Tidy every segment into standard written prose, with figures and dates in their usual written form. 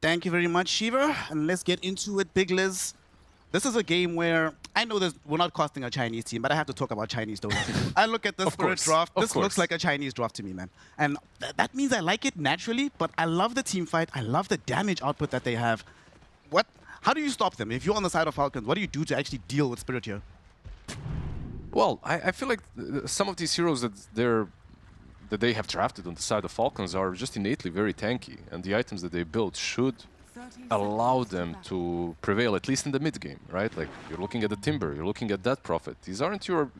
Thank you very much, Shiva. And let's get into it, Big Liz. This is a game where I know we're not casting a Chinese team, but I have to talk about Chinese Dota. I look at the Spirit draft. This looks like a Chinese draft to me, man. And that means I like it naturally, but I love the team fight. I love the damage output that they have. How do you stop them? If you're on the side of Falcons, what do you do to actually deal with Spirit here? Well, I feel like some of these heroes that they have drafted on the side of Falcons are just innately very tanky, and the items that they built should allow them to prevail, at least in the mid game, right? Like, you're looking at the Timber, you're looking at that Prophet. These aren't your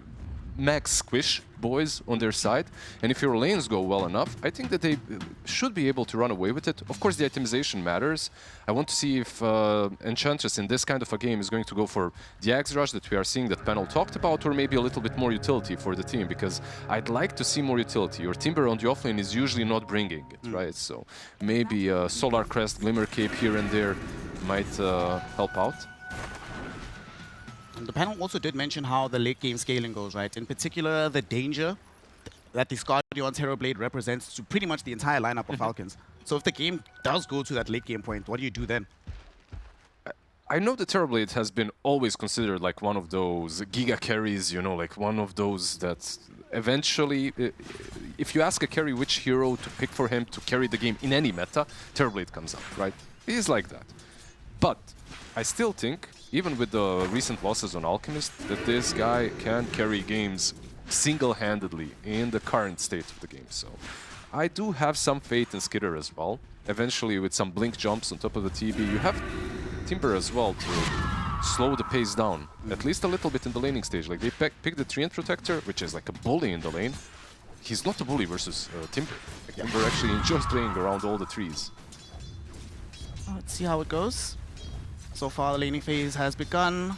max squish boys on their side, and if your lanes go well enough, I think that they should be able to run away with it. Of course, the itemization matters. I want to see if Enchantress in this kind of a game is going to go for the Axe Rush that we are seeing that Panel talked about, or maybe a little bit more utility for the team, because I'd like to see more utility. Your Timber on the offlane is usually not bringing it, right? So maybe Solar Crest, Glimmer Cape here and there might help out. The panel also did mention how the late game scaling goes, right? In particular, the danger that the Scardion Terrorblade represents to pretty much the entire lineup of Falcons. So if the game does go to that late game point, what do you do then? I know the Terrorblade has been always considered like one of those giga carries, you know, like one of those that eventually, if you ask a carry which hero to pick for him to carry the game in any meta, Terrorblade comes up, right? He's like that. But I still think, even with the recent losses on Alchemist, that this guy can carry games single-handedly in the current state of the game. So I do have some faith in Skitter as well. Eventually, with some blink jumps on top of the TB, you have Timber as well to slow the pace down, at least a little bit in the laning stage. Like, they pick the Treant Protector, which is like a bully in the lane. He's not a bully versus Timber. Like, Timber actually enjoys playing around all the trees. Let's see how it goes. So far, the laning phase has begun.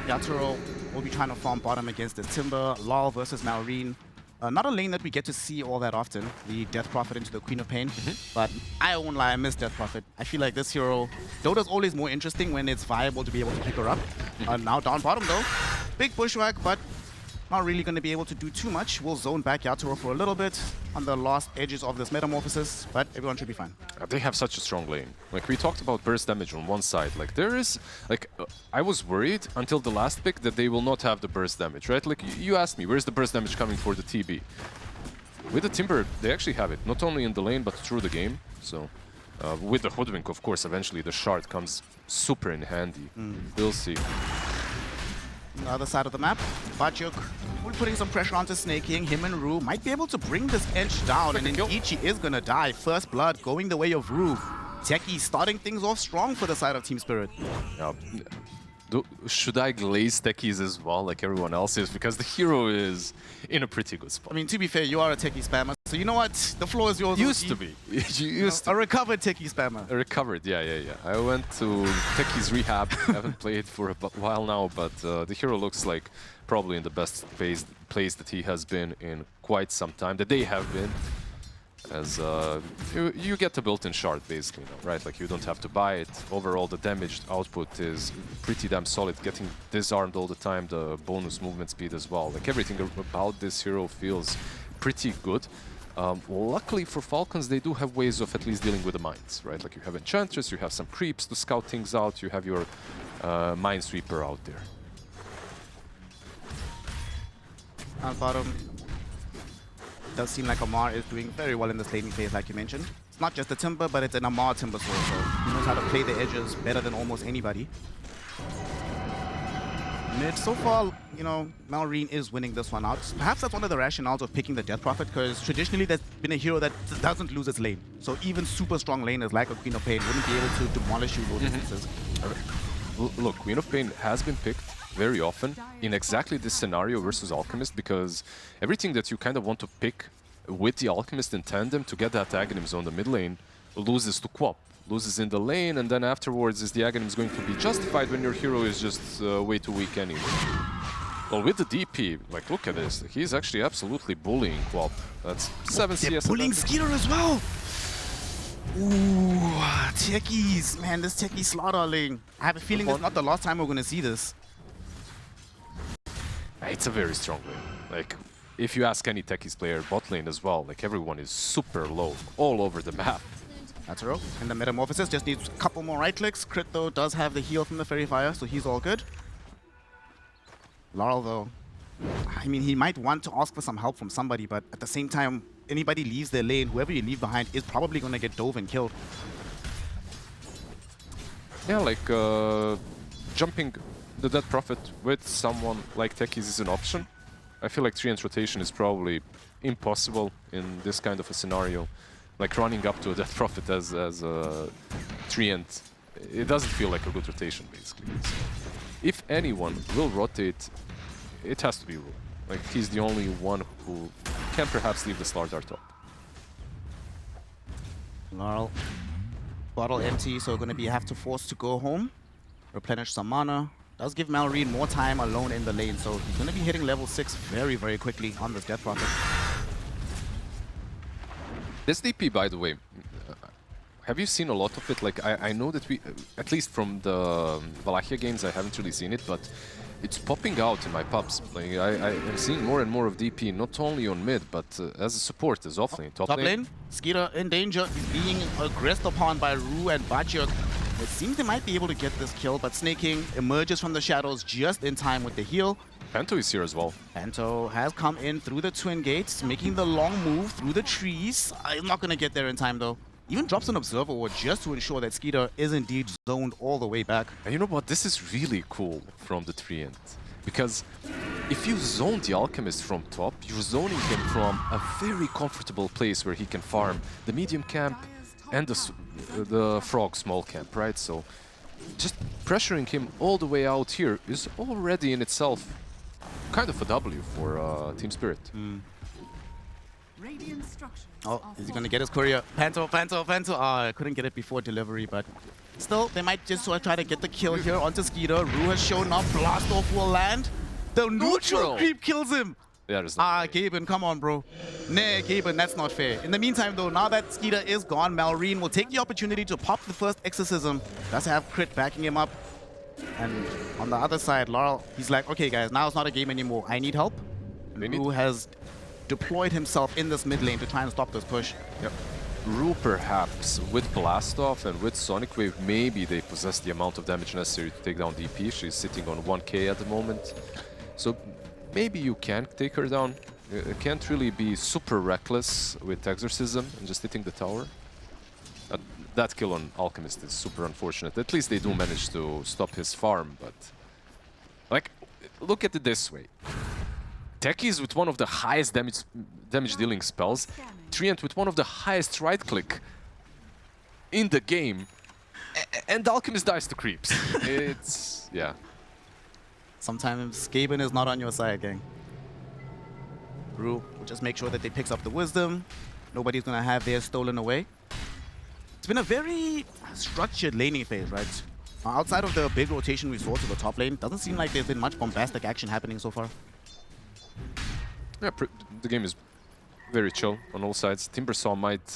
Yatoro will be trying to farm bottom against this Timber. Lal versus Malrine. Not a lane that we get to see all that often. The Death Prophet into the Queen of Pain. But I won't lie, I miss Death Prophet. I feel like this hero, Dota's always more interesting when it's viable to be able to pick her up. Now down bottom though. Big bushwhack, but not really going to be able to do too much. We'll zone back Yatoro for a little bit on the last edges of this metamorphosis, but everyone should be fine. They have such a strong lane. Like, we talked about burst damage on one side. Like, there is, like, I was worried until the last pick that they will not have the burst damage, right? Like, you asked me, where's the burst damage coming for the TB? With the Timber, they actually have it, not only in the lane, but through the game. So, with the Hoodwink, of course, eventually the shard comes super in handy. We'll see. On the other side of the map, Bajuk will be putting some pressure onto Snake King. Him and Rue might be able to bring this edge down, and then Ichi is gonna die. First blood going the way of Rue. Techie starting things off strong for the side of Team Spirit. Should I glaze techies as well, like everyone else is? Because the hero is in a pretty good spot. I mean, to be fair, you are a techie spammer, so you know what? The floor is yours. Used to be. A recovered techie spammer. A recovered, yeah. I went to techies rehab. Haven't played for a while now, but the hero looks like probably in the best place that he has been in quite some time, that they have been. As you get a built-in shard, basically, now, right? Like, you don't have to buy it. Overall, the damage output is pretty damn solid. Getting disarmed all the time, the bonus movement speed as well. Like, everything about this hero feels pretty good. Luckily for Falcons, they do have ways of at least dealing with the mines, right? Like, you have Enchantress, you have some creeps to scout things out, you have your Minesweeper out there. On bottom. Does seem like Amar is doing very well in this laning phase, like you mentioned. It's not just the Timber, but it's an Amar Timber sword, so he knows how to play the edges better than almost anybody. Mid, so far, you know, Malrine is winning this one out. Perhaps that's one of the rationales of picking the Death Prophet, because traditionally there's been a hero that doesn't lose its lane. So even super strong laners like a Queen of Pain wouldn't be able to demolish you low distances. Look, Queen of Pain has been picked very often in exactly this scenario versus Alchemist, because everything that you kind of want to pick with the Alchemist in tandem to get that Aghanim on the mid lane loses to Quap. Loses in the lane, and then afterwards is the Aghanim going to be justified when your hero is just way too weak anyway. Well, with the DP, like, look at this. He's actually absolutely bullying Quap. That's 7 CS. Bullying Skitter as well! Ooh, techies. Man, this techie Slardar lane. I have a feeling it's not the last time we're going to see this. It's a very strong lane. Like, if you ask any techies player, bot lane as well, like, everyone is super low all over the map. Naturo in the Metamorphosis just needs a couple more right clicks. Crit though does have the heal from the Fairy Fire, so he's all good. Laurel though, I mean, he might want to ask for some help from somebody, but at the same time, anybody leaves their lane, whoever you leave behind is probably going to get dove and killed. Yeah, like jumping the Dead Prophet with someone like Techies is an option. I feel like Treant rotation is probably impossible in this kind of a scenario. Like running up to a Dead Prophet as a Treant, it doesn't feel like a good rotation, basically. So if anyone will rotate, it has to be Ru. Like, he's the only one who can perhaps leave the Slardar top. Laurel, bottle empty, so going to have to force to go home, replenish some mana. Does give Malrine more time alone in the lane, so he's going to be hitting level 6 very, very quickly on this Death Prophet. This DP, by the way, have you seen a lot of it? Like, I know that we, at least from the Wallachia games, I haven't really seen it, but it's popping out in my pubs. Like, I'm seeing more and more of DP, not only on mid, but as a support, as often in top lane. Skeeter in danger. He's being aggressed upon by Ru and Bajyuk. It seems they might be able to get this kill, but Snake King emerges from the shadows just in time with the heal. Panto is here as well. Panto has come in through the twin gates, making the long move through the trees. I'm not going to get there in time, though. Even drops an Observer Ward just to ensure that Skeeter is indeed zoned all the way back. And you know what? This is really cool from the Treant. Because if you zone the Alchemist from top, you're zoning him from a very comfortable place where he can farm the medium camp and the frog small camp, right? So just pressuring him all the way out here is already in itself kind of a W for Team Spirit. Oh, is he going to get his courier? Panto. Oh, I couldn't get it before delivery, but still, they might just try to get the kill here onto Skeeter. Ru has shown up. Blast off will land. The neutral creep kills him. Yeah, Gaben, come on, bro. Nah, Gaben, that's not fair. In the meantime, though, now that Skeeter is gone, Malrine will take the opportunity to pop the first Exorcism. Does have Crit backing him up. And on the other side, Laurel, he's like, okay, guys, now it's not a game anymore. I need help. Ru has deployed himself in this mid lane to try and stop this push. Yep. Ru perhaps, with Blast Off and with Sonic Wave, maybe they possess the amount of damage necessary to take down DP. She's sitting on 1k at the moment. So maybe you can take her down. You can't really be super reckless with Exorcism and just hitting the tower. That kill on Alchemist is super unfortunate. At least they do manage to stop his farm, but like, look at it this way. Techies with one of the highest damage dealing spells, Treant with one of the highest right click in the game, and Alchemist dies to creeps. It's, yeah. Sometimes Gaben is not on your side, gang. Ru will just make sure that they picks up the wisdom. Nobody's gonna have theirs stolen away. It's been a very structured laning phase, right? Outside of the big rotation we saw to the top lane, doesn't seem like there's been much bombastic action happening so far. Yeah, the game is very chill on all sides. Timbersaw might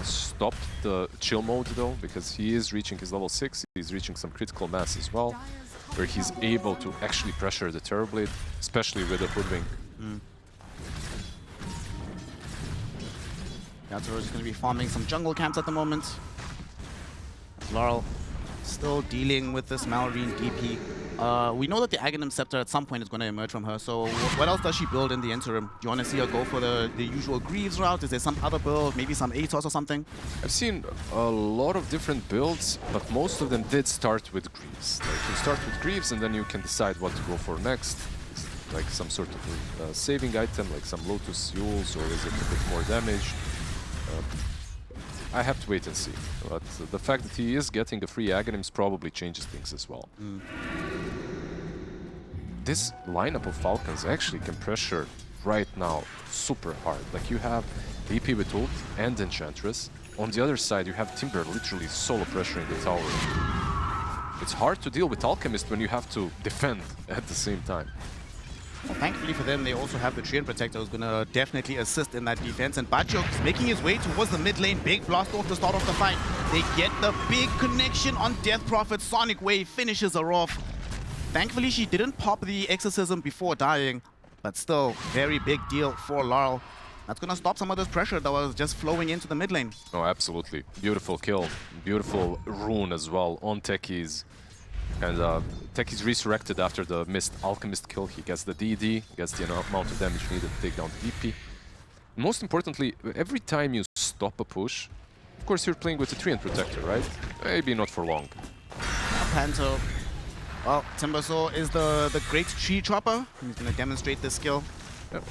stop the chill mode though, because he is reaching his level 6. He's reaching some critical mass as well, where he's able to actually pressure the Terrorblade, especially with the Hoodwink. Yatoro is going to be farming some jungle camps at the moment. Laurel still dealing with this Malrine DP. We know that the Aghanim Scepter at some point is going to emerge from her, so what else does she build in the interim? Do you want to see her go for the usual Greaves route? Is there some other build, maybe some Atos or something? I've seen a lot of different builds, but most of them did start with Greaves. Like, you start with Greaves and then you can decide what to go for next. It's like some sort of saving item, like some Lotus Yules, or is it a bit more damage? I have to wait and see, but the fact that he is getting a free Aghanims probably changes things as well. This lineup of Falcons actually can pressure right now super hard. Like, you have DP with ult and Enchantress. On the other side, you have Timber literally solo pressuring the tower. It's hard to deal with Alchemist when you have to defend at the same time. Well, thankfully for them, they also have the Treant Protector who's going to definitely assist in that defense. And Bajyuk is making his way towards the mid lane. Big blast off to start off the fight. They get the big connection on Death Prophet. Sonic Wave finishes her off. Thankfully, she didn't pop the Exorcism before dying, but still, very big deal for Laurel. That's going to stop some of this pressure that was just flowing into the mid lane. Oh, absolutely. Beautiful kill. Beautiful rune as well on Techies. And Techies resurrected after the missed Alchemist kill. He gets the DD, gets the amount of damage needed to take down the VP. Most importantly, every time you stop a push, of course you're playing with a Treant Protector, right? Maybe not for long. Panto. Well, Timbersaw is the great tree chopper. He's going to demonstrate this skill. Yep.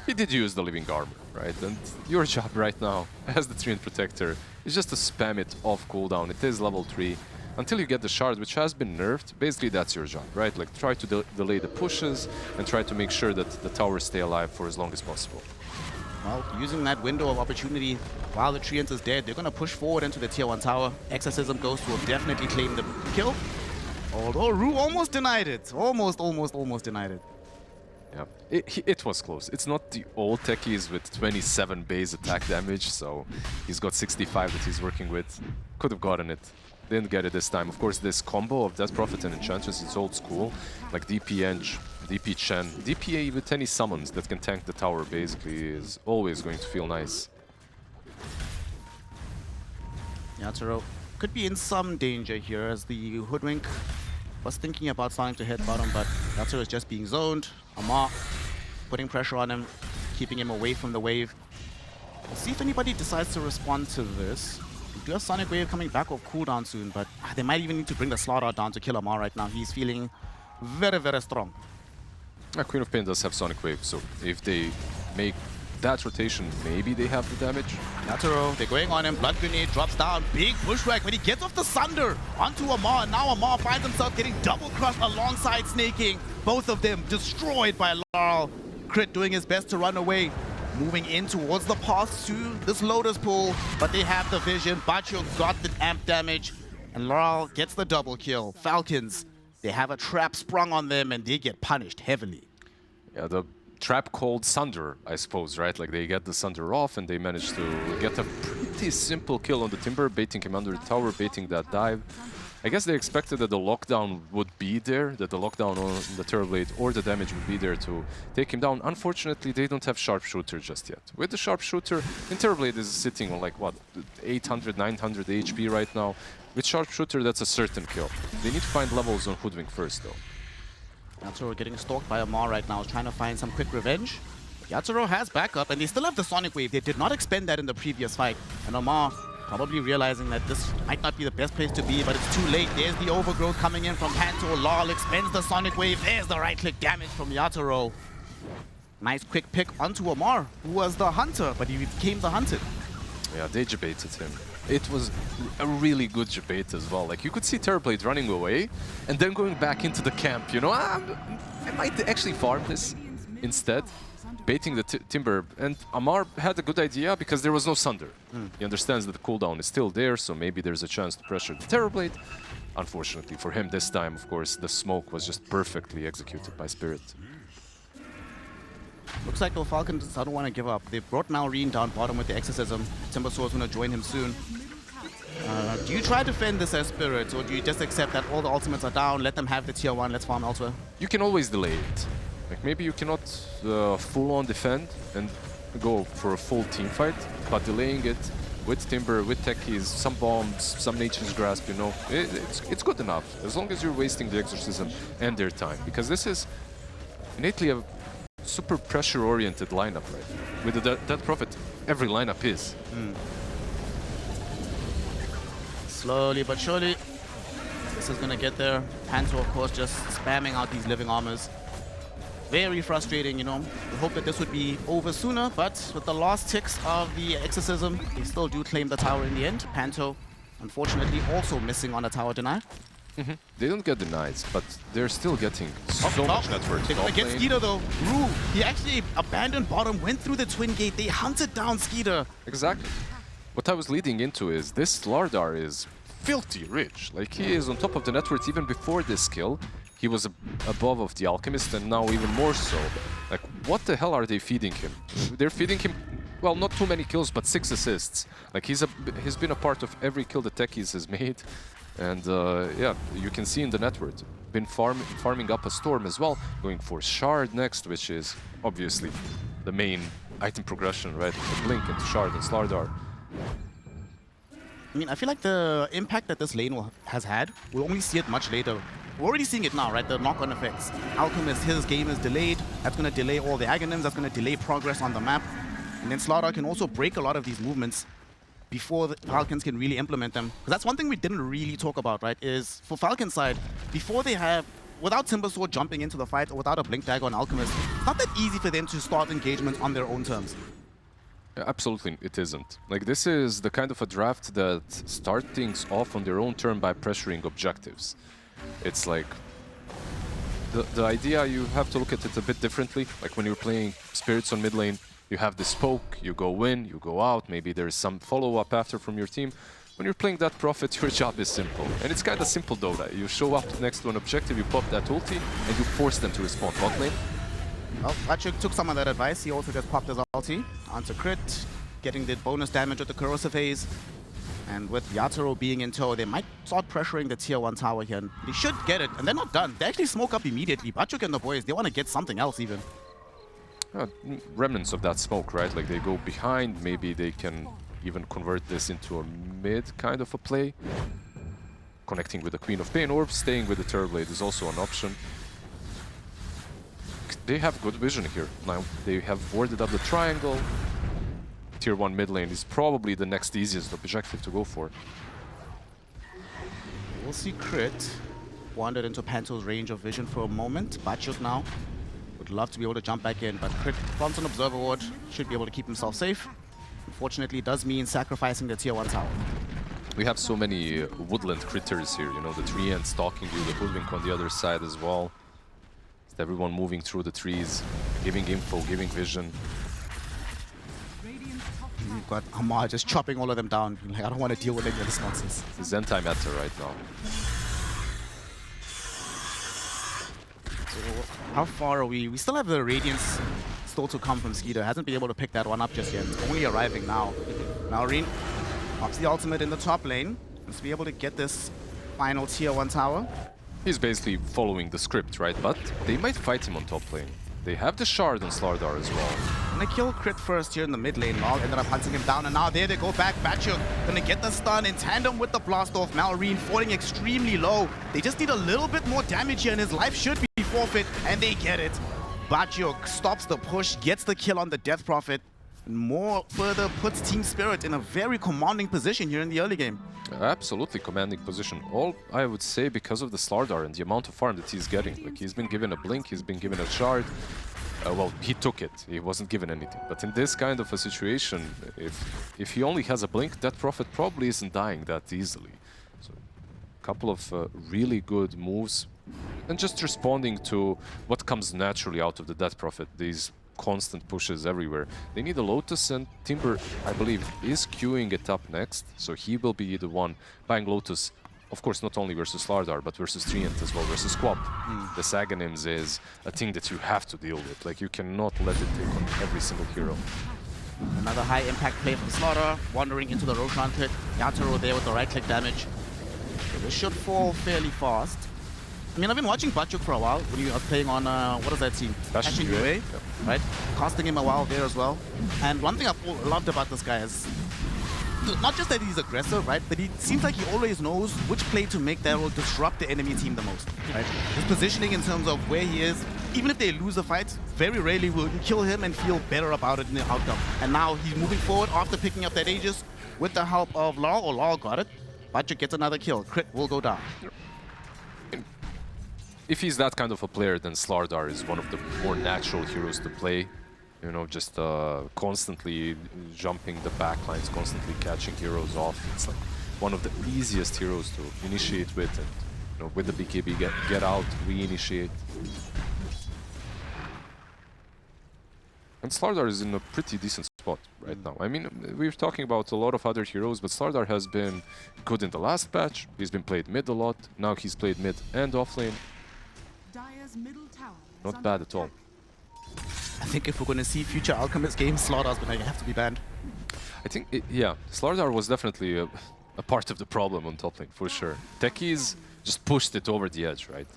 He did use the living armor, right? And your job right now, as the Treant Protector, is just to spam it off cooldown. It is level 3. Until you get the shard, which has been nerfed, basically that's your job, right? Like, try to delay the pushes and try to make sure that the towers stay alive for as long as possible. Well, using that window of opportunity while the Treant is dead, they're going to push forward into the tier 1 tower. Exorcism Ghost will definitely claim the kill. Although Rue almost denied it. Almost denied it. Yeah, it was close. It's not the old Techies with 27 base attack damage, so he's got 65 that he's working with. Could have gotten it. Didn't get it this time. Of course, this combo of Death Prophet and Enchantress is old school. Like DP Eng, DP Chen, DPA with any summons that can tank the tower basically is always going to feel nice. Yatoro could be in some danger here as the Hoodwink was thinking about starting to hit bottom, but Yatoro is just being zoned. Amar putting pressure on him, keeping him away from the wave. We'll see if anybody decides to respond to this. We do have Sonic Wave coming back off cooldown soon, but they might even need to bring the Slardar down to kill Amar right now. He's feeling very, very strong. Queen of Pain does have Sonic Wave, so if they make that rotation, maybe they have the damage. Yatoro, they're going on him. Blood Grenade drops down. Big pushback, but he gets off the Sunder onto Amar. Now Amar finds himself getting double-crushed alongside Snaking. Both of them destroyed by Laurel. Crit doing his best to run away. Moving in towards the path to this Lotus Pool, but they have the vision. Bacho got the amp damage, and Laurel gets the double kill. Falcons, they have a trap sprung on them, and they get punished heavily. Yeah, the trap called Sunder, I suppose, right? Like, they get the Sunder off, and they manage to get a pretty simple kill on the Timber, baiting him under the tower, baiting that dive. I guess they expected that the lockdown would be there, that the lockdown on the Terrorblade or the damage would be there to take him down. Unfortunately, they don't have Sharpshooter just yet. With the Sharpshooter, Terrorblade is sitting on like, what, 800, 900 HP right now. With Sharpshooter, that's a certain kill. They need to find levels on Hoodwink first, though. Yatoro getting stalked by Amar right now, trying to find some quick revenge. Yatoro has backup, and they still have the Sonic Wave. They did not expend that in the previous fight. And Amar probably realizing that this might not be the best place to be, but it's too late. There's the overgrowth coming in from Panto. Lol expends the Sonic Wave. There's the right-click damage from Yatoro. Nice quick pick onto Amar, who was the hunter, but he became the hunted. Yeah, they jebaited him. It was a really good jebait as well. Like, you could see Terrorblade running away and then going back into the camp, you know? I might actually farm this instead, baiting the Timber. And Amar had a good idea because there was no Sunder. He understands that the cooldown is still there, so maybe there's a chance to pressure the Terrorblade. Unfortunately for him this time, of course, the smoke was just perfectly executed by Spirit. Looks like the Falcons don't want to give up. They brought Malrine down bottom with the Exorcism. Timbersaw is going to join him soon. Do you try to defend this as Spirit, or do you just accept that all the ultimates are down, let them have the tier 1, let's farm elsewhere? You can always delay it. Like, maybe you cannot full-on defend and go for a full team fight, but delaying it with Timber, with Techies, some bombs, some Nature's Grasp, you know, it's good enough, as long as you're wasting the Exorcism and their time, because this is innately a super pressure-oriented lineup, right? With the Death Prophet, every lineup is. Slowly but surely, this is going to get there. Panto, of course, just spamming out these living armors. Very frustrating, you know. We hope that this would be over sooner, but with the last ticks of the Exorcism, they still do claim the tower in the end. Panto, unfortunately, also missing on a tower deny. They don't get denies, but they're still getting so much network. They're going to get Skeeter, though. Rue, he actually abandoned bottom, went through the Twin Gate. They hunted down Skeeter. Exactly. What I was leading into is this Slardar is filthy rich. Like, he is on top of the network even before this skill. He was above of the Alchemist, and now even more so. Like, what the hell are they feeding him? They're feeding him, well, not too many kills, but 6 assists. Like, he's been a part of every kill the Techies has made. And yeah, you can see in the network, been farming up a Storm as well, going for Shard next, which is obviously the main item progression, right? The Blink and Shard and Slardar. I mean, I feel like the impact that this lane has had, we'll only see it much later. We're already seeing it now, right? The knock-on effects. Alchemist, his game is delayed. That's going to delay all the Aghanims. That's going to delay progress on the map. And then Slardar can also break a lot of these movements before the Falcons can really implement them. Because that's one thing we didn't really talk about, right? Is for Falcons side, before they have, without Timbersword jumping into the fight or without a Blink Dagger on Alchemist, it's not that easy for them to start engagements on their own terms. Absolutely, it isn't. Like, this is the kind of a draft that starts things off on their own turn by pressuring objectives. It's like, the idea, you have to look at it a bit differently. Like when you're playing Spirits on mid lane, you have this poke, you go in, you go out, maybe there's some follow-up after from your team. When you're playing that Prophet, your job is simple. And it's kind of simple Dota. You show up next to an objective, you pop that ulti, and you force them to respond. Bot lane. Well, Vachuk took some of that advice. He also just popped his ulti onto crit, getting the bonus damage with the corrosive haze. And with Yatoro being in tow, they might start pressuring the tier 1 tower here. And they should get it, and they're not done. They actually smoke up immediately. Vachuk and the boys, they want to get something else even. Remnants of that smoke, right? Like they go behind, maybe they can even convert this into a mid kind of a play. Connecting with the Queen of Pain or staying with the Terrorblade is also an option. They have good vision here. Now they have warded up the triangle. Tier 1 mid lane is probably the next easiest objective to go for. We'll see crit. Wandered into Panto's range of vision for a moment. Vachuk now would love to be able to jump back in, but crit from an Observer Ward should be able to keep himself safe. Unfortunately, it does mean sacrificing the tier 1 tower. We have so many woodland critters here, you know, the tree ant stalking you, the hoodwink on the other side as well. Just everyone moving through the trees, giving info, giving vision. You've got Amar just chopping all of them down. Like, I don't want to deal with any of this nonsense. It's Zentai meta right now. So how far are we? We still have the Radiance still to come from Skeeter. Hasn't been able to pick that one up just yet. It's only arriving now. Malrine pops the ultimate in the top lane. Let's be able to get this final tier 1 tower. He's basically following the script, right? But they might fight him on top lane. They have the Shard on Slardar as well. Gonna kill crit first here in the mid lane. Mal ended up hunting him down, and now there they go back. Vachuk gonna get the stun in tandem with the blast off. Malrine falling extremely low. They just need a little bit more damage here, and his life should be forfeit, and they get it. Vachuk stops the push, gets the kill on the Death Prophet. More further puts Team Spirit in a very commanding position here in the early game. Absolutely commanding position. All I would say because of the Slardar and the amount of farm that he's getting. Like he's been given a blink, he's been given a shard. Well, he took it. He wasn't given anything. But in this kind of a situation, if he only has a blink, that Prophet probably isn't dying that easily. So, a couple of really good moves, and just responding to what comes naturally out of the Death Prophet. These constant pushes everywhere. They need a Lotus, and Timber, I believe, is queuing it up next, so he will be the one buying Lotus. Of course, not only versus Slardar, but versus Treant as well, versus Squab. The Aghanims is a thing that you have to deal with. Like, you cannot let it take on every single hero. Another high impact play from Slardar, wandering into the Roshan pit. Yatoro there with the right click damage. So this should fall fairly fast. I mean, I've been watching Vachuk for a while when you are playing on, what is that team? Passion UA. Yep. Right? Costing him a while there as well. And one thing I've loved about this guy is not just that he's aggressive, right? But he seems like he always knows which play to make that will disrupt the enemy team the most, right? His positioning in terms of where he is, even if they lose a fight, very rarely will kill him and feel better about it in the outcome. And now he's moving forward after picking up that Aegis with the help of Law, or Law got it. Vachuk gets another kill. Crit will go down. If he's that kind of a player, then Slardar is one of the more natural heroes to play. You know, just constantly jumping the backlines, constantly catching heroes off. It's like one of the easiest heroes to initiate with, and you know, with the BKB, get out, reinitiate. And Slardar is in a pretty decent spot right now. I mean, we're talking about a lot of other heroes, but Slardar has been good in the last patch. He's been played mid a lot. Now he's played mid and offlane. Not bad at all. I think if we're going to see future Alchemist games, Slardar's going to have to be banned. I think, yeah, Slardar was definitely a part of the problem on top lane, for sure. Techies just pushed it over the edge, right?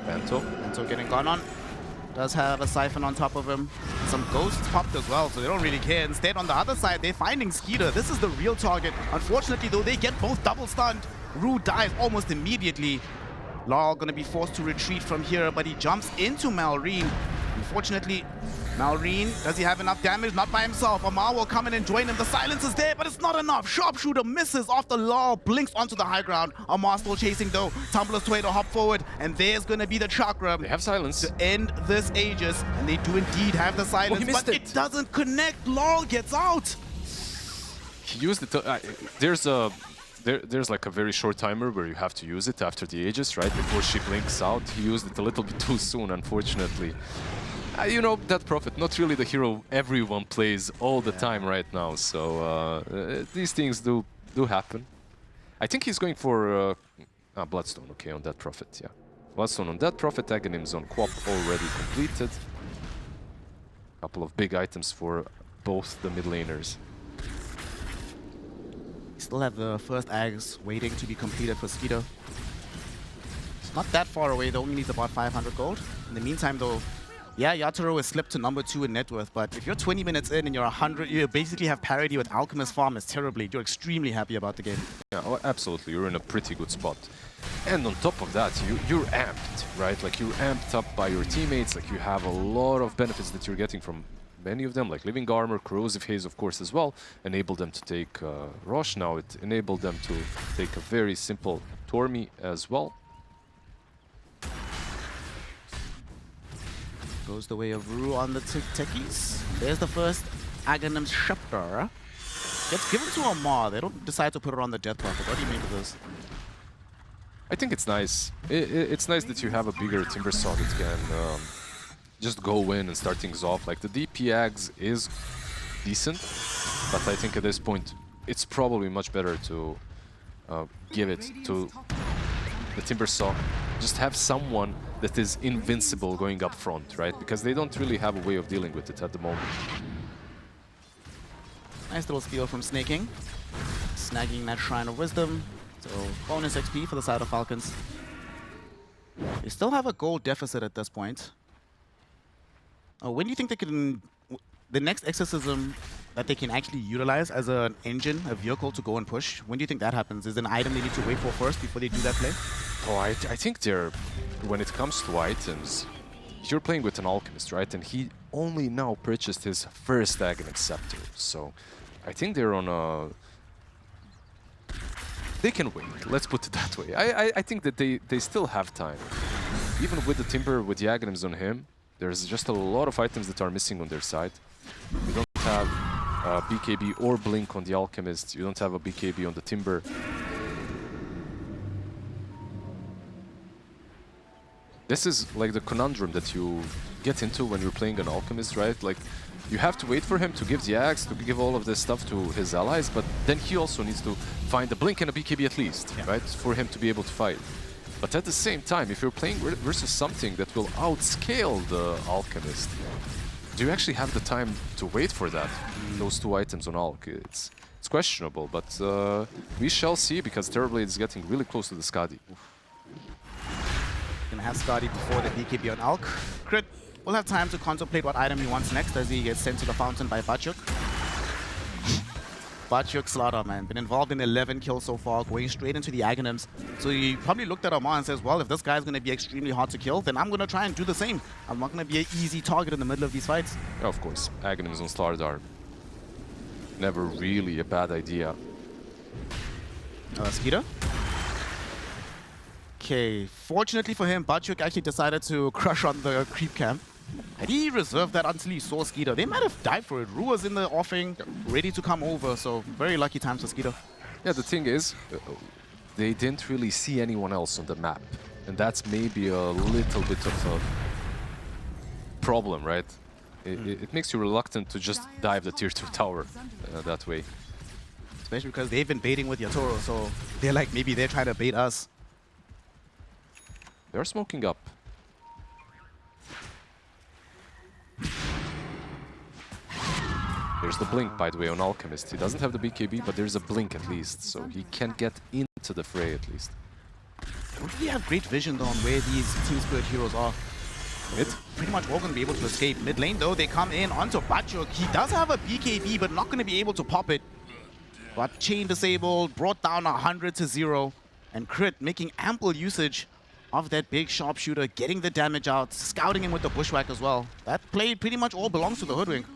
Bento getting gone on. Does have a Siphon on top of him. Some ghosts popped as well, so they don't really care. Instead, on the other side, they're finding Skeeter. This is the real target. Unfortunately, though, they get both double stunned. Rue dies almost immediately. Law gonna be forced to retreat from here, but he jumps into Malrine. Unfortunately, Malrine, does he have enough damage? Not by himself. Amar will come in and join him. The silence is there, but it's not enough. Sharpshooter misses after Law blinks onto the high ground. Amar still chasing though. Tumblr's way to hop forward, and there's gonna be the chakra. They have silence to end this Aegis, and they do indeed have the silence, but it doesn't connect. Law gets out. He used it. There's like a very short timer where you have to use it after the Aegis, right? Before she blinks out. He used it a little bit too soon, unfortunately. You know, that Prophet, not really the hero everyone plays all the time right now, so these things do happen. I think he's going for Bloodstone, okay, on that Prophet, yeah. Bloodstone on that Prophet, Aghanims on Quap already completed. Couple of big items for both the mid laners. Still have the first Ags waiting to be completed for Skeeter. It's not that far away, they only need about 500 gold. In the meantime though, yeah, Yatoro is slipped to number 2 in net worth, but if you're 20 minutes in and you're 100, you basically have parity with Alchemist farm is terribly. You're extremely happy about the game. Yeah, oh, absolutely. You're in a pretty good spot. And on top of that, you're amped, right? Like, you're amped up by your teammates. Like, you have a lot of benefits that you're getting from many of them, like Living Armor, Corrosive Haze, of course, as well. Enabled them to take Rosh now. It enabled them to take a very simple Tormi as well. Goes the way of Rue on the techies. There's the first Aghanim Scepter. Gets given to Amar. They don't decide to put it on the Death Prophet. What do you make of this? I think it's nice. It's nice that you have a bigger Timber Saw that can just go in and start things off. Like, the DP Ags is decent, but I think at this point it's probably much better to give it to the Timber Saw. Just have someone that is invincible going up front, right? Because they don't really have a way of dealing with it at the moment. Nice little steal from Snaking. Snagging that Shrine of Wisdom. So bonus XP for the side of Falcons. They still have a gold deficit at this point. When do you think they can... The next exorcism that they can actually utilize as an engine, a vehicle to go and push, when do you think that happens? Is it an item they need to wait for first before they do that play? Oh, I think they're... When it comes to items, you're playing with an Alchemist, right? And he only now purchased his first Aghanim Scepter. So I think they're on a... They can wait, let's put it that way. I think that they still have time. Even with the Timber, with the Aghanims on him, there's just a lot of items that are missing on their side. You don't have BKB or Blink on the Alchemist. You don't have a BKB on the Timber. This is like the conundrum that you get into when you're playing an Alchemist, right? Like, you have to wait for him to give the axe, to give all of this stuff to his allies, but then he also needs to find a Blink and a BKB at least, right? For him to be able to fight. But at the same time, if you're playing versus something that will outscale the Alchemist, do you actually have the time to wait for that? Those two items on Alch, it's questionable, but we shall see, because Terrorblade is getting really close to the Skadi. Gonna have Skadi before the BKB on Alch. Crit will have time to contemplate what item he wants next as he gets sent to the fountain by Bachuk. Bachuk Slardar, man, been involved in 11 kills so far, going straight into the Aghanims. So he probably looked at Amar and says, well, if this guy's going to be extremely hard to kill, then I'm going to try and do the same. I'm not going to be an easy target in the middle of these fights. Yeah, of course, Aghanims on Slardar. Never really a bad idea. Skeeter? Okay, fortunately for him, Bachuk actually decided to crush on the creep camp. Had he reserved that until he saw Skeeter, they might have died for it. Rue was in the offing, ready to come over, so very lucky times for Skeeter. Yeah, the thing is, they didn't really see anyone else on the map. And that's maybe a little bit of a problem, right? It makes you reluctant to just dive the tier 2 tower that way. Especially because they've been baiting with Yatoro, so they're like, maybe they're trying to bait us. They're smoking up. There's the Blink, by the way, on Alchemist. He doesn't have the BKB, but there's a Blink at least, so he can get into the fray at least. Don't really have great vision though on where these Team Spirit heroes are. Mid. Pretty much all going to be able to escape. Mid lane, though, they come in onto Bachuk. He does have a BKB, but not going to be able to pop it. But chain disabled, brought down 100 to 0. And Crit making ample usage of that big sharpshooter, getting the damage out, scouting him with the bushwhack as well. That play pretty much all belongs to the Hoodwink.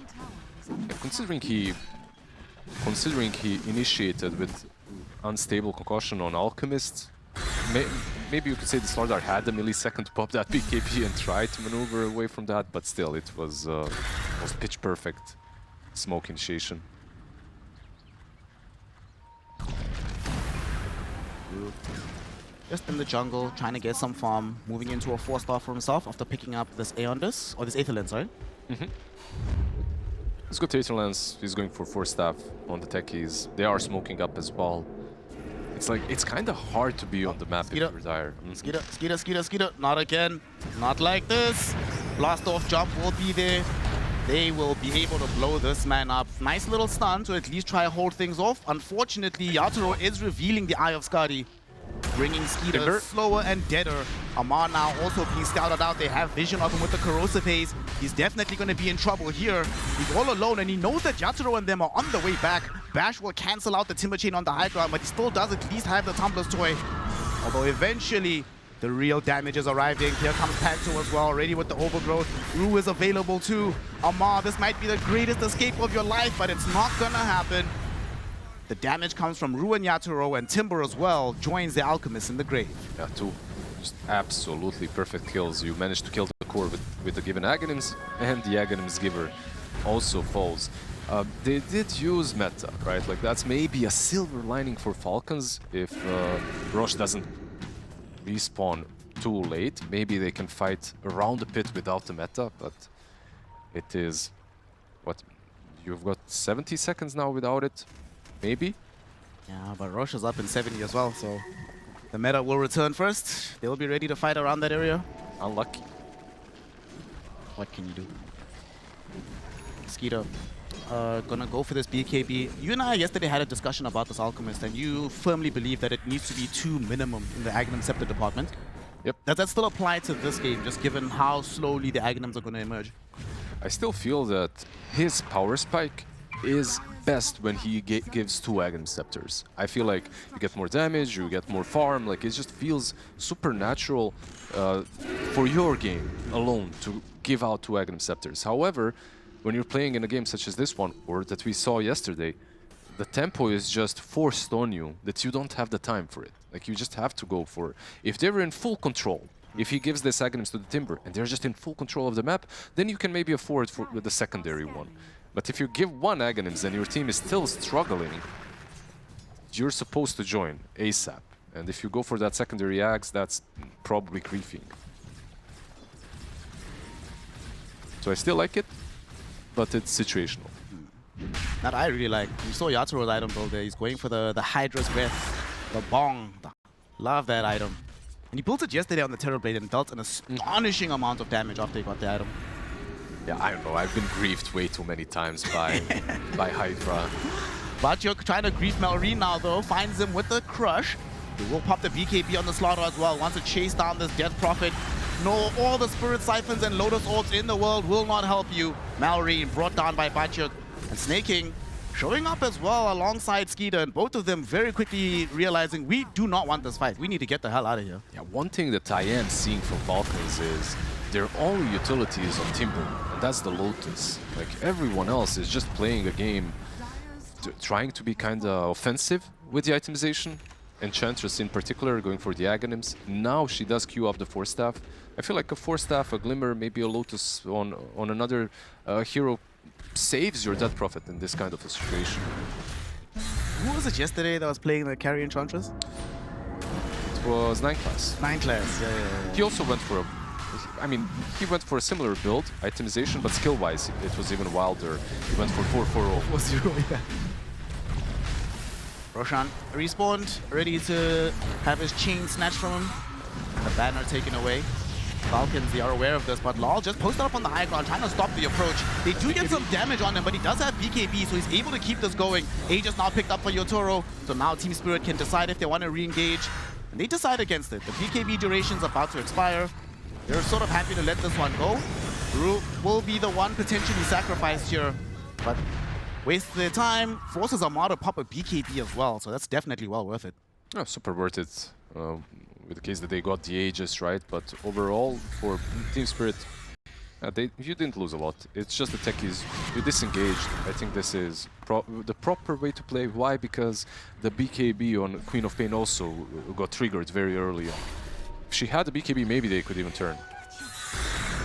Yeah, considering he initiated with unstable concussion on Alchemist, maybe you could say the Slardar had a millisecond to pop that BKB and try to maneuver away from that, but still it was pitch perfect smoke initiation. Just in the jungle, trying to get some farm, moving into a 4-star for himself after picking up this Aeondus, or this Aetherlens, sorry. He's got Aetherlens, he's going for 4-staff on the techies. They are smoking up as well. It's like, it's kind of hard to be on the map if you're dire. Skeeter. Not again. Not like this. Blast off jump will be there. They will be able to blow this man up. Nice little stun to at least try to hold things off. Unfortunately, Yatoro is revealing the Eye of Skadi, bringing Skeeter slower and deader. Amar now also being scouted out. They have vision of him with the corrosive haze. He's definitely going to be in trouble here. He's all alone, and he knows that Yatoro and them are on the way back. Bash will cancel out the Timber Chain on the high ground, but he still does at least have the Tumbler's Toy. Although eventually, the real damage is arriving. Here comes Panto as well, ready with the Overgrowth. Rue is available too. Amar, this might be the greatest escape of your life, but it's not gonna happen. The damage comes from Rue and Yatoro, and Timber as well joins the Alchemist in the grave. Yeah, two just absolutely perfect kills. You managed to kill the core with the given Aghanims, and the Aghanims giver also falls. They did use meta, right? Like, that's maybe a silver lining for Falcons if Roche doesn't respawn too late. Maybe they can fight around the pit without the meta, but it is... what? You've got 70 seconds now without it? Maybe? Yeah, but Roche is up in 70 as well, so the meta will return first. They'll be ready to fight around that area. Unlucky. What can you do? Skeeter, gonna go for this BKB. You and I yesterday had a discussion about this Alchemist, and you firmly believe that it needs to be 2 minimum in the Aghanim Scepter department. Yep. Does that still apply to this game, just given how slowly the Aghanims are gonna emerge? I still feel that his power spike is best when he gives 2 Aghanim Scepters. I feel like you get more damage, you get more farm, like it just feels supernatural for your game alone to give out 2 Aghanim Scepters. However, when you're playing in a game such as this one, or that we saw yesterday, the tempo is just forced on you that you don't have the time for it. Like, you just have to go for it. If they're in full control, if he gives this Aghanims to the Timber and they're just in full control of the map, then you can maybe afford for the secondary one. But if you give 1 Aghanims and your team is still struggling, you're supposed to join ASAP. And if you go for that secondary Aghs, that's probably griefing. So I still like it, but it's situational. That I really like. You saw Yatoro's item build there. He's going for the Hydra's Breath, the Bong. Love that item. And he built it yesterday on the Terrorblade and dealt an astonishing amount of damage after he got the item. Yeah, I don't know. I've been griefed way too many times by Hydra. But you're trying to grief Malrine now, though. Finds him with the Crush. He will pop the BKB on the Slardar as well. Wants to chase down this Death Prophet. No, all the Spirit Siphons and Lotus Orbs in the world will not help you. Malrine brought down by Bachuk. And Snake King showing up as well alongside Skeeter, and both of them very quickly realizing we do not want this fight. We need to get the hell out of here. Yeah, one thing that I am seeing from Falcons is their only utility is on Timber, and that's the Lotus. Like, everyone else is just playing a game trying to be kind of offensive with the itemization. Enchantress in particular going for the Aghanims. Now she does queue up the 4-staff. I feel like a 4-staff, a Glimmer, maybe a Lotus on another hero saves your Death Prophet in this kind of a situation. Who was it yesterday that was playing the carry Enchantress? It was 9 class. 9 class, yeah. He also went for a... I mean, he went for a similar build, itemization, but skill-wise it was even wilder. He went for 4-4-0. 4-0, yeah. Roshan respawned, ready to have his chain snatched from him. And the banner taken away. Falcons, they are aware of this, but Lal just posted up on the high ground, trying to stop the approach. They do get some damage on him, but he does have BKB, so he's able to keep this going. Aegis now picked up for Yotaro, so now Team Spirit can decide if they want to re-engage. And they decide against it. The BKB duration's about to expire. They're sort of happy to let this one go. Ru will be the one potentially sacrificed here, but waste their time. Forces Armada pop a BKB as well, so that's definitely well worth it. Oh, super worth it with the case that they got the Aegis, right? But overall, for Team Spirit, you didn't lose a lot. It's just the techies, you disengaged. I think this is the proper way to play. Why? Because the BKB on Queen of Pain also got triggered very early on. If she had the BKB, maybe they could even turn.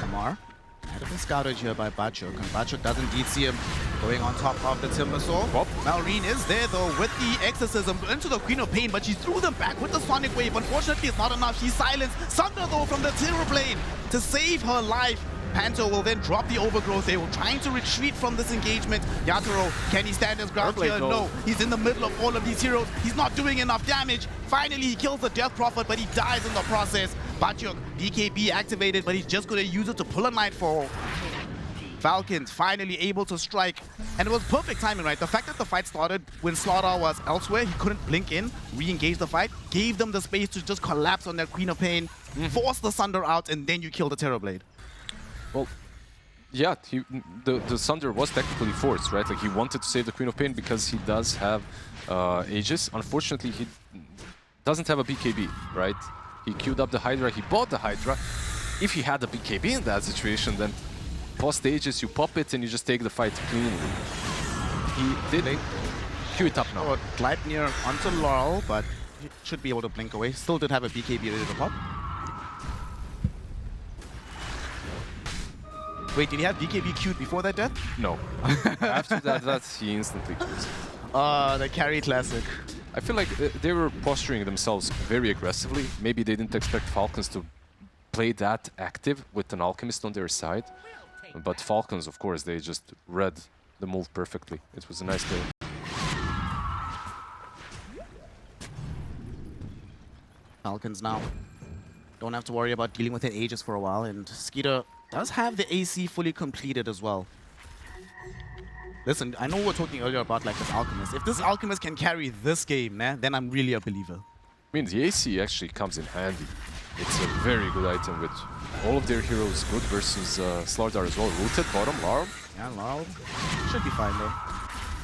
Amar, had been scouted here by Bachuk, and Bachuk does indeed see him going on top of the Timbersaw. Malrine is there though with the Exorcism into the Queen of Pain, but she threw them back with the Sonic Wave. Unfortunately, it's not enough. She's silenced. Sunder though from the Terror Blade to save her life. Panto will then drop the Overgrowth. They were trying to retreat from this engagement. Yatoro, can he stand his ground here? No. He's in the middle of all of these heroes. He's not doing enough damage. Finally, he kills the Death Prophet, but he dies in the process. Bachuk, DKB activated, but he's just going to use it to pull a Nightfall. Falcons finally able to strike. And it was perfect timing, right? The fact that the fight started when Slardar was elsewhere, he couldn't blink in, re-engage the fight, gave them the space to just collapse on their Queen of Pain, force the Sunder out, and then you kill the Terror Blade. Well, yeah, the Sunder was technically forced, right? Like, he wanted to save the Queen of Pain because he does have Aegis. Unfortunately, he doesn't have a BKB, right? He queued up the Hydra, he bought the Hydra. If he had a BKB in that situation, then post Aegis, you pop it and you just take the fight cleanly. He didn't. Queue it up now. Oh, Gleipnir onto Laurel, but he should be able to blink away. Still did have a BKB ready to pop. Wait, did he have BKB queued before that death? No. After that, he instantly queues. The carry classic. I feel like they were posturing themselves very aggressively. Maybe they didn't expect Falcons to play that active with an Alchemist on their side. But Falcons, of course, they just read the move perfectly. It was a nice play. Falcons now don't have to worry about dealing with their Aegis for a while, and Skeeter does have the AC fully completed as well. Listen, I know we were talking earlier about like this Alchemist. If this Alchemist can carry this game, then I'm really a believer. I mean, the AC actually comes in handy. It's a very good item with all of their heroes good versus Slardar as well. Rooted, bottom, Laurel. Yeah, Laurel should be fine though.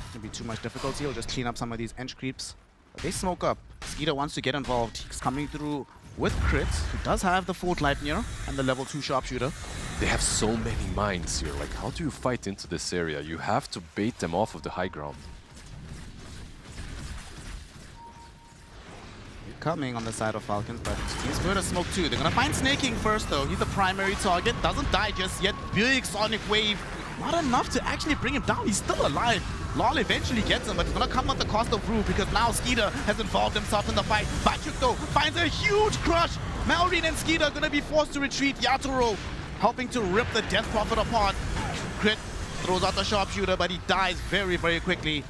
Shouldn't be too much difficulty. He'll just clean up some of these Ench creeps. But they smoke up. Skeeter wants to get involved. He's coming through with crits. He does have the full Gleipnir and the level 2 sharpshooter. They have so many mines here. Like, how do you fight into this area? You have to bait them off of the high ground. Coming on the side of Falcons, but Team Spirit has smoked too. They're gonna find Snaking first though. He's the primary target. Doesn't die just yet. Big Sonic Wave. Not enough to actually bring him down. He's still alive. Lol eventually gets him, but it's gonna come at the cost of Rue because now Skeeter has involved himself in the fight. Bachuk though finds a huge crush. Malrine and Skeeter are gonna be forced to retreat. Yatoro helping to rip the Death Prophet apart. Crit throws out the sharpshooter, but he dies very, very quickly.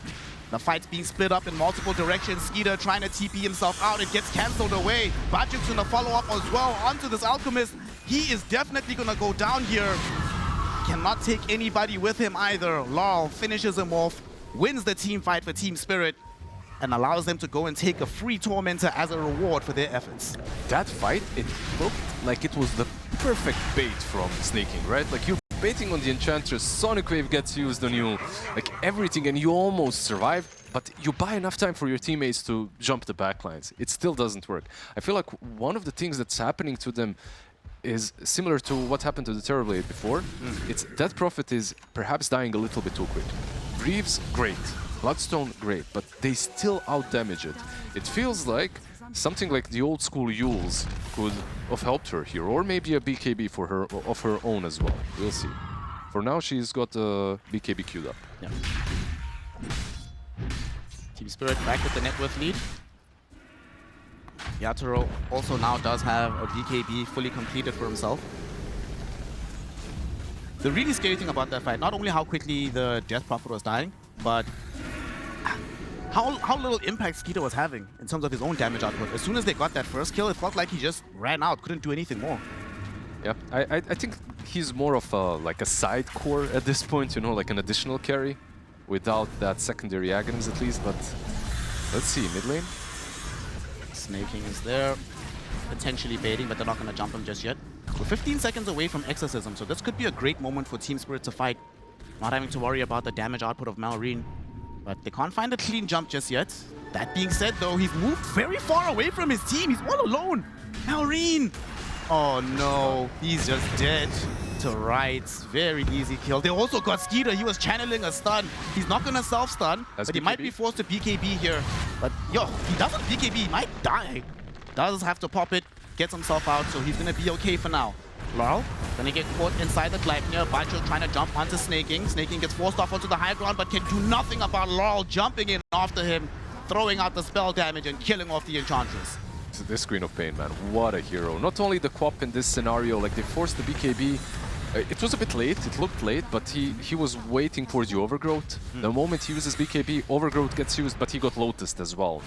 The fight's being split up in multiple directions. Skeeter trying to TP himself out. It gets cancelled away. Bachuk's gonna follow up as well onto this Alchemist. He is definitely gonna go down here. Cannot take anybody with him either. Laurel finishes him off, wins the team fight for Team Spirit, and allows them to go and take a free Tormentor as a reward for their efforts. That fight, it looked like it was the perfect bait from Snaking, right? Like, you're baiting on the Enchantress, Sonic Wave gets used on you, like everything, and you almost survive, but you buy enough time for your teammates to jump the backlines. It still doesn't work. I feel like one of the things that's happening to them is similar to what happened to the Terrorblade before. It's Death Prophet is perhaps dying a little bit too quick. Greaves, great. Bloodstone, great, but they still out-damage it. It feels like something like the old school Yules could have helped her here, or maybe a BKB for her of her own as well. We'll see. For now, she's got a BKB queued up. Yeah. Team Spirit back with the net worth lead. Yatoro also now does have a BKB fully completed for himself. The really scary thing about that fight, not only how quickly the Death Prophet was dying, but how little impact Skeeter was having in terms of his own damage output. As soon as they got that first kill, it felt like he just ran out, couldn't do anything more. Yeah, I think he's more of a, like a side core at this point, you know, like an additional carry, without that secondary agonies at least, but let's see, mid lane. Snaking is there, potentially baiting, but they're not going to jump him just yet. We're 15 seconds away from Exorcism, so this could be a great moment for Team Spirit to fight. Not having to worry about the damage output of Malrine. But they can't find a clean jump just yet. That being said, though, he's moved very far away from his team. He's all alone. Malrine! Oh no, he's just dead to rights. Very easy kill. They also got Skeeter. He was channeling a stun. He's not gonna self-stun, but he might be forced to BKB here. But yo, he doesn't BKB, he might die. Does have to pop it, gets himself out, so he's gonna be okay for now. Laurel gonna get caught inside the Gleipnir. Bacho trying to jump onto Snaking. Snaking gets forced off onto the high ground, but can do nothing about Laurel jumping in after him, throwing out the spell damage and killing off the Enchantress. This Queen of Pain, man, what a hero. Not only the Quap in this scenario, like they forced the BKB. It was a bit late, it looked late, but he was waiting for the Overgrowth. The moment he uses BKB, Overgrowth gets used, but he got Lotused as well.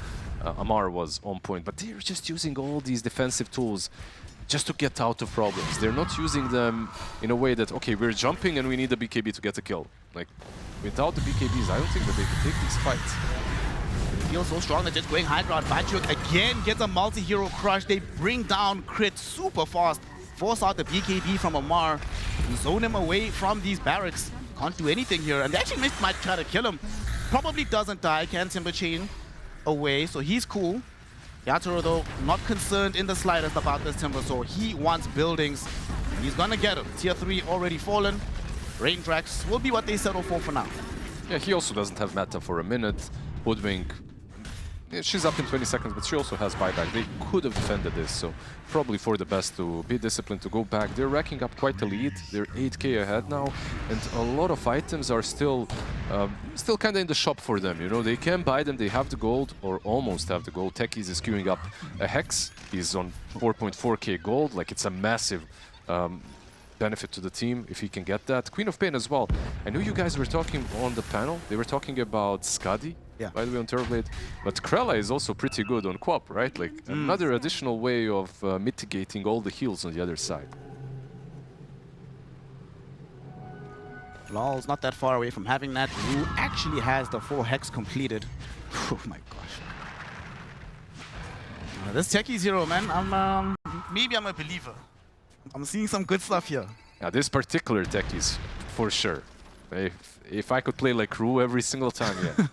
Amar was on point, but they're just using all these defensive tools just to get out of problems. They're not using them in a way that, okay, we're jumping and we need a BKB to get a kill. Like, without the BKBs, I don't think that they could take these fights. Feels so strong that just going high ground. Bachuk again gets a multi-hero crush. They bring down Crit super fast. Force out the BKB from Amar. Zone him away from these barracks. Can't do anything here. And they actually might try to kill him. Probably doesn't die. Can Timber Chain away. So he's cool. Yatoro, though, not concerned in the slightest about this Timber. So he wants buildings. And he's gonna get them. Tier 3 already fallen. Rain Drax will be what they settle for now. Yeah, he also doesn't have meta for a minute. Woodwing. Yeah, she's up in 20 seconds, but she also has buyback. They could have defended this, so probably for the best to be disciplined to go back. They're racking up quite a lead. They're 8k ahead now, and a lot of items are still kind of in the shop for them. You know, they can buy them. They have the gold, or almost have the gold. Techies is queuing up a Hex. He's on 4.4k gold. Like, it's a massive benefit to the team if he can get that. Queen of Pain as well. I knew you guys were talking on the panel. They were talking about Skadi. Yeah. By the way, on Terrorblade. But Krella is also pretty good on Quap, right? Like, another additional way of mitigating all the heals on the other side. Lol's not that far away from having that. Ru actually has the 4 Hex completed. Oh my gosh. This Techie Zero, man, maybe I'm a believer. I'm seeing some good stuff here. Yeah, this particular Techies, for sure. If I could play like Ru every single time, yeah.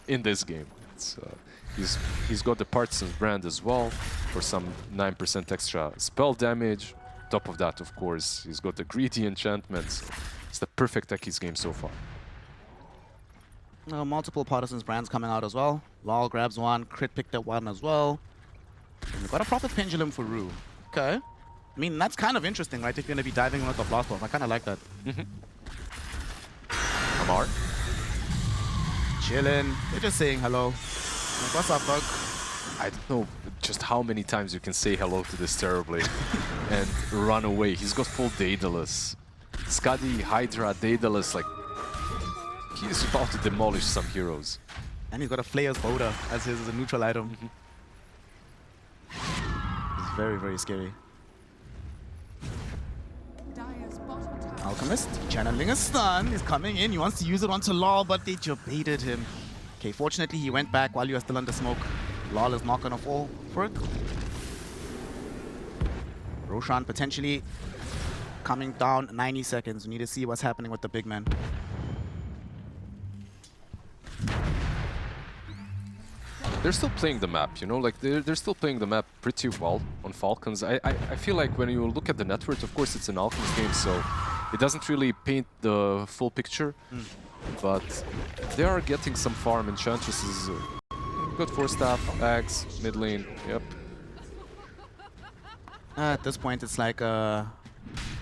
In this game. It's, he's got the Partisans brand as well for some 9% extra spell damage. Top of that, of course, he's got the greedy enchantments. It's the perfect Techies game so far. Multiple Partisans brands coming out as well. Lol grabs one, Crit picked up one as well. And we've got a Prophet Pendulum for Ru. Okay. I mean, that's kind of interesting, right? If you're going to be diving with the blast off. I kind of like that. Amar. Chillin'. They're just saying hello. Like, what's up, bug? I don't know just how many times you can say hello to this Terrorblade and run away. He's got full Daedalus. Skadi, Hydra, Daedalus, like, he's about to demolish some heroes. And he's got a Flayer's Boda as his neutral item. It's very, very scary. Alchemist channeling a stun. He's coming in. He wants to use it onto Lol, but they baited him. Okay, fortunately, he went back while you were still under smoke. Lol is not going to fall for it. Roshan potentially coming down 90 seconds. We need to see what's happening with the big man. They're still playing the map, you know, like they're still playing the map pretty well on Falcons. I feel like when you look at the net worth, of course it's an Alchemist game, so it doesn't really paint the full picture, but they are getting some farm. Enchantresses, good 4-staff, Axe, mid lane, yep. At this point it's like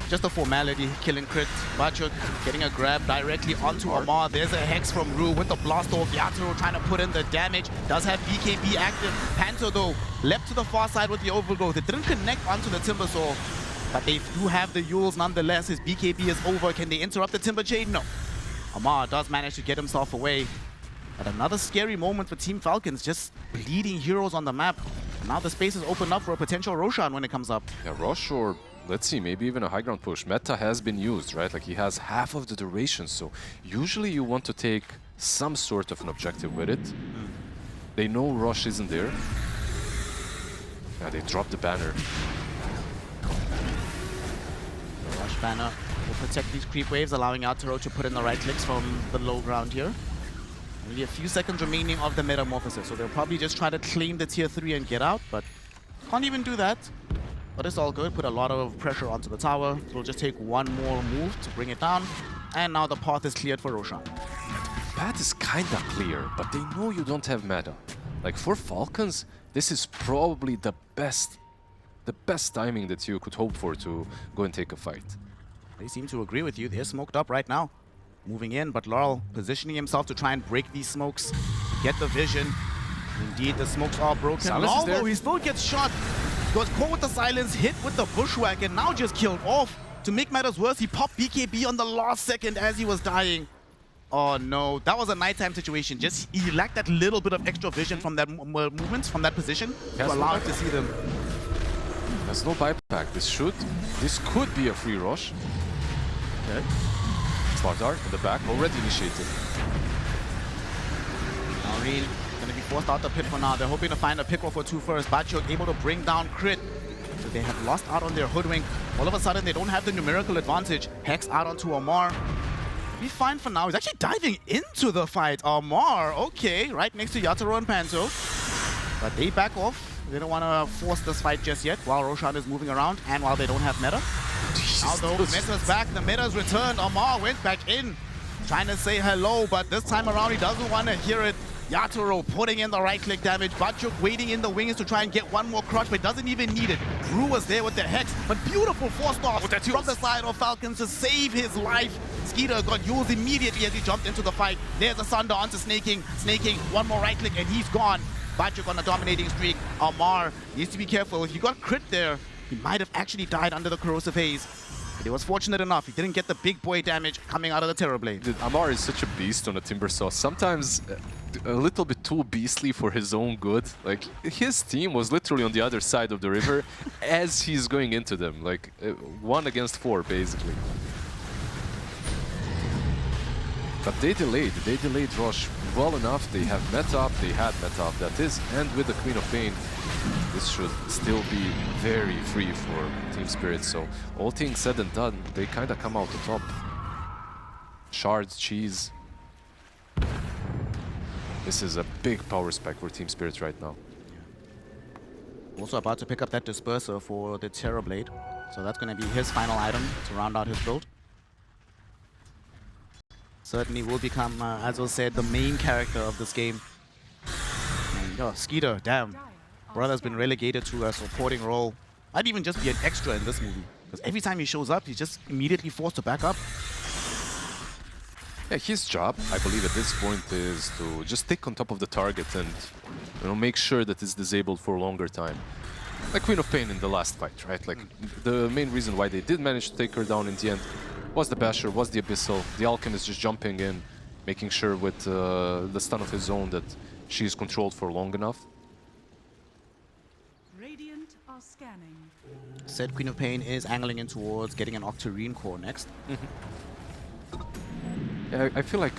just a formality, killing Crit. Bachuk getting a grab directly onto Amar. There's a Hex from Ru with the blast off. Yatoro trying to put in the damage. Does have BKB active. Panther though, leapt to the far side with the overgrowth. It didn't connect onto the Timber Saw, but they do have the Yules nonetheless. His BKB is over. Can they interrupt the Timber Chain? No. Amar does manage to get himself away. But another scary moment for Team Falcons, just bleeding heroes on the map. Now the space is opened up for a potential Roshan when it comes up. Yeah, Rosh, or let's see, maybe even a high ground push. Meta has been used, right? Like, he has half of the duration, so usually you want to take some sort of an objective with it. They know Rosh isn't there. Yeah, they dropped the banner. Banner will protect these creep waves, allowing Arturo to put in the right clicks from the low ground here. Only a few seconds remaining of the Metamorphosis, so they'll probably just try to claim the tier 3 and get out, but can't even do that. But it's all good, put a lot of pressure onto the tower. So it'll just take one more move to bring it down. And now the path is cleared for Roshan. Path is kinda clear, but they know you don't have meta. Like for Falcons, this is probably the best timing that you could hope for to go and take a fight. They seem to agree with you. They're smoked up right now. Moving in, but Laurel positioning himself to try and break these smokes, get the vision. Indeed, the smokes are broken. Although he still gets shot. Goes caught with the silence, hit with the bushwhack, and now just killed off. To make matters worse, he popped BKB on the last second as he was dying. Oh no, that was a nighttime situation. Just he lacked that little bit of extra vision from that movement, from that position, to allow him to see them. There's no buyback. This could be a free rush. Okay. Slardar in the back, already initiated. Maureen gonna be forced out the pit for now. They're hoping to find a pick off or two first. Bachuk able to bring down Crit. So they have lost out on their Hoodwink. All of a sudden, they don't have the numerical advantage. Hex out onto Amar. Be fine for now. He's actually diving into the fight. Amar, okay, right next to Yatoro and Panto. But they back off. They don't want to force this fight just yet while Roshan is moving around and while they don't have meta. Now though, meta's back. The meta's returned. Amar went back in, trying to say hello, but this time around he doesn't want to hear it. Yatoro putting in the right-click damage. Bachuk waiting in the wings to try and get one more crush, but doesn't even need it. Drew was there with the Hex, but beautiful force-off from the side of Falcons to save his life. Skeeter got used immediately as he jumped into the fight. There's a Sunder onto Snaking. Snaking, one more right-click, and he's gone. Bachuk on a dominating streak. Amar needs to be careful. If he got crit there, he might have actually died under the corrosive haze. But he was fortunate enough. He didn't get the big boy damage coming out of the Terrorblade. Dude, Amar is such a beast on a Timber Saw. Sometimes a little bit too beastly for his own good. Like, his team was literally on the other side of the river as he's going into them. Like, 1 against 4, basically. But they delayed Rush well enough. They have meta up, they had meta up, that is. And with the Queen of Pain, this should still be very free for Team Spirit. So, all things said and done, they kind of come out the top. Shards, cheese. This is a big power spec for Team Spirit right now. Also about to pick up that Disperser for the Terrorblade. So that's going to be his final item to round out his build. Certainly will become, as was said, the main character of this game. And, oh, Skeeter, damn. Brother's been relegated to a supporting role. Might even just be an extra in this movie. Because every time he shows up, he's just immediately forced to back up. Yeah, his job, I believe at this point, is to just stick on top of the target and make sure that it's disabled for a longer time. Like Queen of Pain in the last fight, right? Like the main reason why they did manage to take her down in the end was the Basher, was the Abyssal, the Alchemist just jumping in, making sure with the stun of his own that she's controlled for long enough. Radiant are scanning. Said Queen of Pain is angling in towards getting an Octarine core next. Yeah, I feel like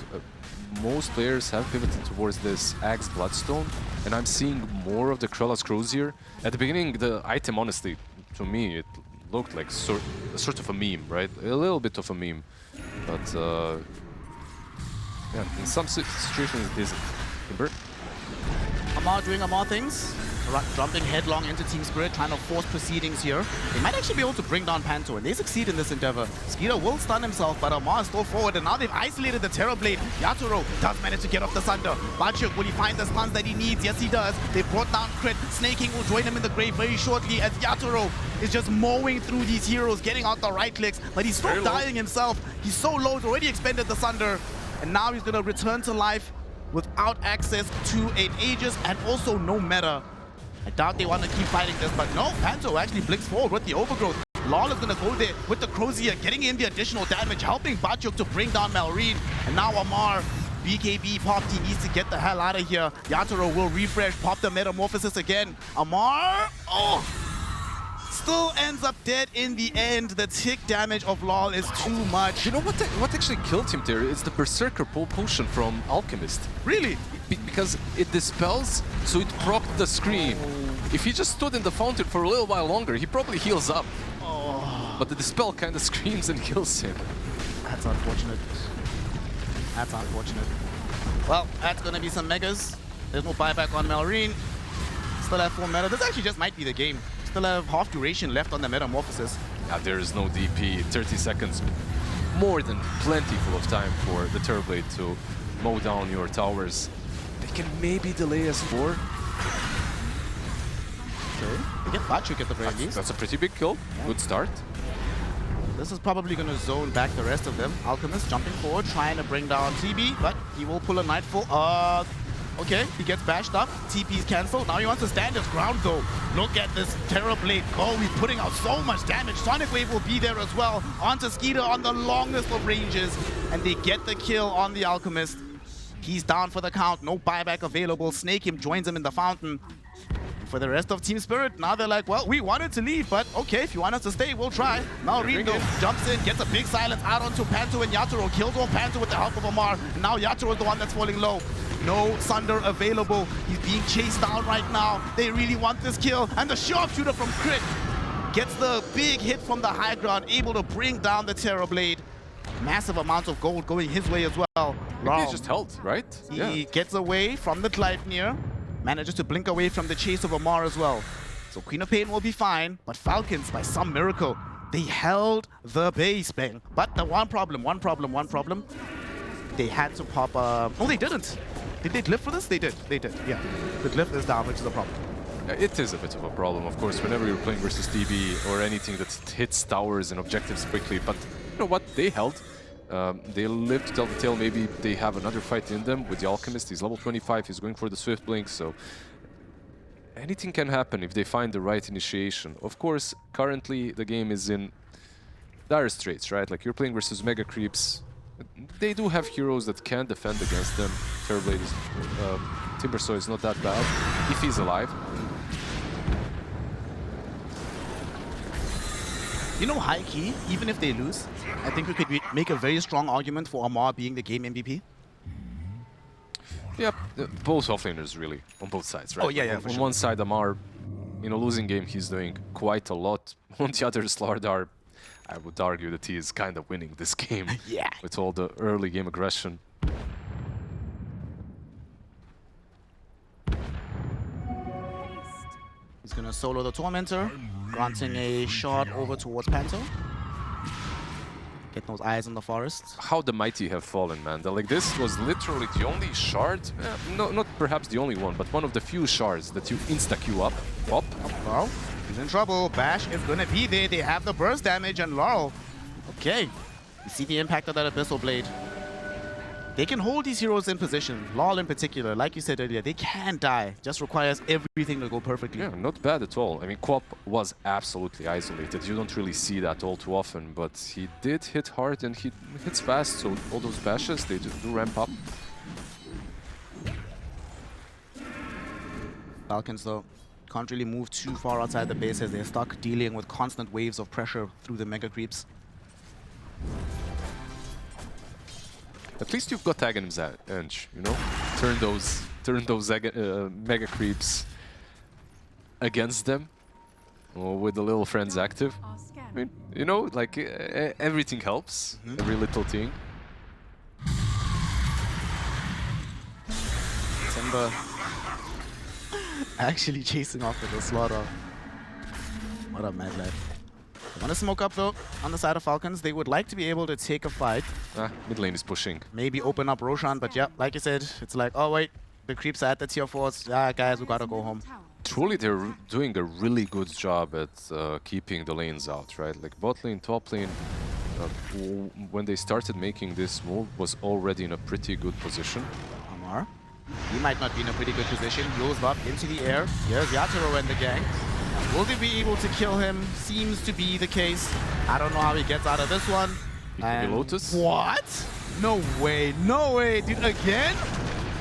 most players have pivoted towards this Axe Bloodstone, and I'm seeing more of the Krella's Crozier. At the beginning, the item, honestly, to me, it looked like sort of a meme, right? A little bit of a meme. But, yeah, in some situations it isn't. Timber? Amar doing Amar things. Jumping headlong into Team Spirit, trying to force proceedings here. They might actually be able to bring down Panto, and they succeed in this endeavor. Skeeter will stun himself, but Amar is still forward, and now they've isolated the Terrorblade. Yatoro does manage to get off the Sunder. Bachuk, will he find the stuns that he needs? Yes, he does. They brought down Crit. Snaking will join him in the grave very shortly as Yatoro is just mowing through these heroes, getting out the right clicks, but he's still dying himself. He's so low, he's already expended the Sunder, and now he's going to return to life without access to an Aegis and also no meta. I doubt they want to keep fighting this, but no, Panto actually blinks forward with the Overgrowth. Lol is going to go there with the Crozier, getting in the additional damage, helping Bachuk to bring down Malrine. And now Amar, BKB popped, he needs to get the hell out of here. Yatoro will refresh, pop the Metamorphosis again. Amar, oh! Still ends up dead in the end. The tick damage of Lol is too much. You know what actually killed him there? It's the Berserker Pole Potion from Alchemist. Really? Because it dispels, so it procced the screen. If he just stood in the fountain for a little while longer, he probably heals up. Oh. but the Dispel kind of screams and kills him. That's unfortunate. That's unfortunate. Well, that's going to be some megas. There's no buyback on Malrine. Still have 4 meta. This actually just might be the game. Still have half duration left on the Metamorphosis. Yeah, there is no DP. 30 seconds. More than plenty full of time for the Terrorblade to mow down your towers. They can maybe delay S4. Okay. They get Bachuk at the very least. That's a pretty big kill. Yeah. Good start. This is probably going to zone back the rest of them. Alchemist jumping forward, trying to bring down TB, but he will pull a Nightfall. Okay, he gets bashed up. TP's cancelled. Now he wants to stand his ground though. Look at this Terrorblade go. He's putting out so much damage. Sonic Wave will be there as well. Onto Skeeter on the longest of ranges. And they get the kill on the Alchemist. He's down for the count. No buyback available. Snake him joins him in the fountain. For the rest of Team Spirit, now they're like, well, we wanted to leave, but okay, if you want us to stay, we'll try. Now Rindo jumps in, gets a big silence out onto Panto and Yatoro. Kills on Panto with the help of Amar. Now Yatoro is the one that's falling low. No Sunder available. He's being chased down right now. They really want this kill. And the sharpshooter from Crit gets the big hit from the high ground, able to bring down the Terrorblade. Massive amounts of gold going his way as well. Maybe he just held, right? He gets away from the Gleipnir. Manages to blink away from the chase of Amar as well. So Queen of Pain will be fine, but Falcons, by some miracle, they held the base, bang. But the one problem. They had to pop a... No, they didn't. Did they glyph for this? They did, yeah. The glyph is down, which is a problem. It is a bit of a problem, of course, whenever you're playing versus DB or anything that hits towers and objectives quickly. But you know what? They held. They live to tell the tale. Maybe they have another fight in them with the Alchemist. He's level 25. He's going for the Swift Blink, so anything can happen if they find the right initiation. Of course, currently the game is in dire straits, right? Like you're playing versus Mega Creeps. They do have heroes that can defend against them. Terrorblade is... Timbersaw is not that bad if he's alive. You know, high key, even if they lose, I think we could make a very strong argument for Amar being the game MVP. Yep, both offlaners really, on both sides, right? Oh, yeah, On for sure. one side, Amar, in a losing game, he's doing quite a lot. On the other, Slardar, I would argue that he is kind of winning this game. Yeah. With all the early game aggression. He's gonna solo the Tormentor, granting a shot over towards Panto. Get those eyes on the forest. How the mighty have fallen, man. Like, this was literally the only shard, no, not perhaps the only one, but one of the few shards that you insta-queue up, pop. Well, he's in trouble. Bash is gonna be there. They have the burst damage, and Laurel. Okay. You see the impact of that Abyssal Blade. They can hold these heroes in position. Laurel in particular, like you said earlier, they can die. Just requires everything to go perfectly. Yeah, not bad at all. I mean, Quap was absolutely isolated. You don't really see that all too often, but he did hit hard and he hits fast, so all those bashes, they do ramp up. Falcons, though, can't really move too far outside the base as they're stuck dealing with constant waves of pressure through the Mega Creeps. At least you've got Aghanim's edge, you know? Turn those Mega Creeps against them, or with the little friends active. I mean, you know, like, everything helps, every little thing. Timber actually chasing after the Slardar. What a mad lad. They want to smoke up though on the side of Falcons. They would like to be able to take a fight. Mid lane is pushing. Maybe open up Roshan, but yeah, like you said, it's like, oh wait, the creeps are at the tier 4s. Yeah, guys, we gotta go home. Truly, they're doing a really good job at keeping the lanes out, right? Like bot lane, top lane, when they started making this move, was already in a pretty good position. Amar, he might not be in a pretty good position. Blows up into the air. Here's Yatoro and the gang. Will they be able to kill him? Seems to be the case. I don't know how he gets out of this one. And Lotus? What? No way, dude, again?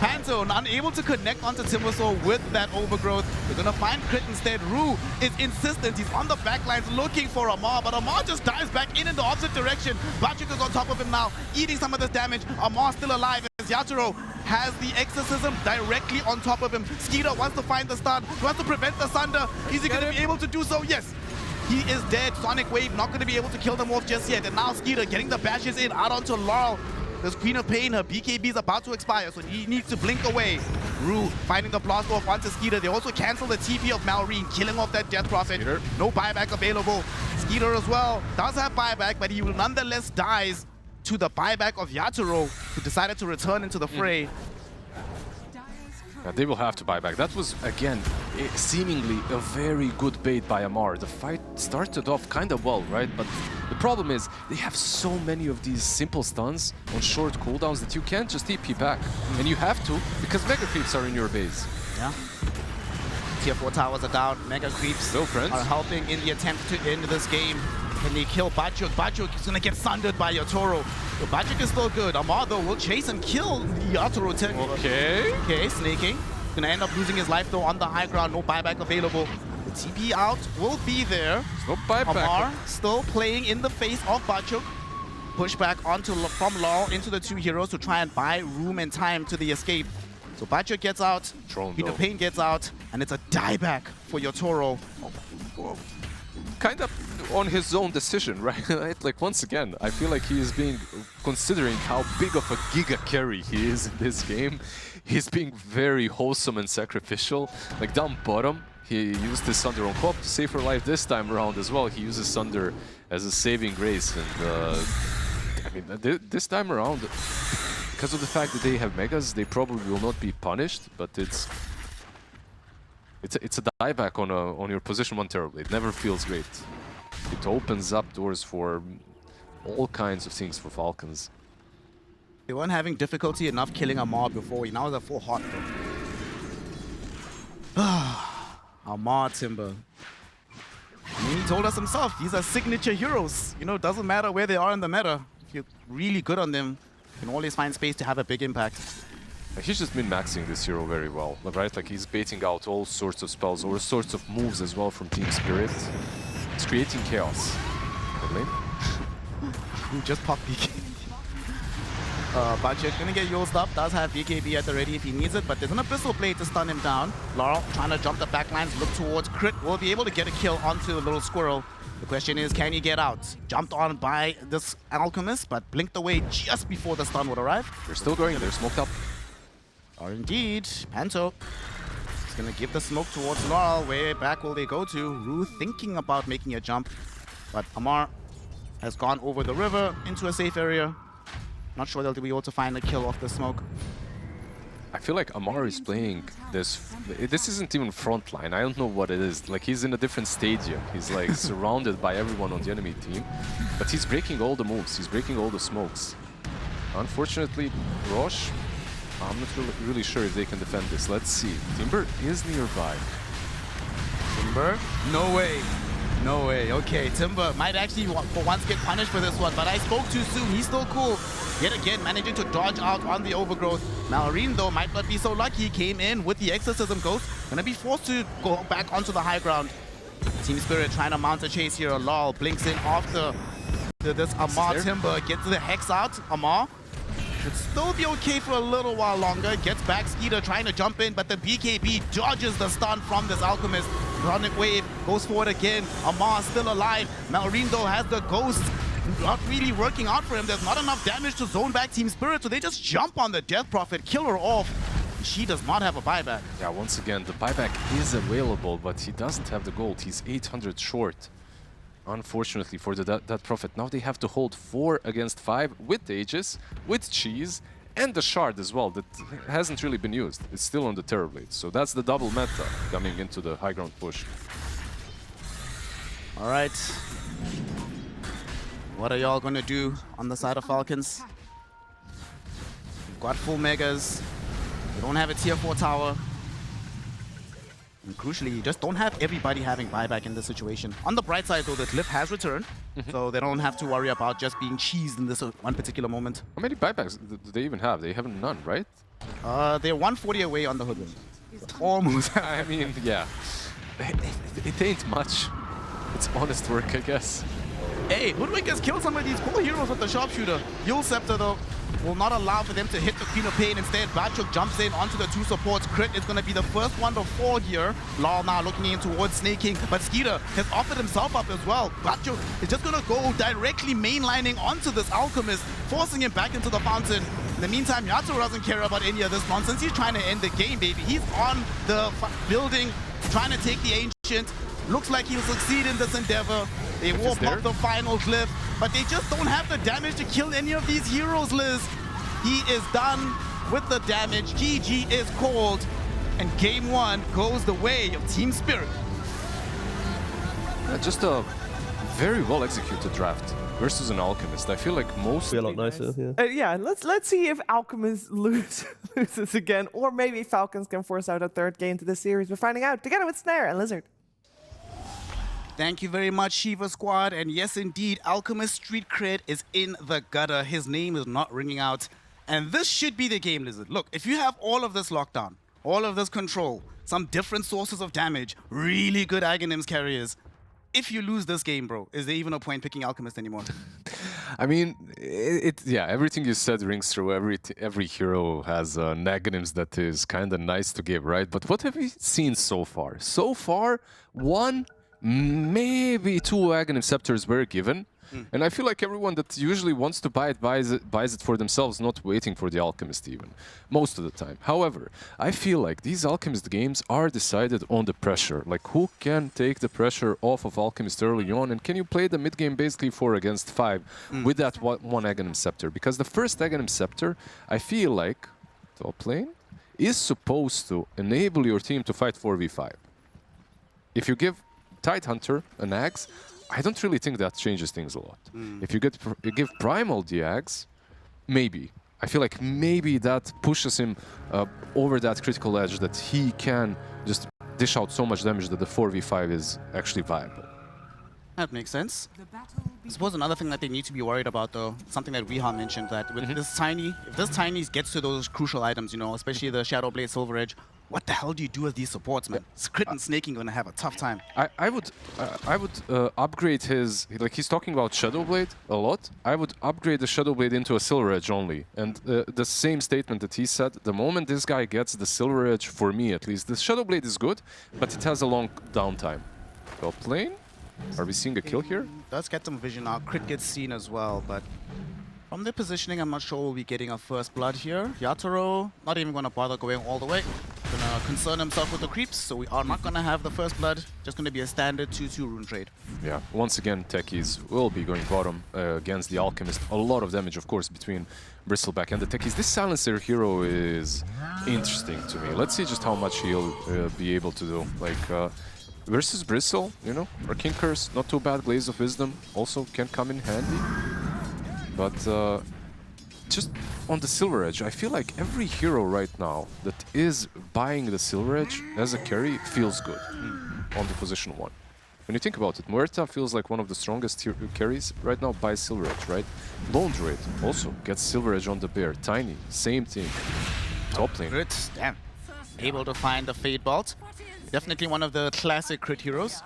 Panto unable to connect onto Timbersaw with that overgrowth. They're gonna find Crit instead. Rue is insistent. He's on the backlines looking for Amar, but Amar just dives back in the opposite direction. Bachik is on top of him now, eating some of this damage. Amar still alive as Yatoro has the exorcism directly on top of him. Skeeter wants to find the stun, wants to prevent the Sunder. Is he gonna be able to do so? Yes. He is dead. Sonic Wave not going to be able to kill them off just yet. And now Skeeter getting the bashes in out onto Laurel. There's Queen of Pain. Her BKB is about to expire, so he needs to blink away. Rue finding the blast off onto Skeeter. They also cancel the TP of Malrine, killing off that Death Prophet. Skeeter. No buyback available. Skeeter as well does have buyback, but he will nonetheless dies to the buyback of Yatoro, who decided to return into the fray. Yeah, they will have to buy back. That was, again, seemingly a very good bait by Amar. The fight started off kind of well, right? But the problem is they have so many of these simple stuns on short cooldowns that you can't just TP back. And you have to, because Mega Creeps are in your base. Yeah. Tier 4 towers are down. Mega Creeps Still, friends, are helping in the attempt to end this game. Can they kill Bachuk? Bachuk is going to get sundered by Yatoro. So Bachuk is still good. Amar, though, will chase and kill Yatoro. Okay. Okay, snaking. Going to end up losing his life, though, on the high ground. No buyback available. The TP out will be there. No buyback. Amar still playing in the face of Bachuk. Push back onto from Laurel into the two heroes to try and buy room and time to the escape. So Bachuk gets out, Peter Payne gets out, and it's a dieback for Yatoro. Kind of on his own decision, right? Like, once again, I feel like he is being, considering how big of a giga carry he is in this game, he's being very wholesome and sacrificial. Like, down bottom, he used his Sunder on Cop to save her life this time around as well. He uses Sunder as a saving grace, and I mean, this time around, because of the fact that they have Megas, they probably will not be punished, but it's a dieback on your position 1 terribly. It never feels great. It opens up doors for all kinds of things for Falcons. They weren't having difficulty enough killing Amar before. He now has a full heart. Amar Timber. I mean, he told us himself, these are signature heroes. You know, it doesn't matter where they are in the meta. If you're really good on them, you can always find space to have a big impact. He's just been maxing this hero very well, right? Like, he's baiting out all sorts of spells, all sorts of moves as well from Team Spirit. It's creating chaos. Who just popped BKB. Bachuk gonna get used up, does have BKB at the ready if he needs it, but there's an Abyssal Blade to stun him down. Laurel trying to jump the backlines, look towards Crit, will be able to get a kill onto the little squirrel. The question is, can he get out? Jumped on by this Alchemist, but blinked away just before the stun would arrive. They're still going, they're smoked up. Are indeed. Panto is going to give the smoke towards Laurel. Where back will they go to? Rue thinking about making a jump, but Amar has gone over the river into a safe area. Not sure they'll be able to find a kill off the smoke. I feel like Amar is playing this. This isn't even frontline. I don't know what it is. Like, he's in a different stadium. He's like surrounded by everyone on the enemy team, but he's breaking all the moves. He's breaking all the smokes. Unfortunately, Roche, I'm not really sure if they can defend this. Let's see. Timber is nearby. Timber? No way. No way. Okay, Timber might actually for once get punished for this one, but I spoke too soon. He's still cool. Yet again, managing to dodge out on the overgrowth. Malrine, though, might not be so lucky. Came in with the Exorcism Ghost. Gonna be forced to go back onto the high ground. Team Spirit trying to mount a chase here. Lol blinks in after this Amar Timber. Gets the Hex out. Amar should still be okay for a little while longer. Gets back Skeeter trying to jump in, but the BKB dodges the stun from this Alchemist. Sonic Wave goes forward again. Amar still alive. Malrine, though, has the Ghost. Not really working out for him. There's not enough damage to zone back Team Spirit, so they just jump on the Death Prophet, kill her off. She does not have a buyback. Yeah, once again, the buyback is available, but he doesn't have the gold. He's 800 short. Unfortunately for the Death Prophet. Now they have to hold 4 against 5 with Aegis, with Cheese, and the Shard as well that hasn't really been used. It's still on the Terrorblade. So that's the double meta coming into the high ground push. All right. What are y'all gonna do on the side of Falcons? You've got full megas. You don't have a tier 4 tower. And crucially, you just don't have everybody having buyback in this situation. On the bright side, though, the Glyph has returned, so they don't have to worry about just being cheesed in this one particular moment. How many buybacks do they even have? They have none, right? They're 140 away on the Hoodwind. Almost. I mean, yeah. It ain't much. It's honest work, I guess. Hey, Ludwig has killed some of these cool heroes with the sharpshooter. Yule Scepter, though, will not allow for them to hit the Queen of Pain. Instead, Bachuk jumps in onto the two supports. Crit is going to be the first one to fall here. Lal now looking in towards Snake King, but Skeeter has offered himself up as well. Bachuk is just going to go directly mainlining onto this Alchemist, forcing him back into the fountain. In the meantime, Yatoro doesn't care about any of this nonsense. He's trying to end the game, baby. He's on the building, trying to take the Ancient. Looks like he'll succeed in this endeavor. They will pop the final cliff, but they just don't have the damage to kill any of these heroes, Liz. He is done with the damage. GG is called, and game one goes the way of Team Spirit. Just a very well executed draft versus an Alchemist. I feel like most... Be a lot nicer, yeah. Yeah, let's see if Alchemist loses again, or maybe Falcons can force out a third game to this series. We're finding out together with Snare and Lizard. Thank you very much, Shiva Squad. And yes, indeed, Alchemist Street Cred is in the gutter. His name is not ringing out. And this should be the game, Lizard. Look, if you have all of this lockdown, all of this control, some different sources of damage, really good Aghanims carriers, if you lose this game, bro, is there even a point picking Alchemist anymore? I mean, yeah, everything you said rings true. Every hero has Aghanims that is kind of nice to give, right? But what have we seen so far? So far, one, maybe two Aghanim Scepters were given. And I feel like everyone that usually wants to buy it buys it for themselves, not waiting for the Alchemist even, most of the time. However, I feel like these Alchemist games are decided on the pressure. Like, who can take the pressure off of Alchemist early on, and can you play the mid game basically 4 against 5 with that one Aghanim Scepter? Because the first Aghanim Scepter, I feel like, top lane, is supposed to enable your team to fight 4v5. If you give Tidehunter an Axe, I don't really think that changes things a lot. If you give Primal the Axe, maybe. I feel like maybe that pushes him over that critical edge that he can just dish out so much damage that the 4v5 is actually viable. That makes sense. I suppose another thing that they need to be worried about, though, something that Riha mentioned, that with this Tiny, if this Tiny gets to those crucial items, you know, especially the Shadowblade Silver Edge, what the hell do you do with these supports, man? Crit and Snaking gonna have a tough time. I would upgrade his, like he's talking about Shadowblade a lot. I would upgrade the Shadowblade into a Silver Edge only. And the same statement that he said, the moment this guy gets the Silver Edge, for me at least, the Shadowblade is good, but it has a long downtime. Top lane? Are we seeing a kill here? Does get some vision now. Crit gets seen as well, but from their positioning, I'm not sure we'll be getting a first blood here. Yatoro, not even going to bother going all the way. Going to concern himself with the creeps, so we are not going to have the first blood. Just going to be a standard 2-2 rune trade. Yeah, once again, Techies will be going bottom against the Alchemist. A lot of damage, of course, between Bristleback and the Techies. This Silencer hero is interesting to me. Let's see just how much he'll be able to do. Like, versus Bristle, you know, or King Curse, not too bad. Blaze of Wisdom also can come in handy. But just on the Silver Edge, I feel like every hero right now that is buying the Silver Edge as a carry feels good on the position 1. When you think about it, Muerta feels like one of the strongest carries right now by Silver Edge, right? Lone Druid also gets Silver Edge on the Bear. Tiny, same thing. Top lane. Crit, damn. Able to find the Fade Bolt. Definitely one of the classic crit heroes.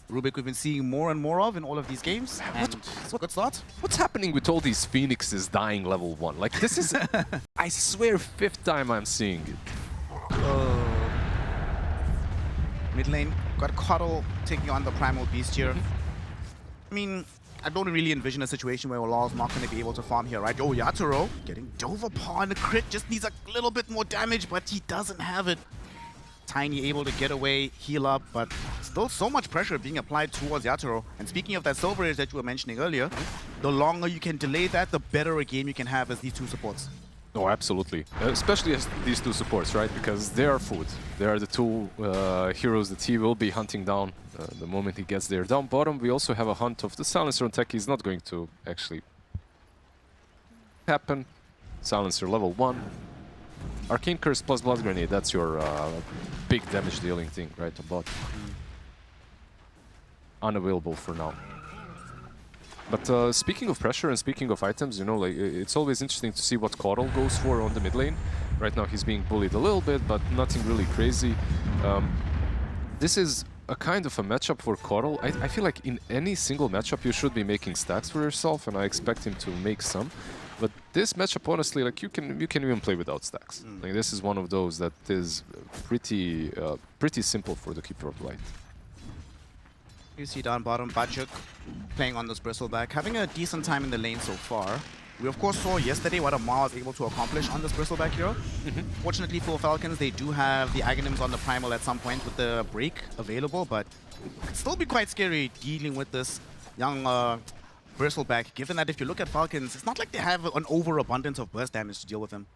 Rubik we've been seeing more and more of in all of these games. And it's a good start. What's happening with all these Phoenixes dying level 1? Like, this is, I swear, 5th time I'm seeing it. Mid lane, got Cuddle taking on the Primal Beast here. I mean, I don't really envision a situation where Olal's not going to be able to farm here, right? Oh, Yatoro getting dove upon the crit, just needs a little bit more damage, but he doesn't have it. Tiny able to get away, heal up, but still so much pressure being applied towards Yatoro. And speaking of that Silver Edge that you were mentioning earlier, the longer you can delay that, the better a game you can have as these two supports. Oh, absolutely. Especially as these two supports, right? Because they are food. They are the two heroes that he will be hunting down the moment he gets there. Down bottom, we also have a hunt of the Silencer on Tech. He's not going to actually happen. Silencer level 1. Arcane Curse plus Blood Grenade, that's your big damage dealing thing, right? On bot. Unavailable for now. But speaking of pressure and speaking of items, you know, like it's always interesting to see what Coddle goes for on the mid lane. Right now he's being bullied a little bit, but nothing really crazy. This is a kind of a matchup for Coral. I feel like in any single matchup you should be making stacks for yourself, and I expect him to make some. But this matchup, honestly, like you can even play without stacks. Like this is one of those that is pretty simple for the Keeper of the Light. You see down bottom, Bachuk playing on this Bristleback, having a decent time in the lane so far. We of course saw yesterday what MOUZ was able to accomplish on this Bristleback hero. Fortunately for Falcons, they do have the Aghanim's on the Primal at some point with the break available, but it could still be quite scary dealing with this young Bristleback, given that if you look at Falcons, it's not like they have an overabundance of burst damage to deal with him.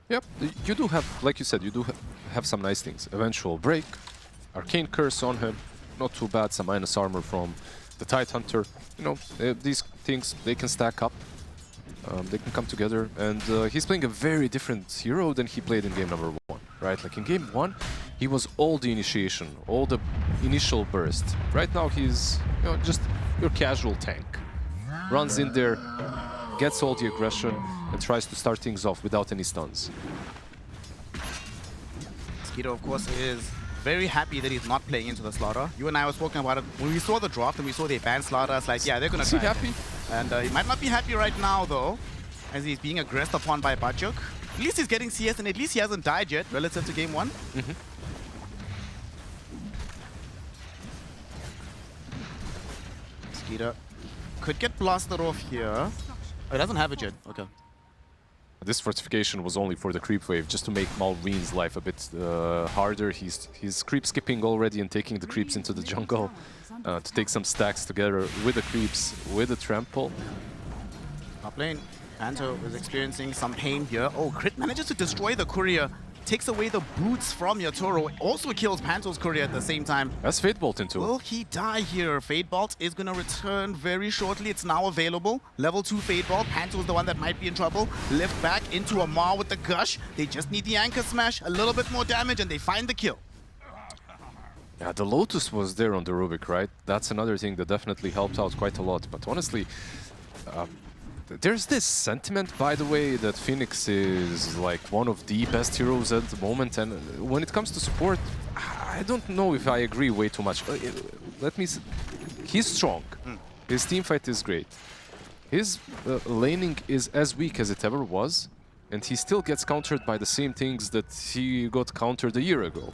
Yep, you do have, like you said, you do have some nice things. Eventual Break, Arcane Curse on him, not too bad, some minus armor from the Tidehunter. You know, these things, they can stack up. They can come together, and he's playing a very different hero than he played in game number 1, right? Like in game 1, he was all the initiation, all the initial burst. Right now, he's just your casual tank. Runs in there, gets all the aggression, and tries to start things off without any stuns. Skeeter, of course, is very happy that he's not playing into the Slardar. You and I were talking about it when we saw the draft and we saw they banned Slardar. It's like, yeah, they're gonna try. Is he happy? And he might not be happy right now, though, as he's being aggressed upon by Bachuk. At least he's getting CS, and at least he hasn't died yet relative to game 1. Skeeter could get blasted off here. Oh, he doesn't have it yet. Okay. This fortification was only for the creep wave, just to make Malreen's life a bit harder. He's creep skipping already and taking the creeps into the jungle to take some stacks together with the creeps, with the trample. Top lane, Panto is experiencing some pain here. Oh, Crit manages to destroy the courier, takes away the boots from Yatoro, also kills Panto's courier at the same time. That's Fate Bolt into. Will he die here? Fate Bolt is going to return very shortly. It's now available. Level 2 Fate Bolt. Panto is the one that might be in trouble. Lift back into a Maw with the Gush. They just need the Anchor Smash, a little bit more damage, and they find the kill. Yeah, the Lotus was there on the Rubik, right? That's another thing that definitely helped out quite a lot. But honestly, there's this sentiment, by the way, that Phoenix is like one of the best heroes at the moment, and when it comes to support, I don't know if I agree way too much. He's strong. His teamfight is great. His laning is as weak as it ever was, and he still gets countered by the same things that he got countered a year ago.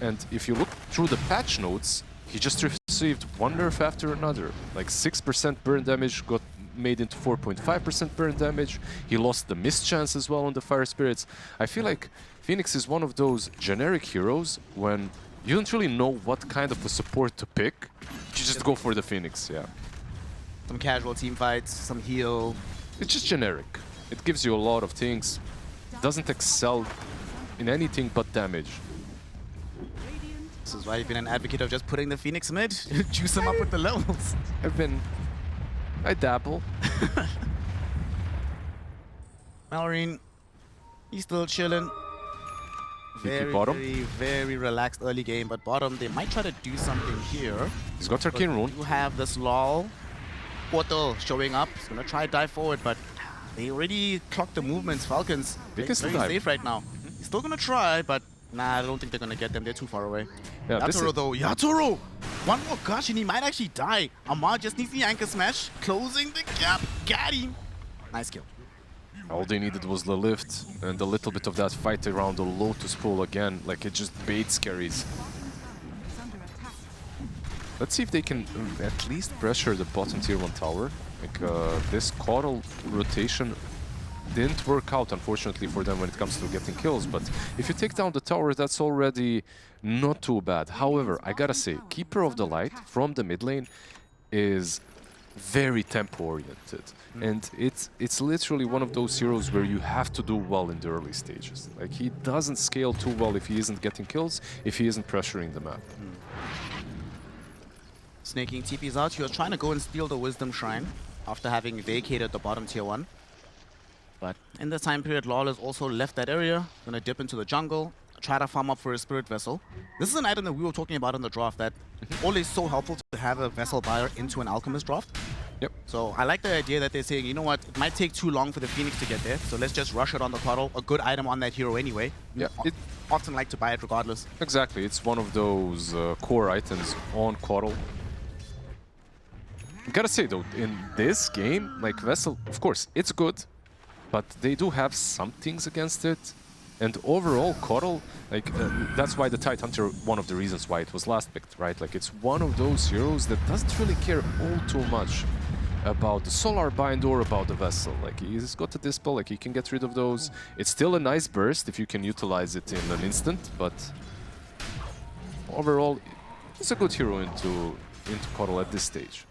And if you look through the patch notes, he just received one nerf after another. Like 6% burn damage got made into 4.5% burn damage. He lost the miss chance as well on the Fire Spirits. I feel like Phoenix is one of those generic heroes when you don't really know what kind of a support to pick. You just go for the Phoenix, yeah. Some casual team fights, some heal. It's just generic. It gives you a lot of things. Doesn't excel in anything but damage. This is why you've been an advocate of just putting the Phoenix mid. Juice him up with the levels. I dabble. Malreen, he's still chilling. Very, bottom. very relaxed early game, but bottom, they might try to do something here. He's got Arcane Rune. You have this lull. Portal showing up. He's gonna try to dive forward, but they already clocked the movements. Falcons, They very safe right now. He's still gonna try, but nah, I don't think they're gonna get them. They're too far away. Yeah, Yatoro though, Yatoro! One more gush and he might actually die. Amar just needs the Anchor Smash, closing the gap. Got him. Nice kill. All they needed was the lift and a little bit of that fight around the Lotus pool again. Like it just baits carries. Let's see if they can at least pressure the bottom tier 1 tower. Like this Coral rotation didn't work out, unfortunately, for them when it comes to getting kills. But if you take down the tower, that's already not too bad. However, I gotta say, Keeper of the Light from the mid lane is very tempo-oriented. And it's literally one of those heroes where you have to do well in the early stages. Like, he doesn't scale too well if he isn't getting kills, if he isn't pressuring the map. Snaking TP's out. He was trying to go and steal the Wisdom Shrine after having vacated the bottom tier 1. But in this time period, Lawl has also left that area. Gonna dip into the jungle, try to farm up for his Spirit Vessel. This is an item that we were talking about in the draft, that always so helpful to have a Vessel buyer into an Alchemist draft. Yep. So I like the idea that they're saying, you know what, it might take too long for the Phoenix to get there, so let's just rush it on the Coddle. A good item on that hero anyway. Yeah, You often like to buy it regardless. Exactly. It's one of those core items on Coddle. Gotta say though, in this game, like Vessel, of course, it's good, but they do have some things against it. And overall, Coddle, like, that's why the Tidehunter, one of the reasons why it was last picked, right? Like, it's one of those heroes that doesn't really care all too much about the Solar Bind or about the Vessel. Like, he's got a Dispel, like, he can get rid of those. It's still a nice burst if you can utilize it in an instant, but overall, he's a good hero into Coddle at this stage.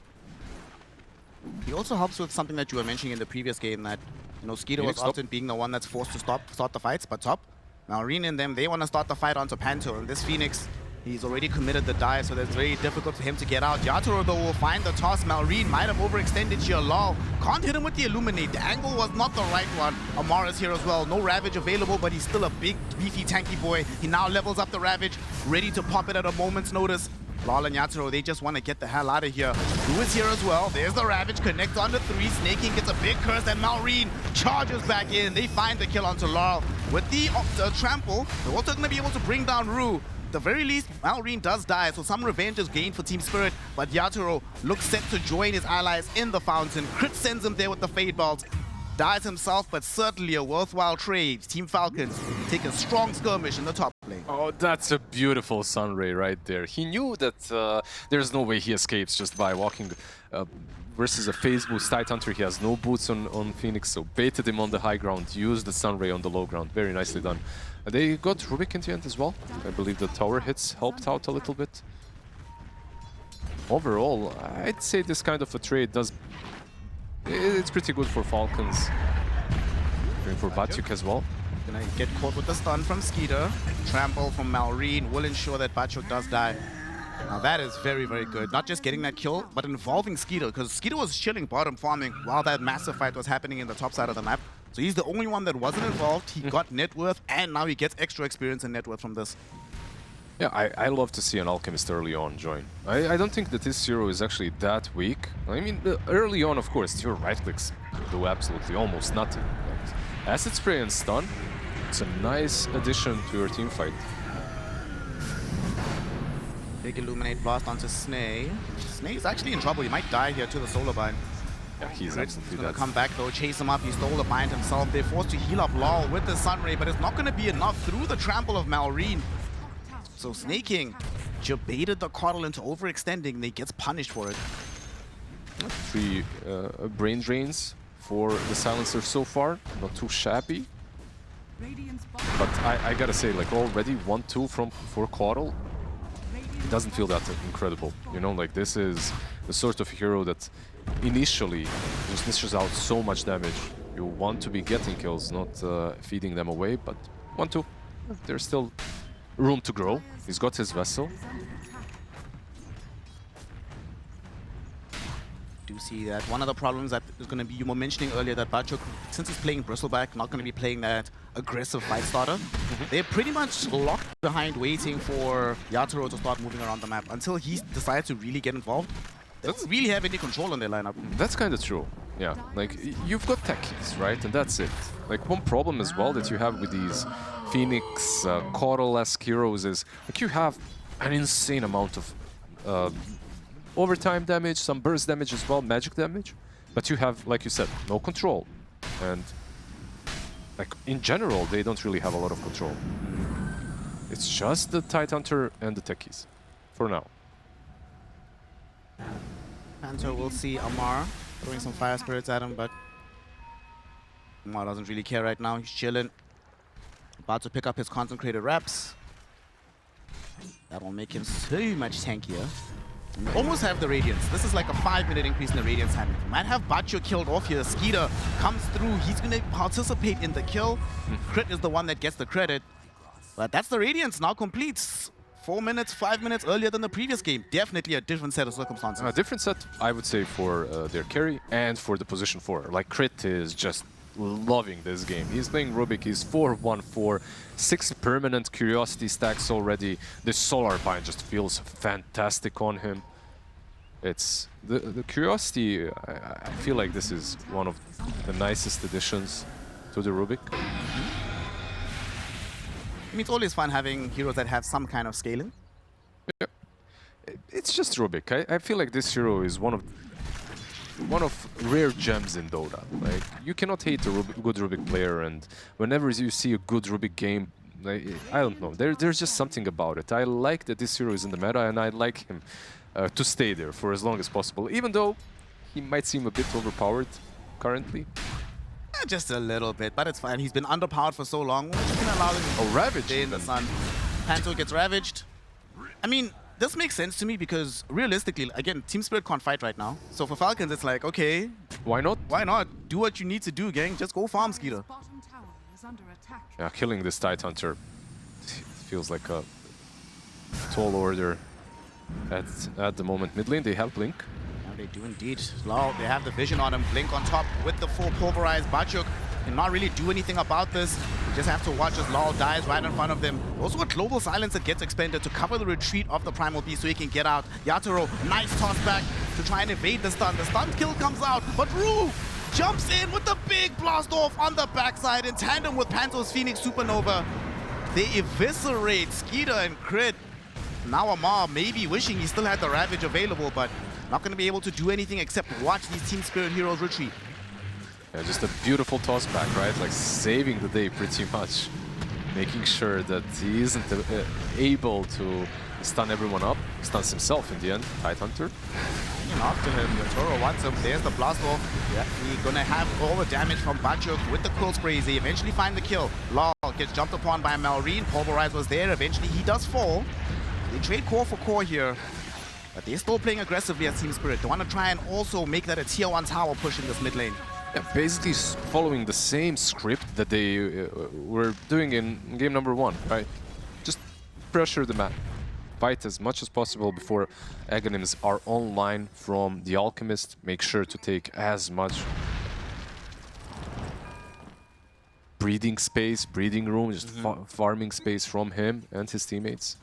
He also helps with something that you were mentioning in the previous game, that you know, Skeeter was often being the one that's forced to start the fights, but top. Now, Arena and them, they want to start the fight onto Panto, and this Phoenix, he's already committed the dive, so that's very difficult for him to get out. Yatoro, though, will find the toss. Malrine might have overextended here. Lol can't hit him with the Illuminate. The angle was not the right one. Amara's here as well. No Ravage available, but he's still a big, beefy, tanky boy. He now levels up the Ravage, ready to pop it at a moment's notice. Lol and Yatoro, they just want to get the hell out of here. Blue is here as well. There's the Ravage, connects onto 3. Snaking gets a big curse, and Malrine charges back in. They find the kill onto Lol. With the trample, they're also going to be able to bring down Rue. At the very least, Malrine does die, so some revenge is gained for Team Spirit, but Yatoro looks set to join his allies in the fountain. Crit sends him there with the Fade Bolt. Dies himself, but certainly a worthwhile trade. Team Falcons take a strong skirmish in the top lane. Oh, that's a beautiful Sunray right there. He knew that there's no way he escapes just by walking versus a phase boost Tidehunter. He has no boots on Phoenix, so baited him on the high ground, used the Sunray on the low ground. Very nicely done. They got Rubik in the end as well. I believe the tower hits helped out a little bit. Overall, I'd say this kind of a trade does... It's pretty good for Falcons. Going for Batyuk as well. Gonna get caught with the stun from Skeeter. Trample from Malrine will ensure that Batyuk does die. Now that is very, very good. Not just getting that kill, but involving Skeeter, because Skeeter was chilling bottom farming while that massive fight was happening in the top side of the map. So he's the only one that wasn't involved. He got net worth, and now he gets extra experience and net worth from this. Yeah, I love to see an Alchemist early on join. I don't think that this hero is actually that weak. I mean, early on, of course, your right clicks do absolutely almost nothing. But Acid Spray and Stun, it's a nice addition to your team fight. Big Illuminate blast onto Snay. Snay is actually in trouble. He might die here to the Solar Bind. Yeah, he's absolutely gonna dead. come back though, chase him up. He stole the bind himself. They're forced to heal up Lol with the Sunray, but it's not gonna be enough through the trample of Malrine. So Snaking baited the Coddle into overextending. They gets punished for it. 3 brain drains for the Silencer so far. Not too shabby. But I gotta say, like already 1-2 for Coddle. It doesn't feel that incredible. You know, like this is the sort of hero that initially just dishes out so much damage. You want to be getting kills, not feeding them away, but 1-2. There's still room to grow. He's got his Vessel. Do see that one of the problems that is going to be, you were mentioning earlier, that Batyuk, since he's playing Bristleback, not going to be playing that aggressive fight starter. They're pretty much locked behind waiting for Yatoro to start moving around the map until he decides to really get involved. They don't really have any control on their lineup. That's kind of true. Yeah, like you've got techies, right? And that's it. Like one problem as well that you have with these Phoenix, Coddle-esque heroes is like you have an insane amount of overtime damage, some burst damage as well, magic damage, but you have, like you said, no control. And like in general, they don't really have a lot of control. It's just the Tidehunter and the techies for now. Panto will see Amar throwing some fire spirits at him, but Amar doesn't really care right now. He's chilling. About to pick up his concentrated reps. That will make him so much tankier. And we almost have the Radiance. This is like a 5-minute increase in the Radiance time. We might have Batyuk killed off here. Skeeter comes through. He's going to participate in the kill. Crit is the one that gets the credit. But that's the Radiance now completes. 4 minutes, 5 minutes earlier than the previous game. Definitely a different set of circumstances. A different set, I would say, for their carry and for the position 4. Like, Crit is just loving this game. He's playing Rubik, he's 4-1-4, 6 permanent Curiosity stacks already. The Solar Bind just feels fantastic on him. It's the curiosity. I feel like this is one of the nicest additions to the Rubik. I mean, it's always fun having heroes that have some kind of scaling. Yeah. It's just Rubik. I feel like this hero is one of rare gems in Dota. Like, you cannot hate a good Rubik player, and whenever you see a good Rubik game, like, I don't know, there's just something about it. I like that this hero is in the meta, and I like him to stay there for as long as possible, even though he might seem a bit overpowered currently. Just a little bit, but it's fine. He's been underpowered for so long. We're just gonna allow him to Ravage stay in the sun. Panto gets ravaged. I mean, this makes sense to me because realistically, again, Team Spirit can't fight right now. So for Falcons, it's like, okay, Why not? why not? Do what you need to do, gang. Just go farm, Skeeter. Bottom tower is under attack. Yeah, killing this Tidehunter feels like a tall order at the moment. Mid lane, they have Blink. Yeah, they do indeed. Lol, they have the vision on him. Blink on top with the full pulverized. Bachuk cannot really do anything about this. You just have to watch as Lol dies right in front of them. Also a global silence that gets expended to cover the retreat of the Primal Beast so he can get out. Yatoro, nice toss back to try and evade the stun. The stun kill comes out, but Rue jumps in with the big blast off on the backside in tandem with Panto's Phoenix Supernova. They eviscerate Skeeter and Crit. Now Amar maybe wishing he still had the Ravage available, but not going to be able to do anything except watch these Team Spirit heroes retreat. Yeah, just a beautiful toss back, right? Like saving the day pretty much. Making sure that he isn't able to stun everyone up. Stuns himself in the end, Tidehunter. Hanging after him, Yatoro wants him. There's the blast off. Yeah, he's gonna have all the damage from Bachuk with the Quill Sprays. They eventually find the kill. Law gets jumped upon by Malrine. Pulverize was there. Eventually he does fall. They trade core for core here. But they're still playing aggressively as Team Spirit. They want to try and also make that a tier 1 tower push in this mid lane. Yeah, basically following the same script that they were doing in game number 1, right? Just pressure the map. Fight as much as possible before Aghanims are online from the Alchemist. Make sure to take as much breathing space, breathing room, just farming space from him and his teammates.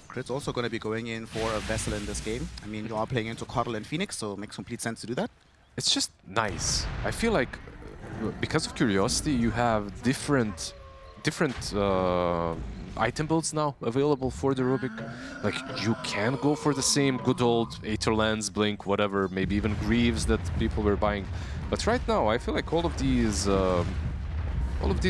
Crit's also going to be going in for a Vessel in this game. I mean, you are playing into Coddle and Phoenix, so it makes complete sense to do that. It's just nice. I feel like because of Curiosity, you have different item builds now available for the Rubik. Like, you can go for the same good old Aether Lens, Blink, whatever, maybe even Greaves that people were buying. But right now, I feel like all of these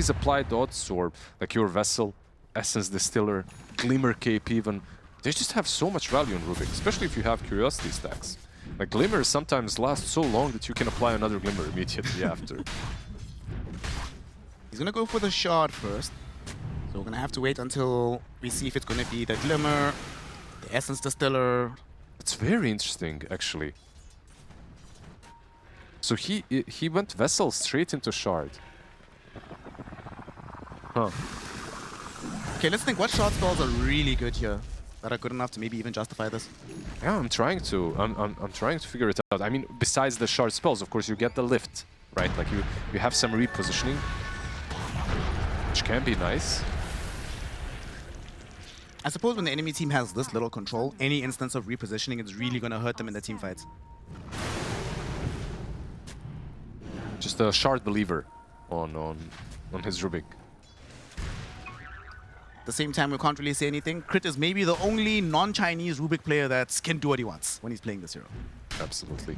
applied dots, or like your Vessel, Essence Distiller, Glimmer Cape even, they just have so much value in Rubik, especially if you have Curiosity stacks. Like, Glimmer sometimes lasts so long that you can apply another Glimmer immediately after. He's going to go for the Shard first. So we're going to have to wait until we see if it's going to be the Glimmer, the Essence Distiller. It's very interesting, actually. So he went Vessel straight into Shard. Huh. Okay, let's think what shard spells are really good here that are good enough to maybe even justify this. Yeah, I'm trying to figure it out. I mean, besides the shard spells, of course, you get the lift, right? Like you have some repositioning, which can be nice. I suppose when the enemy team has this little control, any instance of repositioning is really going to hurt them in the team fights. Just a shard believer on his Rubik. At the same time, we can't really say anything. Crit is maybe the only non-Chinese Rubik player that can do what he wants when he's playing this hero. Absolutely.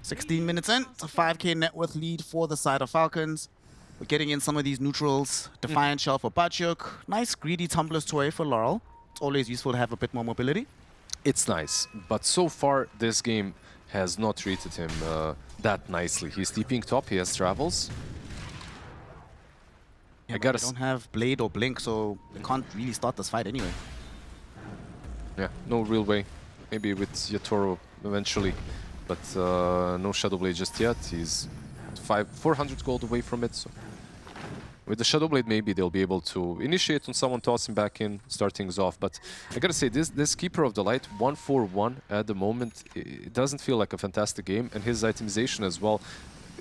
16 minutes in, it's a 5k net worth lead for the side of Falcons. We're getting in some of these neutrals. Defiant Shell for Bachuk. Nice greedy Tumbler's Toy for Laurel. It's always useful to have a bit more mobility. It's nice, but so far this game has not treated him that nicely. He's TPing top, he has travels. Yeah, I don't have Blade or Blink, so they can't really start this fight anyway. Yeah, no real way. Maybe with Yatoro eventually, but no Shadow Blade just yet. He's 400 gold away from it. So with the Shadow Blade, maybe they'll be able to initiate on someone, toss him back in, start things off. But I gotta say, this Keeper of the Light, 1-4-1 at the moment, it doesn't feel like a fantastic game, and his itemization as well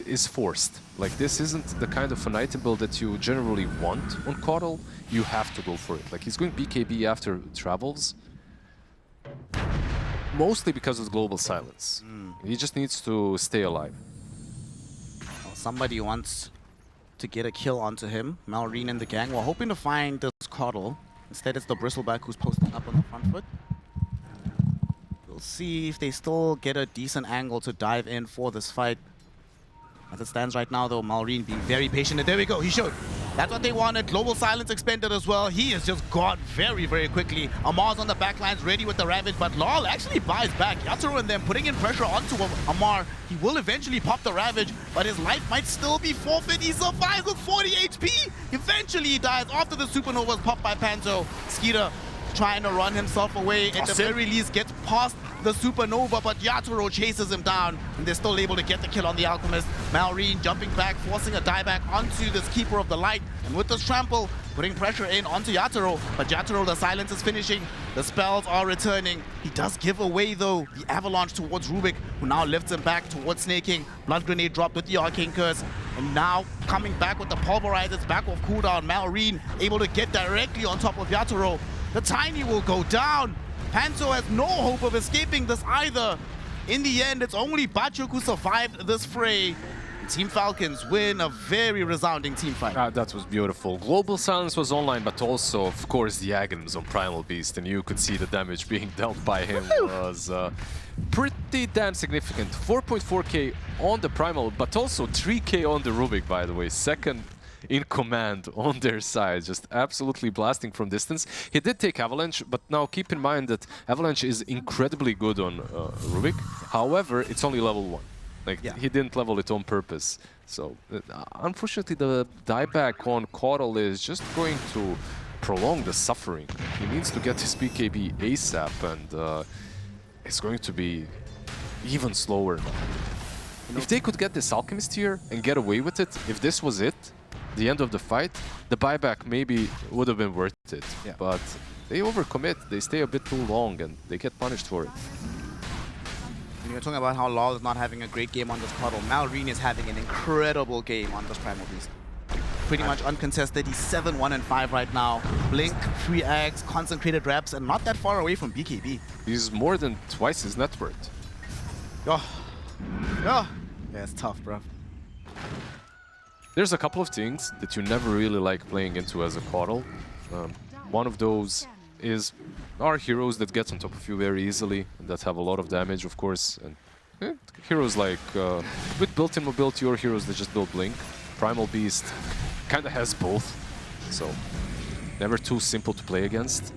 is forced. Like, this isn't the kind of an item build that you generally want on Coddle. You have to go for it. Like, he's going BKB after Travels, mostly because of global silence. He just needs to stay alive. Well, somebody wants to get a kill onto him. Malrine and the gang were hoping to find this Coddle. Instead, it's the Bristleback who's posting up on the front foot. We'll see if they still get a decent angle to dive in for this fight. As it stands right now, though, Malrine being very patient. And there we go, he showed. That's what they wanted. Global Silence expended as well. He is just gone very, very quickly. Amar's on the backlines, ready with the Ravage, but Lol actually buys back. Yatoro and them putting in pressure onto Amar. He will eventually pop the Ravage, but his life might still be forfeit. He survives with 40 HP. Eventually he dies after the Supernova is popped by Panto. Skeeter trying to run himself away. At the very least gets past the Supernova, but Yatoro chases him down, and they're still able to get the kill on the Alchemist. Malrine jumping back, forcing a dieback onto this Keeper of the Light, and with this trample, putting pressure in onto Yatoro. But Yatoro, the silence is finishing, the spells are returning. He does give away, though, the avalanche towards Rubik, who now lifts him back towards Snaking. Blood Grenade dropped with the Arcane Curse, and now coming back with the Pulverize, it's back off cooldown. Malrine able to get directly on top of Yatoro. The Tiny will go down. Panto has no hope of escaping this either. In the end, it's only Bachuk who survived this fray. Team Falcons win a very resounding team fight. That was beautiful. Global Silence was online, but also, of course, the Aghanim's on Primal Beast, and you could see the damage being dealt by him was pretty damn significant. 4.4k on the Primal, but also 3k on the Rubik, by the way. Second in command on their side, just absolutely blasting from distance. He did take Avalanche, but now keep in mind that Avalanche is incredibly good on Rubik. However, it's only level 1. Like, he didn't level it on purpose. So, unfortunately, the dieback on Coddle is just going to prolong the suffering. He needs to get his BKB ASAP, and it's going to be even slower. If they could get this Alchemist here and get away with it, if this was it, the end of the fight, the buyback maybe would have been worth it. But they overcommit, they stay a bit too long, and they get punished for it. When you're talking about how Lol is not having a great game on this Coddle, Malrine is having an incredible game on this Primal Beast. Pretty much uncontested. He's 7-1-5 right now. Blink, 3 Ags, concentrated reps, and not that far away from BKB. He's more than twice his net worth. Yeah, it's tough, bro. There's a couple of things that you never really like playing into as a Coddle. One of those is our heroes that get on top of you very easily, and that have a lot of damage, of course. And heroes like with built-in mobility, or heroes that just build Blink. Primal Beast kind of has both, so never too simple to play against.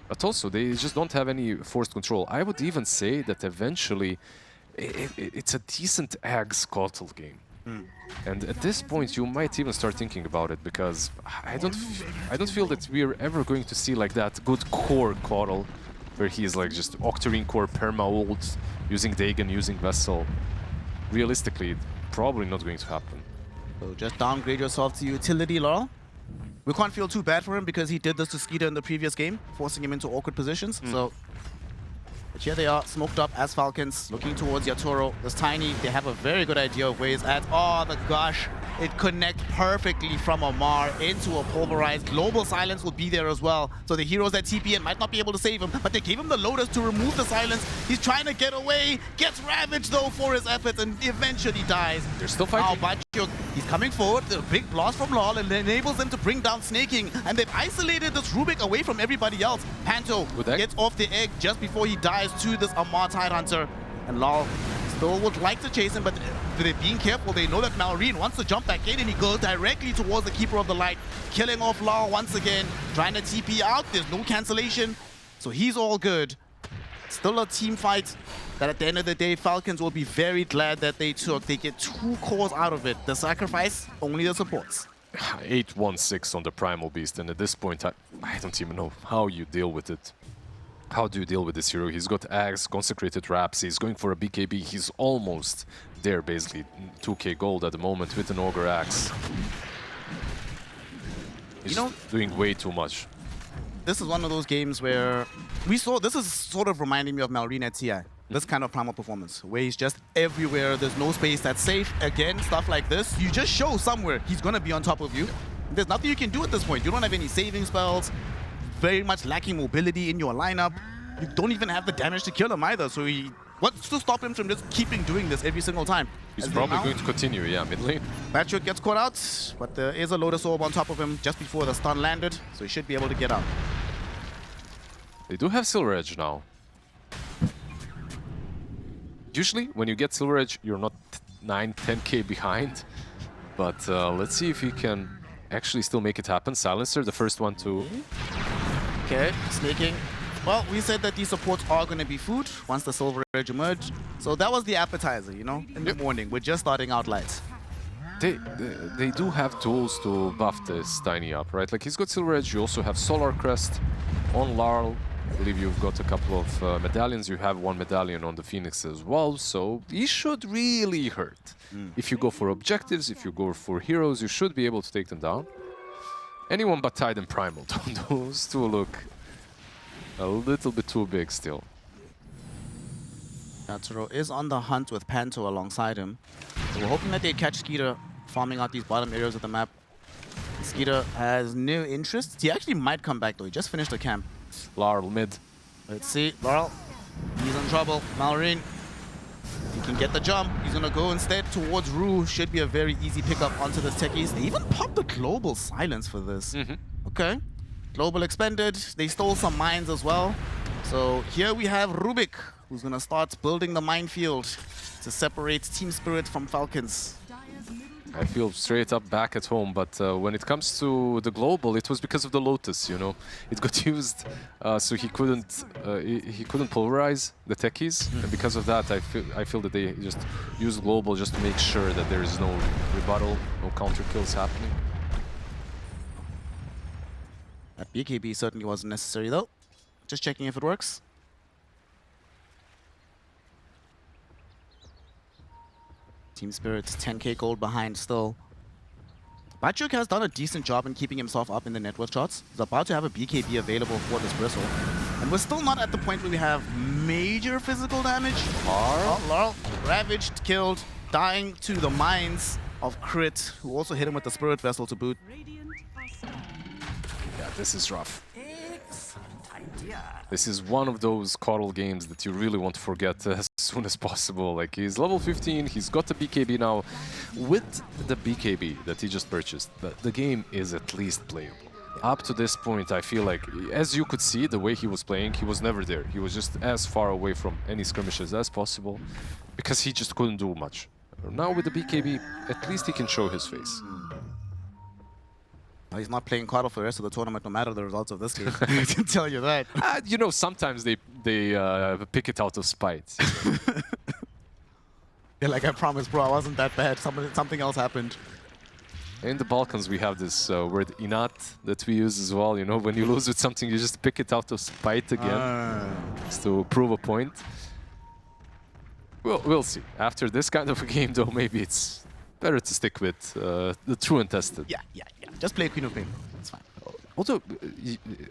But also, they just don't have any forced control. I would even say that eventually it's a decent Ags Coddle game. And at this point, you might even start thinking about it, because I don't feel that we're ever going to see like that good core Coddle, where he's like just Octarine core perma-ult, using Dagon, using Vessel. Realistically, probably not going to happen. So just downgrade yourself to utility, Laurel. We can't feel too bad for him, because he did this to Skeeter in the previous game, forcing him into awkward positions. So, but here they are, smoked up as Falcons, looking towards Yatoro. This Tiny, they have a very good idea of where he's at. Oh, the gush. It connects perfectly from Amar into a Pulverized. Global Silence will be there as well. So the heroes that TP in might not be able to save him, but they gave him the Lotus to remove the Silence. He's trying to get away, gets ravaged though for his efforts, and eventually dies. They're still fighting. Now Bachuk, he's coming forward, the big blast from Lol, and enables them to bring down Snaking, and they've isolated this Rubik away from everybody else. Panto gets off the egg just before he dies to this Amar Tidehunter, and Lol still would like to chase him, but they're being careful. They know that Malrine wants to jump back in, and he goes directly towards the Keeper of the Light, killing off Lol once again, trying to TP out. There's no cancellation, so he's all good. Still a team fight that at the end of the day, Falcons will be very glad that they took. They get 2 cores out of it. The sacrifice, only the supports. 8-1-6 on the Primal Beast, and at this point, I don't even know how you deal with it. How do you deal with this hero? He's got Ags, Consecrated Wraps, he's going for a BKB, he's almost there basically. 2k gold at the moment with an Ogre Axe. He's doing way too much. This is one of those games where we saw, this is sort of reminding me of Malrine at TI. this kind of primal performance, where he's just everywhere. There's no space that's safe. Again, stuff like this, you just show somewhere he's going to be on top of you. There's nothing you can do at this point. You don't have any saving spells, very much lacking mobility in your lineup. You don't even have the damage to kill him either, so what's to stop him from just keeping doing this every single time? He's probably going to continue, yeah, mid lane. Patrick gets caught out, but there is a Lotus Orb on top of him just before the stun landed, so he should be able to get out. They do have Silver Edge now. Usually, when you get Silver Edge, you're not 9-10k behind. But let's see if he can actually still make it happen. Silencer, the first one to... Okay, sneaking. Well, we said that these supports are going to be food once the Silver Edge emerged. So that was the appetizer, you know, in the morning. We're just starting out light. They do have tools to buff this Tiny up, right? Like, he's got Silver Edge, you also have Solar Crest on Larl. I believe you've got a couple of medallions. You have one medallion on the Phoenix as well, so he should really hurt. If you go for objectives, if you go for heroes, you should be able to take them down. Anyone but Tide and Primal. Those two look a little bit too big still. Natsuro is on the hunt with Panto alongside him. So we're hoping that they catch Skeeter farming out these bottom areas of the map. Skeeter has no interest. He actually might come back though. He just finished the camp. Larl mid. Let's see. Laurel. He's in trouble. Malrine. He can get the jump. He's going to go instead towards Rue. Should be a very easy pickup onto the techies. They even popped the global silence for this. Okay. Global expended. They stole some mines as well. So here we have Rubik, who's going to start building the minefield to separate Team Spirit from Falcons. I feel straight up back at home, but when it comes to the global, it was because of the Lotus, you know. It got used, so he couldn't pulverize the techies, and because of that, I feel that they just used global just to make sure that there is no rebuttal, no counter kills happening. That BKB certainly wasn't necessary though. Just checking if it works. Team Spirit's 10k gold behind still. Bachuk has done a decent job in keeping himself up in the network charts. He's about to have a BKB available for this bristle. And we're still not at the point where we have major physical damage. Laurel ravaged, killed, dying to the mines of Crit, who also hit him with the Spirit Vessel to boot. Yeah, this is rough. This is one of those coddle games that you really want to forget as soon as possible. Like, he's level 15, he's got the BKB now. With the BKB that he just purchased, the game is at least playable. Up to this point, I feel like, as you could see, the way he was playing, he was never there. He was just as far away from any skirmishes as possible, because he just couldn't do much. Now with the BKB, at least he can show his face. He's not playing Coddle for the rest of the tournament, no matter the results of this game. I can tell you that. You know, sometimes they pick it out of spite. Yeah, like, I promise, bro, I wasn't that bad. Something else happened. In the Balkans, we have this word inat that we use as well. You know, when you lose with something, you just pick it out of spite again, just to prove a point. Well, we'll see. After this kind of a game, though, maybe it's better to stick with the true and tested. Yeah. Just play Queen of Pain. It's fine. Also,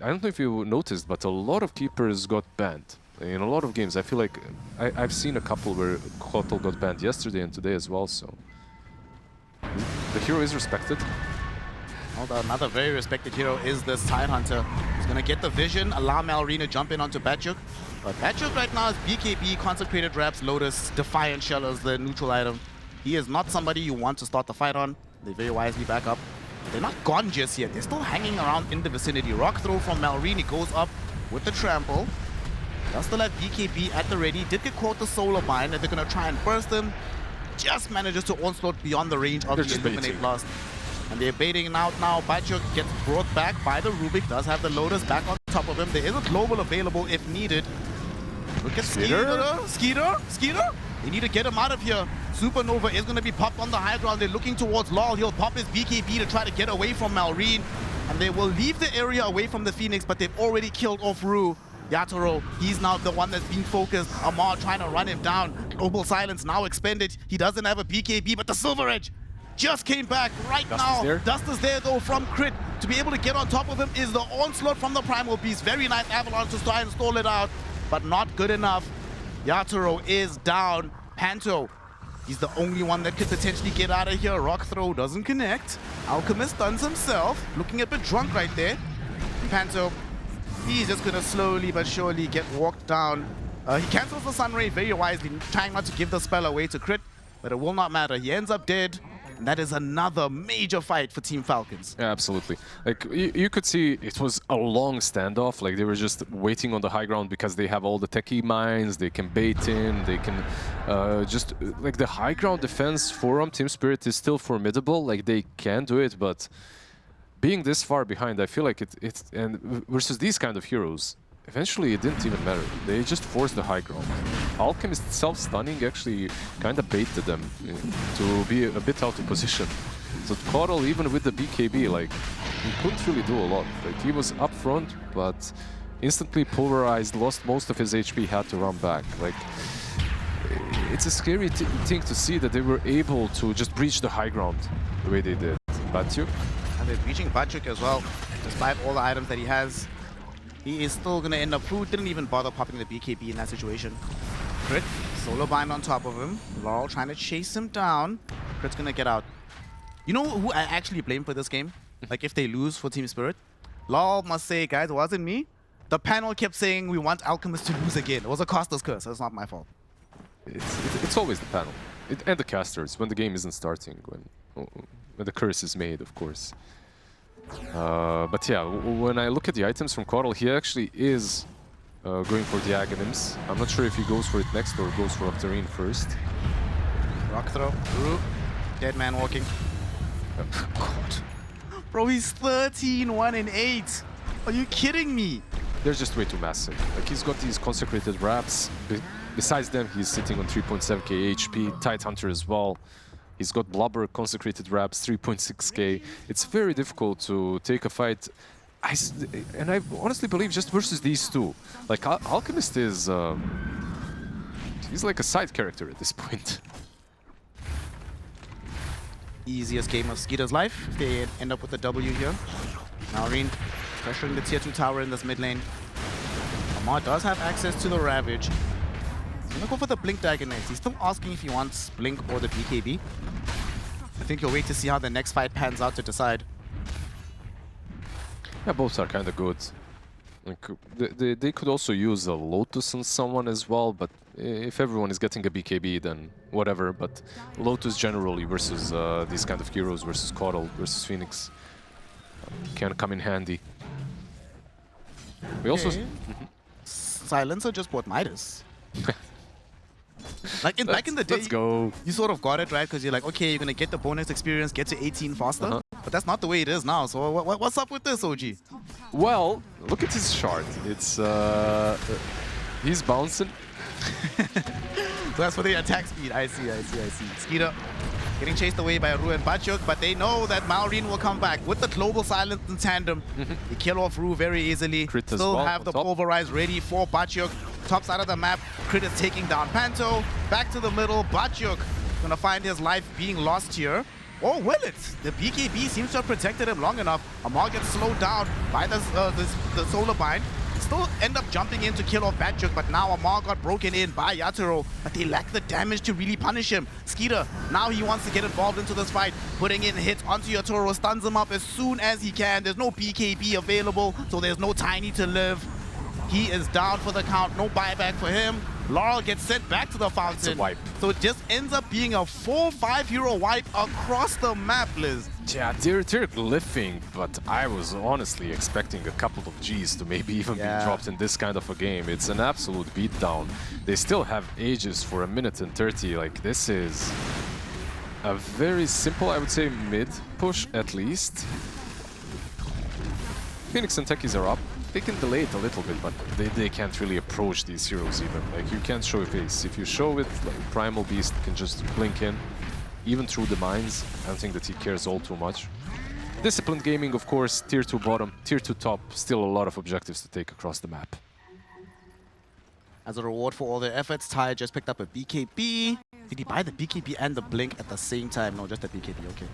I don't know if you noticed, but a lot of keepers got banned. In a lot of games, I feel like I've seen a couple where Kotal got banned yesterday and today as well, so... The hero is respected. Although another very respected hero is this Tidehunter. He's going to get the vision, allow Malrine to jump in onto Bachuk. But Bachuk right now is BKB, Consecrated Wraps, Lotus, Defiant Shell as the neutral item. He is not somebody you want to start the fight on. They very wisely back up. They're not gone just yet. They're still hanging around in the vicinity. Rock throw from Malrine goes up with the trample. They'll still have BKB at the ready. Did get caught the Solar Bind, and they're going to try and burst him. Just manages to onslaught beyond the range of the Illuminate Blast. And they're baiting out now. Bachuk gets brought back by the Rubik. Does have the Lotus back on top of him. There is a global available if needed. Look at Skeeter. They need to get him out of here. Supernova is going to be popped on the high ground. They're looking towards Law. He'll pop his BKB to try to get away from Malrine. And they will leave the area away from the Phoenix, but they've already killed off Rue. Yatoro, he's now the one that's being focused. Amar trying to run him down. Global Silence now expended. He doesn't have a BKB, but the Silver Edge just came back right now. Dust is there though from Crit. To be able to get on top of him is the onslaught from the Primal Beast. Very nice Avalanche to try and stall it out, but not good enough. Yatoro is down. Panto, he's the only one that could potentially get out of here. Rock throw doesn't connect. Alchemist stuns himself. Looking a bit drunk right there. Panto, he's just gonna slowly but surely get walked down. He cancels the Sun Ray very wisely, trying not to give the spell away to crit, but it will not matter. He ends up dead. And that is another major fight for Team Falcons. Yeah, absolutely. Like, you could see it was a long standoff. Like, they were just waiting on the high ground because they have all the techie mines, they can bait in, they can just... Like, the high ground defense for Team Spirit is still formidable. Like, they can do it, but being this far behind, I feel like and versus these kind of heroes, eventually it didn't even matter. They just forced the high ground. Alchemist self-stunning actually kind of baited them to be a bit out of position. So Coral, even with the BKB, like, he couldn't really do a lot. Like, he was up front, but instantly pulverized, lost most of his HP, had to run back. Like, it's a scary thing to see that they were able to just breach the high ground the way they did. Batyuk? And they're breaching Batyuk as well, despite all the items that he has. He is still going to end up food. Didn't even bother popping the BKB in that situation. Crit, solo bind on top of him. Laurel trying to chase him down. Crit's going to get out. You know who I actually blame for this game? Like, if they lose for Team Spirit? Laurel must say, guys, it wasn't me. The panel kept saying we want Alchemist to lose again. It was a caster's curse. It's not my fault. It's always the panel. And the casters, when the game isn't starting. When the curse is made, of course. But yeah, when I look at the items from Coral, he actually is going for the Aghanims. I'm not sure if he goes for it next or goes for Octarine first. Rock throw, through. Dead man walking. God. Bro, he's 13, 1 and 8. Are you kidding me? They're just way too massive. Like, he's got these consecrated wraps. Besides them, he's sitting on 3.7k HP, Tidehunter as well. He's got Blubber, Consecrated Wraps, 3.6k. It's very difficult to take a fight. And I honestly believe just versus these two. Like, Alchemist is... he's like a side character at this point. Easiest game of Skeeter's life if they end up with the W here. Maureen pressuring the tier 2 tower in this mid lane. Amar does have access to the Ravage. He's gonna go for the Blink Dagger next. He's still asking if he wants Blink or the BKB. I think he'll wait to see how the next fight pans out to decide. Yeah, both are kind of good. Like, they could also use a Lotus on someone as well, but if everyone is getting a BKB, then whatever. But Lotus generally versus these kind of heroes, versus Coral, versus Phoenix, can come in handy. We also... Silencer just bought Midas. Like back in the day, let's go. You sort of got it, right? Because you're like, okay, you're going to get the bonus experience, get to 18 faster. But that's not the way it is now. So what's up with this, OG? Well, look at his chart. It's... he's bouncing. So that's for the attack speed. I see. Skeeter getting chased away by Ru and Batyuk, but they know that Maureen will come back with the global silence in tandem. They kill off Ru very easily. Crit as Still well have the on top. pulverize ready for Batyuk. Top side of the map, Crit is taking down Panto. Back to the middle, Batyuk gonna find his life being lost here. Or will it? The BKB seems to have protected him long enough. Amar gets slowed down by the solar bind. Still end up jumping in to kill off Batyuk, but now Amar got broken in by Yatoro, but they lack the damage to really punish him. Skeeter, now he wants to get involved into this fight, putting in hits onto Yatoro, stuns him up as soon as he can. There's no BKB available, so there's no Tiny to live. He is down for the count, no buyback for him. Laurel gets sent back to the fountain. It's a wipe. So it just ends up being a 4-5 hero wipe across the map, Liz. Yeah, they're glyphing, but I was honestly expecting a couple of Gs to maybe even be dropped in this kind of a game. It's an absolute beatdown. They still have Aegis for 1 minute and 30. Like, this is a very simple, I would say, mid push at least. Phoenix and Techies are up. They can delay it a little bit, but they can't really approach these heroes even. Like, you can't show your face. If you show it, like, Primal Beast can just blink in, even through the mines. I don't think that he cares all too much. Disciplined Gaming, of course, tier 2 bottom, tier 2 top, still a lot of objectives to take across the map. As a reward for all their efforts, Ty just picked up a BKB. Did he buy the BKB and the Blink at the same time? No, just the BKB, okay.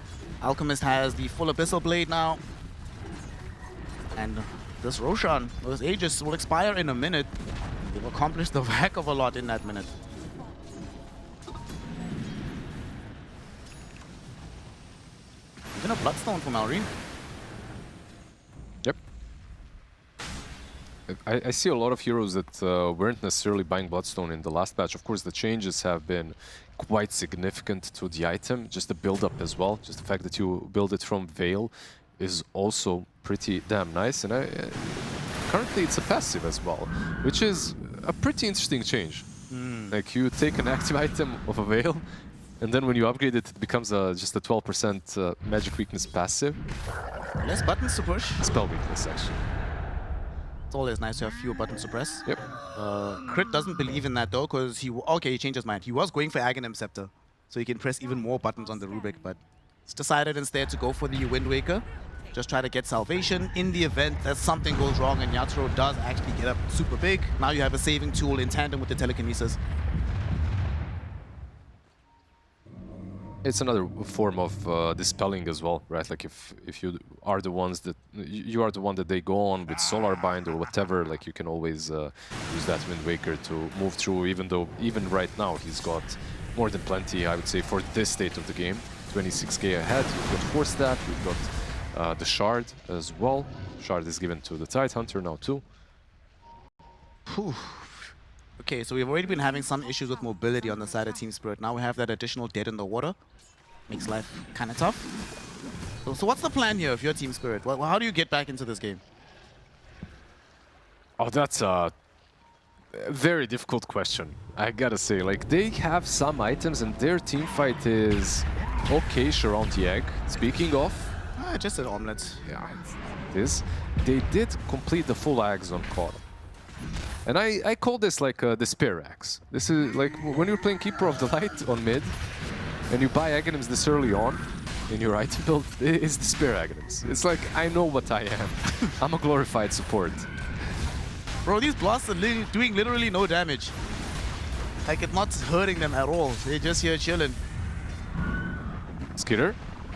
Alchemist has the full Abyssal Blade now. And this Roshan, this Aegis will expire in a minute. They've accomplished a heck of a lot in that minute. Even a Bloodstone for Malrine. Yep. I see a lot of heroes that weren't necessarily buying Bloodstone in the last patch. Of course, the changes have been quite significant to the item, just the build-up as well. Just the fact that you build it from Veil is also pretty damn nice. And currently it's a passive as well, which is a pretty interesting change. Like you take an active item of a Veil, and then when you upgrade it, it becomes just a 12% magic weakness passive. Less buttons to push. Spell weakness, actually. It's always nice to have fewer buttons to press. Yep. Crit doesn't believe in that though, because he changed his mind. He was going for Aghanim Scepter, so he can press even more buttons on the Rubik, but he's decided instead to go for the Wind Waker. Just try to get salvation in the event that something goes wrong and Yatoro does actually get up super big. Now you have a saving tool in tandem with the telekinesis. It's another form of dispelling as well, right? Like if you are the ones that you are the one that they go on with Solar Bind or whatever, like you can always use that Wind Waker to move through. Even right now he's got more than plenty, I would say, for this state of the game. 26k ahead. You've got Force Stat. We've got the Shard as well. Shard is given to the Tide Hunter now too. Whew. Okay, so we've already been having some issues with mobility on the side of Team Spirit. Now we have that additional dead in the water. Makes life kind of tough. So what's the plan here if you're Team Spirit? Well, how do you get back into this game? Oh, that's a very difficult question, I gotta say. Like, they have some items and their team fight is okay-ish around the egg. Speaking of... just an omelet. Yeah, it is. They did complete the full axe on Caught. And I call this like a despair axe. This is like when you're playing Keeper of the Light on mid, and you buy Aghanims this early on in your item build, it's despair Aghanims. It's like, I know what I am. I'm a glorified support. Bro, these blasts are doing literally no damage. Like, it's not hurting them at all. They're just here chilling. Skitter.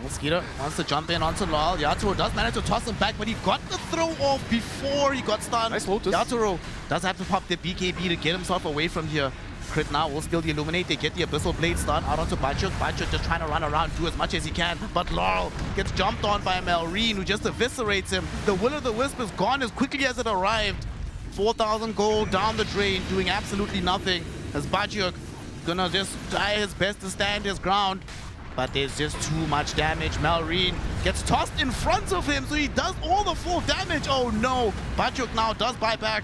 Skeeter wants to jump in onto Lal. Yatoro does manage to toss him back, but he got the throw off before he got stunned. Nice Lotus. Yatoro does have to pop the BKB to get himself away from here. Crit now will still illuminate. They get the Abyssal Blade stun out onto Bachuk. Bachuk just trying to run around, do as much as he can. But Lal gets jumped on by Malrine, who just eviscerates him. The Will-o'-the-Wisp is gone as quickly as it arrived. 4,000 gold down the drain, doing absolutely nothing. As Bachuk gonna just try his best to stand his ground. But there's just too much damage. Malrine gets tossed in front of him, so he does all the full damage. Oh no! Bachuk now does buy back,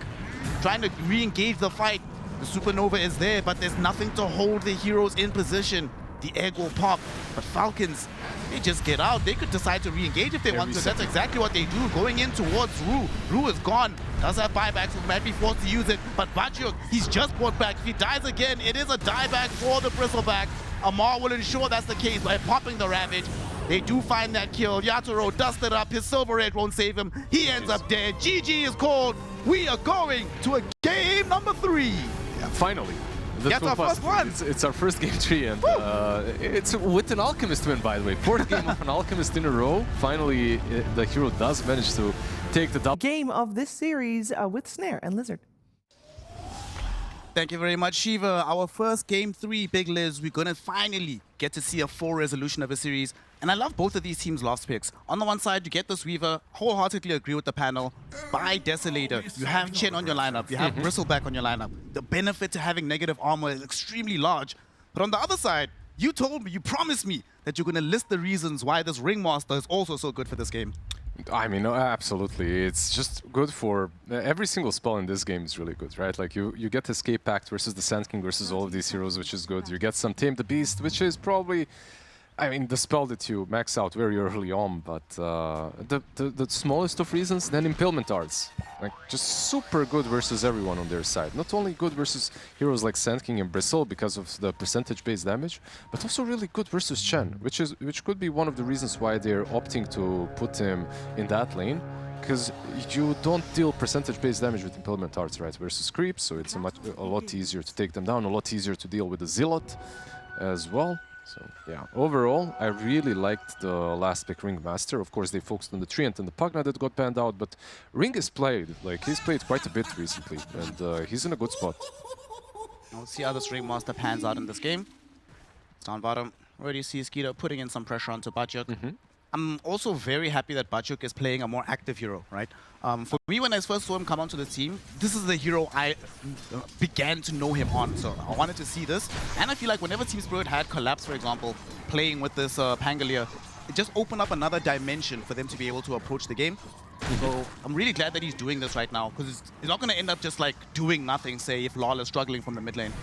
trying to re-engage the fight. The Supernova is there, but there's nothing to hold the heroes in position. The egg will pop, but Falcons, they just get out. They could decide to re-engage if they want to. That's exactly what they do, going in towards Rue. Rue is gone. Does have buybacks, so might be forced to use it. But Bachuk, he's just brought back. If he dies again, it is a dieback for the Bristleback. Amar will ensure that's the case by popping the Ravage. They do find that kill. Yatoro dusted up. His Silver Egg won't save him. He ends up dead. GG is called. We are going to a game number 3. Yeah, finally. That's our first one. It's our first game 3, and it's with an Alchemist win, by the way. 4th game of an Alchemist in a row. Finally, the hero does manage to take the double. Game of this series with Snare and Lizard. Thank you very much, Shiva. Our first game 3, Big Liz. We're going to finally get to see a full resolution of a series. And I love both of these teams' last picks. On the one side, you get this Weaver. Wholeheartedly agree with the panel. Buy Desolator. You have Chen on your lineup. You have Bristleback on your lineup. The benefit to having negative armor is extremely large. But on the other side, you told me, you promised me that you're going to list the reasons why this Ringmaster is also so good for this game. I mean, absolutely. It's just good for... every single spell in this game is really good, right? Like, you get Escape Pact versus the Sand King versus all of these heroes, which is good. You get some Tame the Beast, which is probably... I mean, the spell that you max out very early on, but the smallest of reasons, then Impalement Arts. Like, just super good versus everyone on their side. Not only good versus heroes like Sand King and Bristle because of the percentage-based damage, but also really good versus Chen, which could be one of the reasons why they're opting to put him in that lane. Because you don't deal percentage-based damage with Impalement Arts, right, versus creeps, so it's a lot easier to take them down, a lot easier to deal with the Zealot as well. So yeah, overall, I really liked the last pick Ringmaster. Of course, they focused on the Treant and the Pugna that got banned out, but Ring is played. Like, he's played quite a bit recently, and he's in a good spot. We'll see how this Ringmaster pans out in this game. Down bottom, already see Skeeter putting in some pressure onto Bachuk. I'm also very happy that Bachuk is playing a more active hero, right? For me, when I first saw him come onto the team, this is the hero I began to know him on. So I wanted to see this. And I feel like whenever Team Spirit had Collapse, for example, playing with this Pangolier, it just opened up another dimension for them to be able to approach the game. So I'm really glad that he's doing this right now, because he's not going to end up just like doing nothing, say, if Lol is struggling from the mid lane.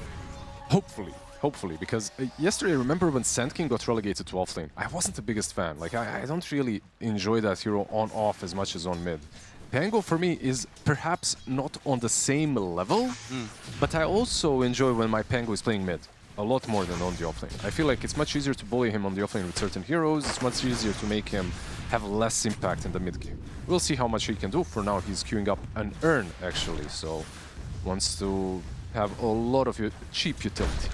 Hopefully, because yesterday, remember when Sand King got relegated to offlane? I wasn't the biggest fan. Like, I don't really enjoy that hero on-off as much as on mid. Pango, for me, is perhaps not on the same level, but I also enjoy when my Pango is playing mid a lot more than on the offlane. I feel like it's much easier to bully him on the offlane with certain heroes. It's much easier to make him have less impact in the mid game. We'll see how much he can do. For now, he's queuing up an Urn, actually, so wants to have a lot of cheap utility.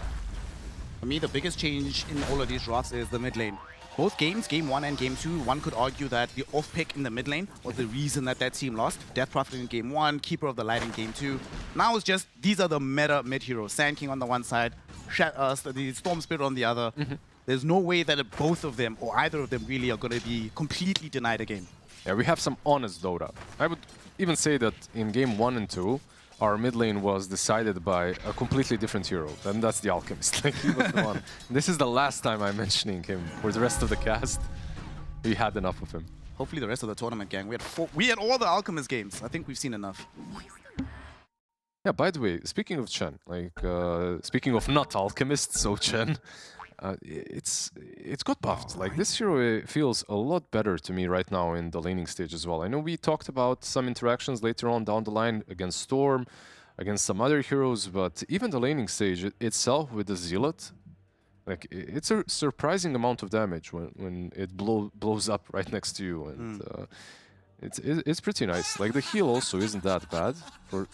For me, the biggest change in all of these drafts is the mid lane. Both games, Game 1 and Game 2, one could argue that the off-pick in the mid lane was the reason that that team lost. Death Prophet in Game 1, Keeper of the Light in Game 2. Now it's just, these are the meta mid-heroes. Sand King on the one side, the Storm Spirit on the other. There's no way that both of them, or either of them really, are going to be completely denied a game. Yeah, we have some honest Dota. I would even say that in Game 1 and 2, our mid lane was decided by a completely different hero, and that's the Alchemist. Like, he was the one. This is the last time I'm mentioning him. For the rest of the cast, we had enough of him. Hopefully the rest of the tournament, gang. We had all the Alchemist games. I think we've seen enough. Yeah, by the way, speaking of Chen, like, speaking of not Alchemist, so Chen, it's got buffed. Like, this hero feels a lot better to me right now in the laning stage as well. I know we talked about some interactions later on down the line against Storm, against some other heroes, but even the laning stage itself with the Zealot, like, it's a surprising amount of damage when it blows up right next to you, and it's pretty nice. Like, the heal also isn't that bad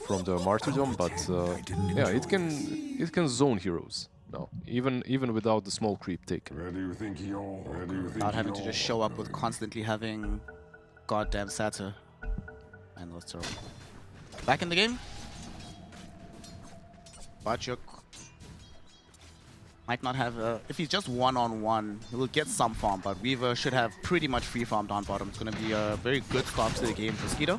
from the Martyrdom, but yeah, it can zone heroes. No, even without the small creep taken. Without having to just show up with constantly having goddamn Satyr. Man, that's terrible. Back in the game. Bachuk might not have if he's just one-on-one, he will get some farm, but Weaver should have pretty much free farm down bottom. It's going to be a very good start to the game for Skeeter.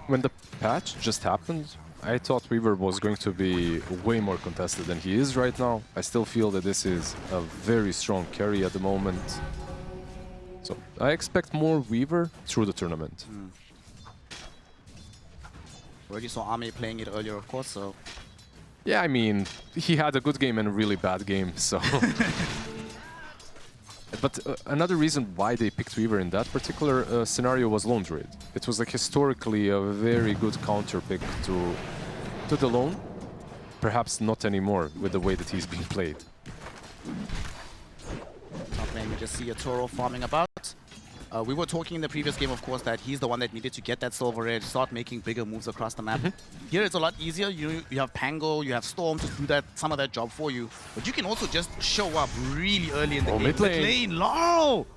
When the patch just happened, I thought Weaver was going to be way more contested than he is right now. I still feel that this is a very strong carry at the moment. So I expect more Weaver through the tournament. Already saw Ame playing it earlier, of course, so... Yeah, I mean, he had a good game and a really bad game, so... But another reason why they picked Weaver in that particular scenario was Lone Druid. It was like historically a very good counter pick to the Lone. Perhaps not anymore with the way that he's being played. Top lane, we just see a Toro farming about. We were talking in the previous game, of course, that he's the one that needed to get that Silver Edge, start making bigger moves across the map. Here it's a lot easier. You have Pango, you have Storm to do some of that job for you. But you can also just show up really early in the game. Mid lane. Laurel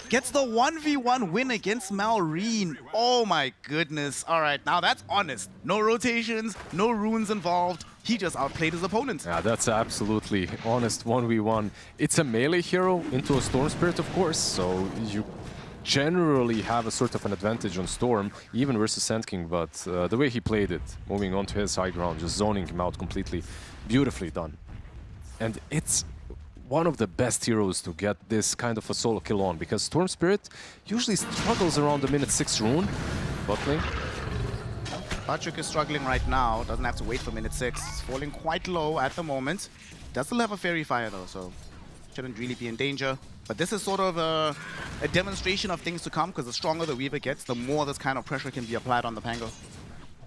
gets the 1v1 win against Malrine. Oh my goodness. All right, now that's honest. No rotations, no runes involved. He just outplayed his opponent. Yeah, that's absolutely honest 1v1. It's a melee hero into a Storm Spirit, of course, so you generally have a sort of an advantage on Storm, even versus Sand King, but the way he played it, moving on to his high ground, just zoning him out completely, beautifully done. And it's one of the best heroes to get this kind of a solo kill on, because Storm Spirit usually struggles around the minute 6 rune, bot lane. Bachuk is struggling right now, doesn't have to wait for minute 6. He's falling quite low at the moment. Does still have a Fairy Fire though, so shouldn't really be in danger. But this is sort of a demonstration of things to come, because the stronger the Weaver gets, the more this kind of pressure can be applied on the Pango.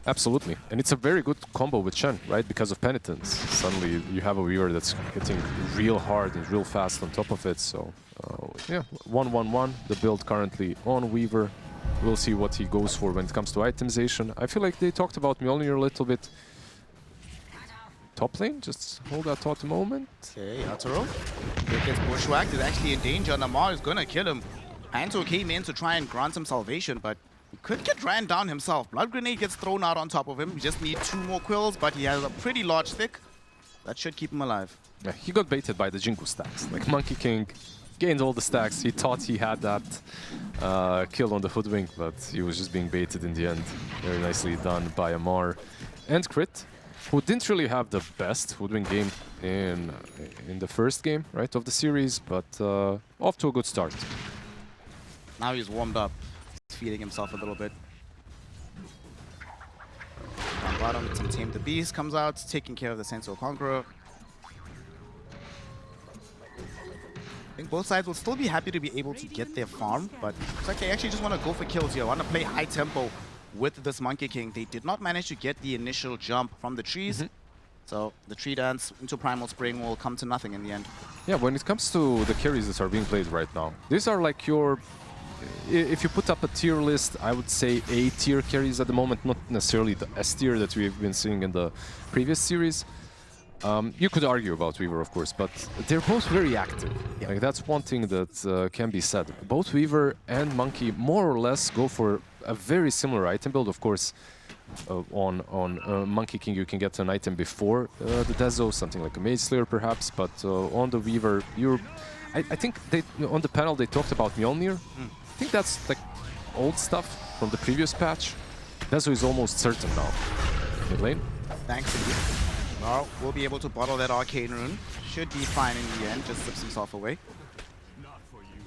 Absolutely. And it's a very good combo with Chen, right? Because of Penitence. Suddenly you have a Weaver that's hitting real hard and real fast on top of it. So, yeah, 1-1-1, the build currently on Weaver. We'll see what he goes for when it comes to itemization. I feel like they talked about Mjolnir a little bit. top lane. Just hold that thought a moment. Okay, Yatoro. He gets bushwhacked. He's actually in danger. Namar is gonna kill him. Panto came in to try and grant him salvation, but he could get ran down himself. Blood Grenade gets thrown out on top of him. We just need 2 more quills, but he has a pretty large stick. That should keep him alive. Yeah, he got baited by the Jingu stacks. Like Monkey King gained all the stacks. He thought he had that kill on the Hoodwink, but he was just being baited in the end. Very nicely done by Amar. And Crit, who didn't really have the best Hoodwink game in the first game, right, of the series, but off to a good start. Now he's warmed up. He's feeding himself a little bit. On bottom, some Tame the Beast comes out, taking care of the Sensual Conqueror. I think both sides will still be happy to be able to get their farm, but it's like they actually just want to go for kills here. Want to play high tempo with this Monkey King. They did not manage to get the initial jump from the trees. So the tree dance into Primal Spring will come to nothing in the end. Yeah, when it comes to the carries that are being played right now, these are like your... If you put up a tier list, I would say A tier carries at the moment, not necessarily the S tier that we've been seeing in the previous series. You could argue about Weaver, of course, but they're both very active. Yeah. Like that's one thing that can be said. Both Weaver and Monkey more or less go for a very similar item build. Of course, on Monkey King you can get an item before the Dezo, something like a Mage Slayer perhaps, but on the Weaver, I think on the panel they talked about Mjolnir. I think that's like old stuff from the previous patch. Dezo is almost certain now. Mid lane. Thanks indeed. Well, we'll be able to bottle that Arcane Rune. Should be fine in the end, just slips himself away.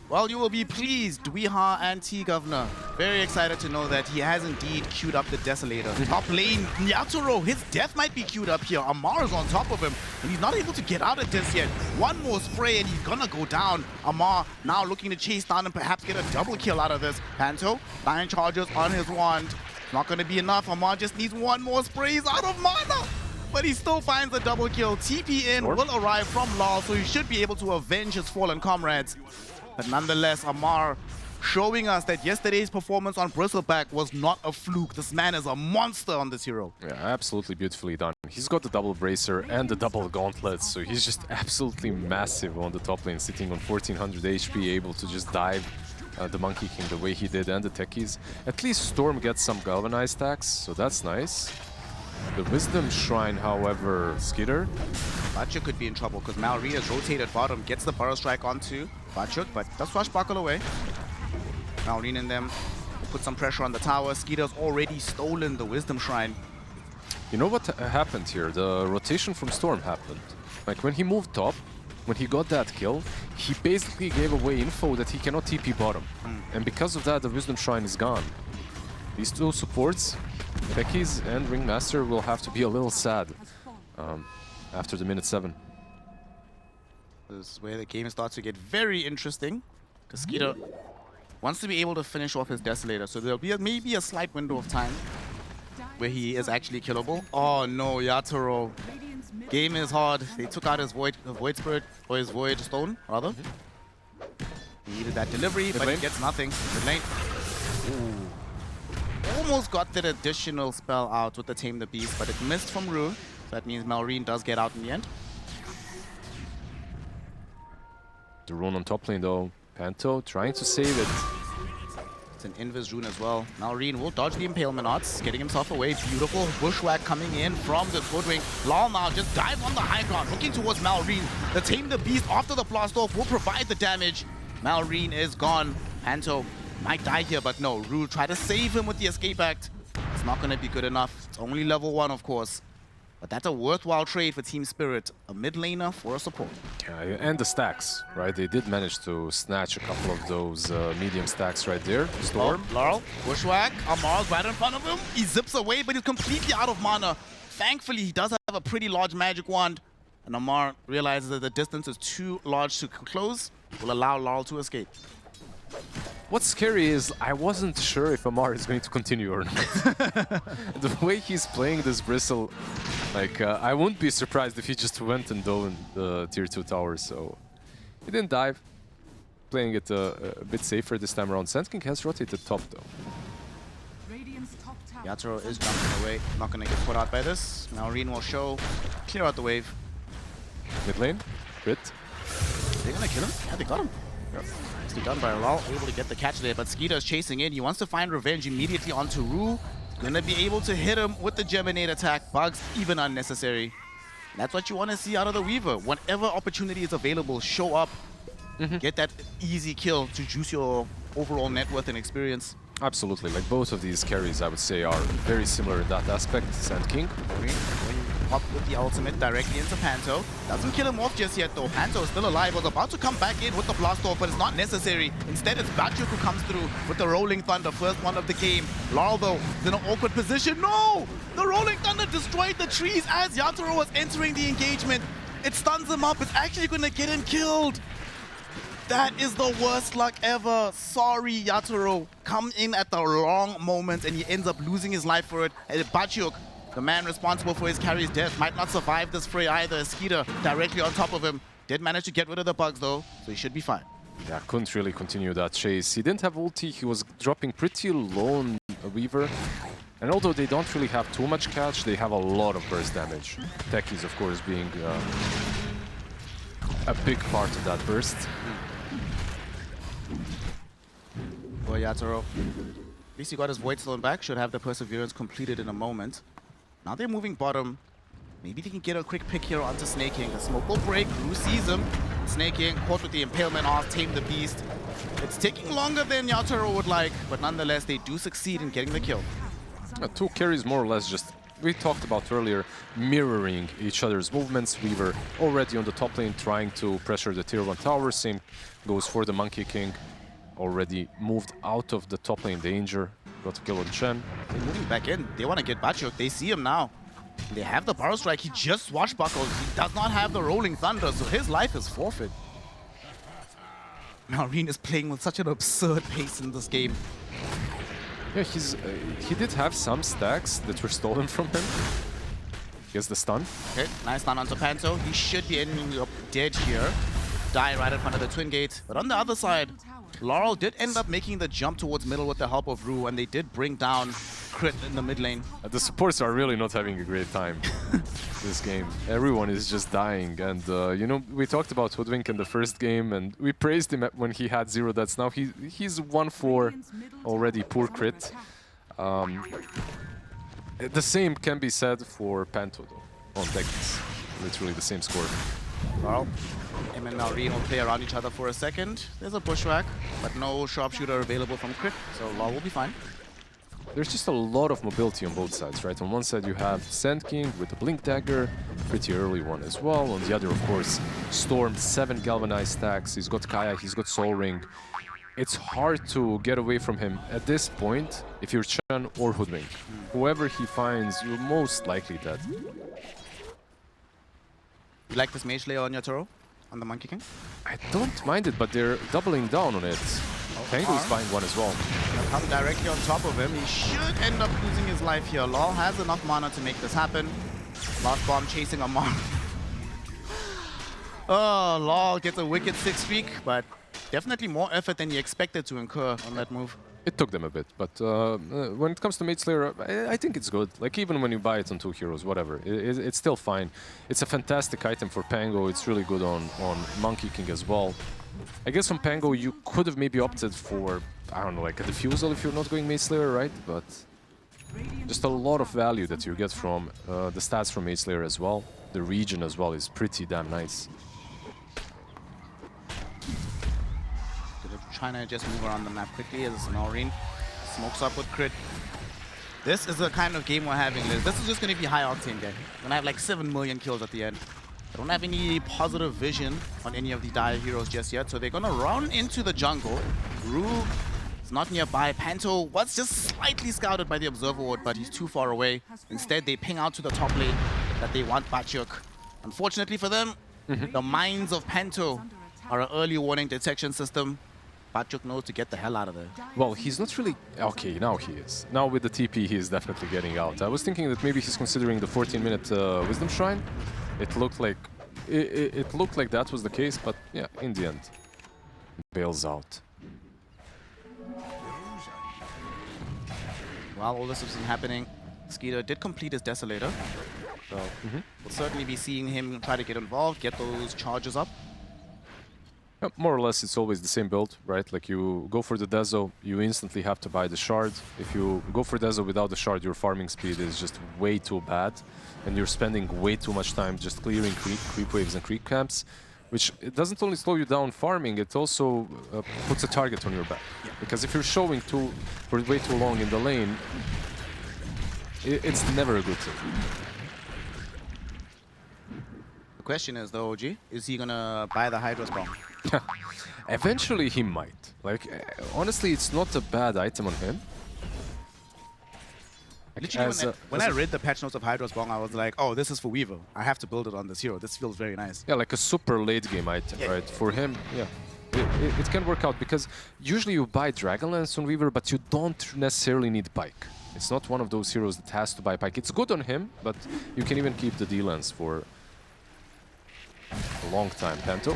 Well, you will be pleased, Dweeha and T-Governor. Very excited to know that he has indeed queued up the Desolator. Top lane, Nyatoro, his death might be queued up here. Amar is on top of him, and he's not able to get out of this yet. One more spray, and he's gonna go down. Amar now looking to chase down and perhaps get a double kill out of this. Panto, 9 charges on his wand. Not gonna be enough. Amar just needs 1 more spray. He's out of mana, but he still finds a double kill. TP in will arrive from Lal, so he should be able to avenge his fallen comrades. But nonetheless, Amar showing us that yesterday's performance on Bristleback was not a fluke. This man is a monster on this hero. Yeah, absolutely beautifully done. He's got the double bracer and the double gauntlet, so he's just absolutely massive on the top lane, sitting on 1400 HP, able to just dive the Monkey King the way he did and the techies. At least Storm gets some galvanized stacks, so that's nice. The Wisdom Shrine, however, Skitter. Bachuk could be in trouble because Malri has rotated bottom, gets the Burrow Strike onto Bachuk, but does swashbuckle away. Malrine and them put some pressure on the tower. Skitter's already stolen the Wisdom Shrine. You know what happened here? The rotation from Storm happened. Like when he moved top, when he got that kill, he basically gave away info that he cannot TP bottom. And because of that, the Wisdom Shrine is gone. These 2 supports, Techies and Ringmaster, will have to be a little sad after the minute 7. This is where the game starts to get very interesting, because Skitter wants to be able to finish off his Desolator, so there'll be maybe a slight window of time where he is actually killable. Oh no, Yatoro. Game is hard. They took out his Void Spirit, or his Void Stone, rather. He needed that delivery, but he gets nothing. Good lane. Ooh. Almost got that additional spell out with the Tame the Beast, but it missed from Rue. So that means Malrine does get out in the end. The rune on top lane though, Panto trying to save it. It's an Invis rune as well. Malrine will dodge the Impalement Arts, getting himself away. Beautiful bushwhack coming in from the Hoodwink. Lal now just dives on the high ground, looking towards Malrine. The Tame the Beast after the blast off will provide the damage. Malrine is gone. Panto might die here, but no. Rue tried to save him with the Escape Act. It's not going to be good enough. It's only level 1, of course. But that's a worthwhile trade for Team Spirit. A mid laner for a support. Yeah, and the stacks, right? They did manage to snatch a couple of those medium stacks right there. Storm. Oh, Laurel, bushwhack. Amar's right in front of him. He zips away, but he's completely out of mana. Thankfully, he does have a pretty large magic wand. And Amar realizes that the distance is too large to close. Will allow Laurel to escape. What's scary is I wasn't sure if Amar is going to continue or not. The way he's playing this Bristle, like I wouldn't be surprised if he just went and dove in the tier 2 tower. So he didn't dive, playing it a bit safer this time around. Sand King has rotated top though. top tower Yatoro is jumping away, not gonna get put out by this. Malrine will show, clear out the wave. Mid lane, crit. They're gonna kill him? Yeah, they got him. Nicely done by Lal, able to get the catch there, but Skeeter's chasing in. He wants to find revenge immediately onto Rue. Gonna be able to hit him with the Geminate attack. Bugs even unnecessary. That's what you want to see out of the Weaver. Whenever opportunity is available, show up, get that easy kill to juice your overall net worth and experience. Absolutely, like both of these carries, I would say, are very similar in that aspect. Sand King. Pop with the ultimate directly into Panto. Doesn't kill him off just yet though. Panto is still alive. Was about to come back in with the blast off, but it's not necessary. Instead, it's Batchuk who comes through with the Rolling Thunder, first one of the game. Laurel though is in an awkward position. No! The Rolling Thunder destroyed the trees as Yatoro was entering the engagement. It stuns him up. It's actually going to get him killed. That is the worst luck ever. Sorry, Yatoro. Come in at the wrong moment and he ends up losing his life for it. And Batchuk, the man responsible for his carry's death, might not survive this fray either. Skeeter directly on top of him. Did manage to get rid of the bugs though, so he should be fine. Yeah, couldn't really continue that chase. He didn't have ulti, he was dropping pretty low on Weaver. And although they don't really have too much catch, they have a lot of burst damage. Techies, of course, being a big part of that burst. Well, Yatoro, at least he got his Void Stone back. Should have the Perseverance completed in a moment. Now they're moving bottom. Maybe they can get a quick pick here onto Snake King. The smoke will break. Rue sees him. Snake King caught with the Impalement off, tame the beast. It's taking longer than Yatoro would like, but nonetheless, they do succeed in getting the kill. Two carries more or less just, we talked about earlier, mirroring each other's movements. We were already on the top lane trying to pressure the tier 1 tower. Same goes for the Monkey King. Already moved out of the top lane danger. Got a kill on Chen. They're moving back in. They want to get Batchuk. They see him now. They have the Burrow Strike. He just swashbuckled. He does not have the Rolling Thunder, so his life is forfeit. Malrine is playing with such an absurd pace in this game. Yeah, he did have some stacks that were stolen from him. He has the stun. Okay, nice stun onto Panto. He should be ending up dead here. Die right in front of the Twin Gate. But on the other side, Laurel did end up making the jump towards middle with the help of Rue, and they did bring down Crit in the mid lane. The supports are really not having a great time this game. Everyone is just dying, and you know, we talked about Hoodwink in the first game, and we praised him when he had 0 deaths. Now he's 1-4 already, poor Crit. The same can be said for Panto though, on Techies. Literally the same score. Laurel, him and Malrine will play around each other for a second. There's a bushwhack, but no sharpshooter available from Crit, so Laurel will be fine. There's just a lot of mobility on both sides, right? On one side you have Sand King with the Blink Dagger, pretty early one as well. On the other, of course, Storm, 7 Galvanized stacks. He's got Kaya, he's got Soul Ring. It's hard to get away from him at this point if you're Chen or Hoodwink. Whoever he finds, you're most likely dead. You like this mage layer on your Toro? On the Monkey King? I don't mind it, but they're doubling down on it. Tango is buying one as well. Gonna come directly on top of him. He should end up losing his life here. Law has enough mana to make this happen. Last bomb chasing Amar. Oh, Law gets a wicked 6 streak, but definitely more effort than he expected to incur on that move. It took them a bit, but when it comes to Mage Slayer, I think it's good. Like, even when you buy it on 2 heroes, whatever, it's still fine. It's a fantastic item for Pango. It's really good on Monkey King as well. I guess on Pango, you could have maybe opted for, I don't know, like a Diffusal if you're not going Mage Slayer, right? But just a lot of value that you get from the stats from Mage Slayer as well. The region as well is pretty damn nice. Trying to just move around the map quickly as Malrine smokes up with Crit. This is the kind of game we're having, Liz. This is just going to be high octane game. We're going to have like 7 million kills at the end. I don't have any positive vision on any of the Dire heroes just yet, so they're going to run into the jungle. Rue is not nearby. Panto was just slightly scouted by the Observer Ward, but he's too far away. Instead, they ping out to the top lane that they want Batchuk. Unfortunately for them, the Mines of Panto are an early warning detection system. Batchuk knows to get the hell out of there. Well, he's not really... Okay, now he is. Now with the TP, he is definitely getting out. I was thinking that maybe he's considering the 14-minute Wisdom Shrine. It looked like... It looked like that was the case, but yeah, in the end, bails out. while all this is happening, Skeeter did complete his Desolator. So we'll certainly be seeing him try to get involved, get those charges up. Yeah, more or less, it's always the same build, right? Like you go for the Deso, you instantly have to buy the shard. If you go for Deso without the shard, your farming speed is just way too bad, and you're spending way too much time just clearing creep waves and creep camps, which it doesn't only slow you down farming, it also puts a target on your back. Yeah. Because if you're showing for way too long in the lane, it's never a good thing. The question is, though, OG, is he gonna buy the Hydra's bomb? Eventually he might. Like, honestly, it's not a bad item on him. Literally, when I read the patch notes of Hydra's bomb, I was like, oh, this is for Weaver. I have to build it on this hero. This feels very nice. Yeah, like a super late game item, Yeah. right? For him, yeah. It can work out because usually you buy Dragonlance on Weaver, but you don't necessarily need Pike. It's not one of those heroes that has to buy Pike. It's good on him, but you can even keep the D-Lance for a long time. Panto.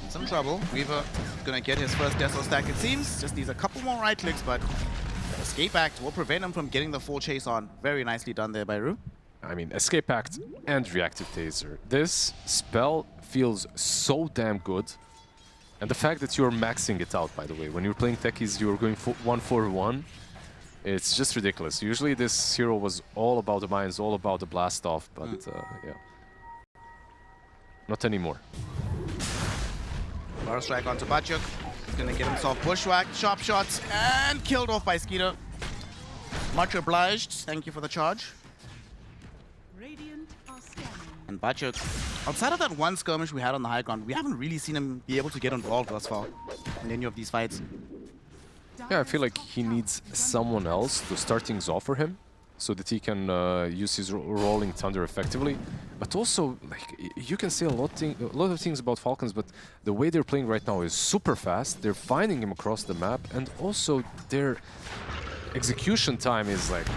Some trouble. Weaver gonna get his first Deso stack, it seems. Just needs a couple more right clicks, but the Escape Act will prevent him from getting the full chase on. Very nicely done there by Ru. I mean, Escape Act and Reactive Taser. This spell feels so damn good. And the fact that you're maxing it out, by the way. When you're playing techies, you're going for 1-4-1. It's just ridiculous. Usually this hero was all about the mines, all about the blast off, but yeah. Not anymore. Bar strike onto Bachuk. He's gonna get himself bushwhacked, sharp shots, and killed off by Skeeter. Much obliged. Thank you for the charge. Radiant are scanning. And Bachuk, outside of that one skirmish we had on the high ground, we haven't really seen him be able to get involved thus far in any of these fights. Yeah, I feel like he needs someone else to start things off for him, so that he can use his rolling Tundra effectively. But also, like, you can say a lot of things about Falcons, but the way they're playing right now is super fast. They're finding him across the map, and also their execution time is like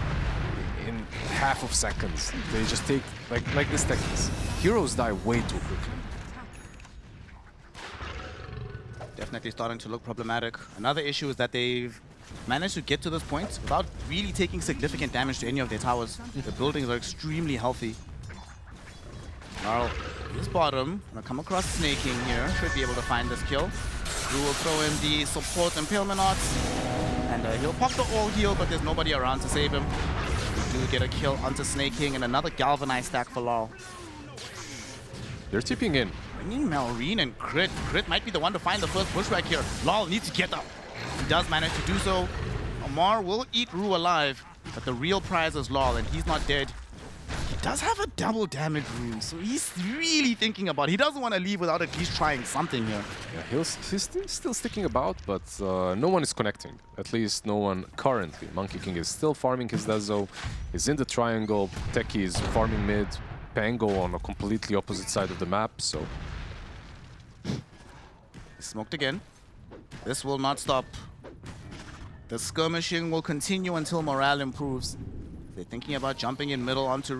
in half of seconds. They just take like this techniques. Heroes die way too quickly. Definitely starting to look problematic. Another issue is that they've managed to get to this point without really taking significant damage to any of their towers. The buildings are extremely healthy. Now, this bottom, gonna come across Snake King here. Should be able to find this kill. Drew will throw in the support impalement arts. And he'll pop the all heal, but there's nobody around to save him. We do get a kill onto Snake King and another galvanized stack for Lal. They're tipping in. Bringing Malrine and Crit. Crit might be the one to find the first bushwhack here. Lal needs to get up. He does manage to do so. Amar will eat Ru alive, but the real prize is Lal, and he's not dead. He does have a double damage rune, so he's really thinking about it. He doesn't want to leave without at least trying something here. Yeah, he's still sticking about, but no one is connecting. At least no one currently. Monkey King is still farming his Deso. He's in the triangle. Techie is farming mid. Pango on a completely opposite side of the map, so... Smoked again. This will not stop. The skirmishing will continue until morale improves. They're thinking about jumping in middle onto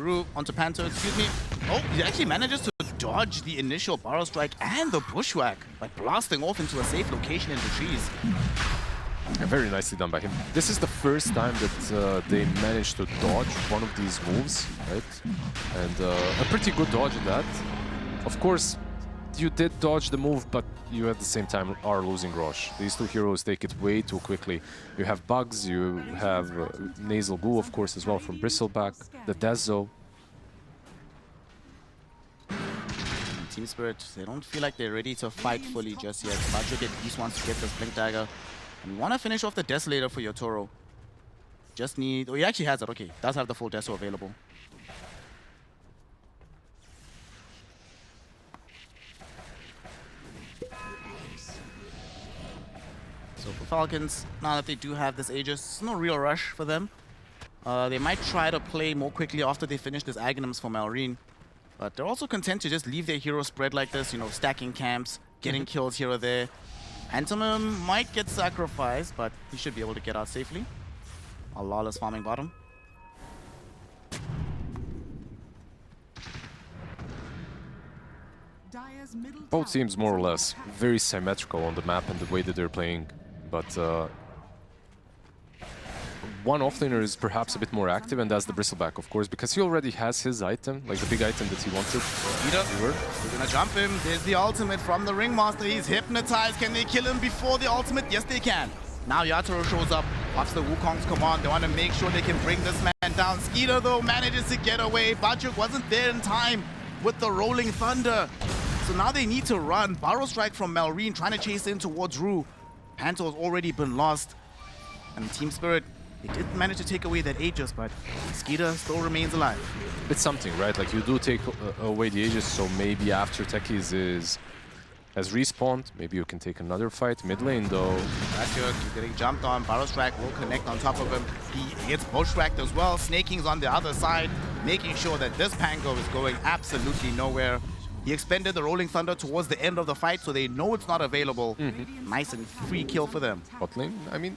Panto, excuse me. Oh, he actually manages to dodge the initial barrel strike and the bushwhack by blasting off into a safe location in the trees. Yeah, very nicely done by him. This is the first time that they managed to dodge one of these moves, right? And a pretty good dodge at that. Of course, you did dodge the move, but you at the same time are losing Roche. These two heroes take it way too quickly. You have Bugs, you have Nasal Goo, of course, as well from Bristleback, the Deso. Team Spirit, they don't feel like they're ready to fight fully just yet. Bachuk at least wants to get this Blink Dagger. And we want to finish off the Desolator for your Toro. Just need... Oh, he actually has it. Okay, does have the full Deso available. So for Falcons, now that they do have this Aegis, it's no real rush for them. They might try to play more quickly after they finish this Aghanims for Malrine. But they're also content to just leave their hero spread like this, you know, stacking camps, getting kills here or there. Antimum might get sacrificed, but he should be able to get out safely. Allah is farming bottom. Dire's middle Both tower teams more or is under less attack. very symmetrical on the map and the way that they're playing, but one offlaner is perhaps a bit more active, and that's the Bristleback, of course, because he already has his item, like the big item that he wanted. We're gonna jump him. There's the ultimate from the Ringmaster. He's hypnotized. Can they kill him before the ultimate? Yes, they can. Now Yatoro shows up, pops the Wukong's command. They want to make sure they can bring this man down. Skeeter, though, manages to get away. Bajuk wasn't there in time with the Rolling Thunder. So now they need to run. Barrow Strike from Malrine trying to chase in towards Rue. Panto's already been lost. And Team Spirit, they did manage to take away that Aegis, but Skeeter still remains alive. It's something, right? Like, you do take away the Aegis, so maybe after Techies has respawned, maybe you can take another fight. Mid lane, though. Bajuk is getting jumped on. Barrow Strike will connect on top of him. He gets bushwhacked as well. Snaking's on the other side, making sure that this Pango is going absolutely nowhere. He expended the Rolling Thunder towards the end of the fight, so they know it's not available. Nice and free kill for them. Bot lane, I mean,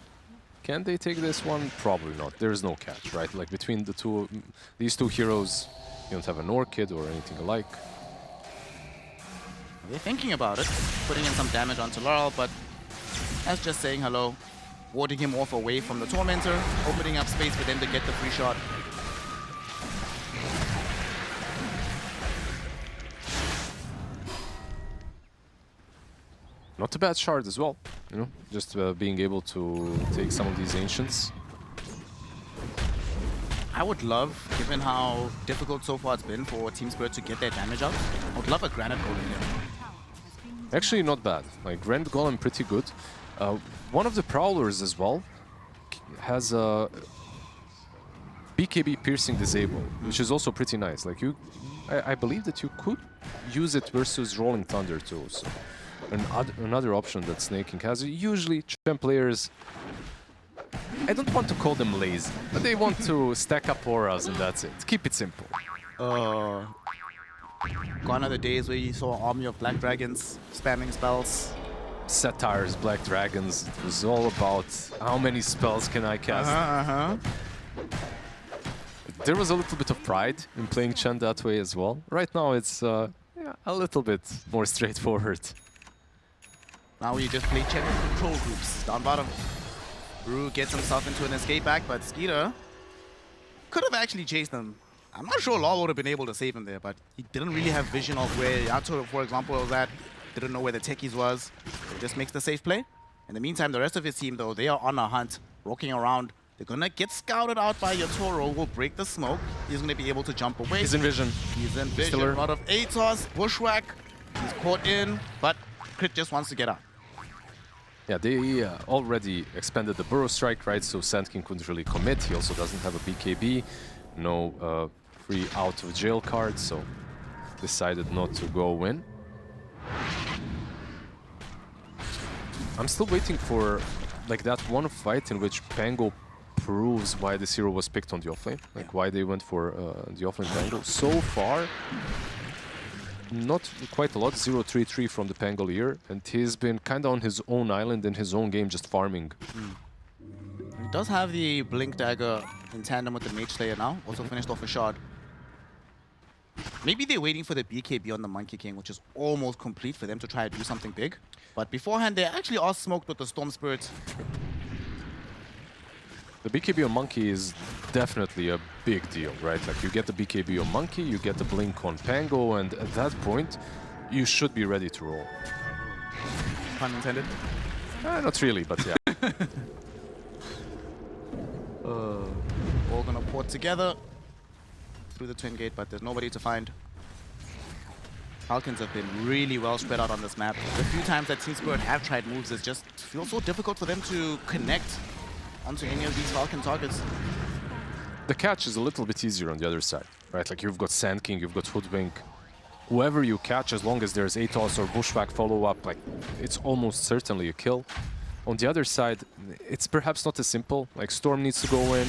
can they take this one? Probably not. There's no catch, right? Like, between the two, these two heroes, you don't have an Orchid or anything alike. They're thinking about it, putting in some damage onto Laurel, but that's just saying hello, warding him off away from the Tormentor, opening up space for them to get the free shot. Not a bad shard as well, you know, just being able to take some of these Ancients. I would love, given how difficult so far it's been for Team Spirit to get their damage out, I would love a Granite Golem here. Actually, not bad. Like, Grand Golem, pretty good. One of the Prowlers as well has a BKB piercing disable, which is also pretty nice. Like, I believe that you could use it versus Rolling Thunder too. So another option that Snaking has. Usually, champ players, I don't want to call them lazy, but they want to stack up auras and that's it. Keep it simple. Gone are the days where you saw an army of Black Dragons spamming spells. Satires, Black Dragons, it was all about how many spells can I cast. There was a little bit of pride in playing Chen that way as well. Right now it's yeah, a little bit more straightforward. Now we just play Chen with control groups down bottom. Rue gets himself into an escape back, but Skeeter could have actually chased him. I'm not sure Law would have been able to save him there, but he didn't really have vision of where Yato, for example, was at. Didn't know where the Techies was. So just makes the safe play. In the meantime, the rest of his team, though, they are on a hunt, walking around. They're gonna get scouted out by Yatoro, will break the smoke. He's gonna be able to jump away. He's in vision. He's in vision. A lot of ATOS, Bushwhack. He's caught in, but Crit just wants to get out. Yeah, they already expanded the Burrow Strike, right? So Sandking couldn't really commit. He also doesn't have a BKB. No free out of jail card, so decided not to go in. I'm still waiting for like that one fight in which Pango proves why this hero was picked on the offlane, like why they went for the offlane Pango. So far, not quite a lot, 0-3-3 from the Pangolier, and he's been kind of on his own island in his own game, just farming. He does have the Blink Dagger in tandem with the Mage Slayer now, also finished off a shard. Maybe they're waiting for the BKB on the Monkey King, which is almost complete for them to try to do something big. But beforehand, they actually are smoked with the Storm Spirit. The BKB on Monkey is definitely a big deal, right? Like, you get the BKB on Monkey, you get the Blink on Pango, and at that point, you should be ready to roll. Pun intended. Not really, but yeah. All gonna port together through the Twin Gate, but there's nobody to find. Falcons have been really well spread out on this map. The few times that Team Spirit have tried moves, it just feels so difficult for them to connect onto any of these Falcon targets. The catch is a little bit easier on the other side, right? Like, you've got Sand King, you've got Hoodwink. Whoever you catch, as long as there's ATOS or Bushwhack follow-up, like, it's almost certainly a kill. On the other side, it's perhaps not as simple. Like, Storm needs to go in.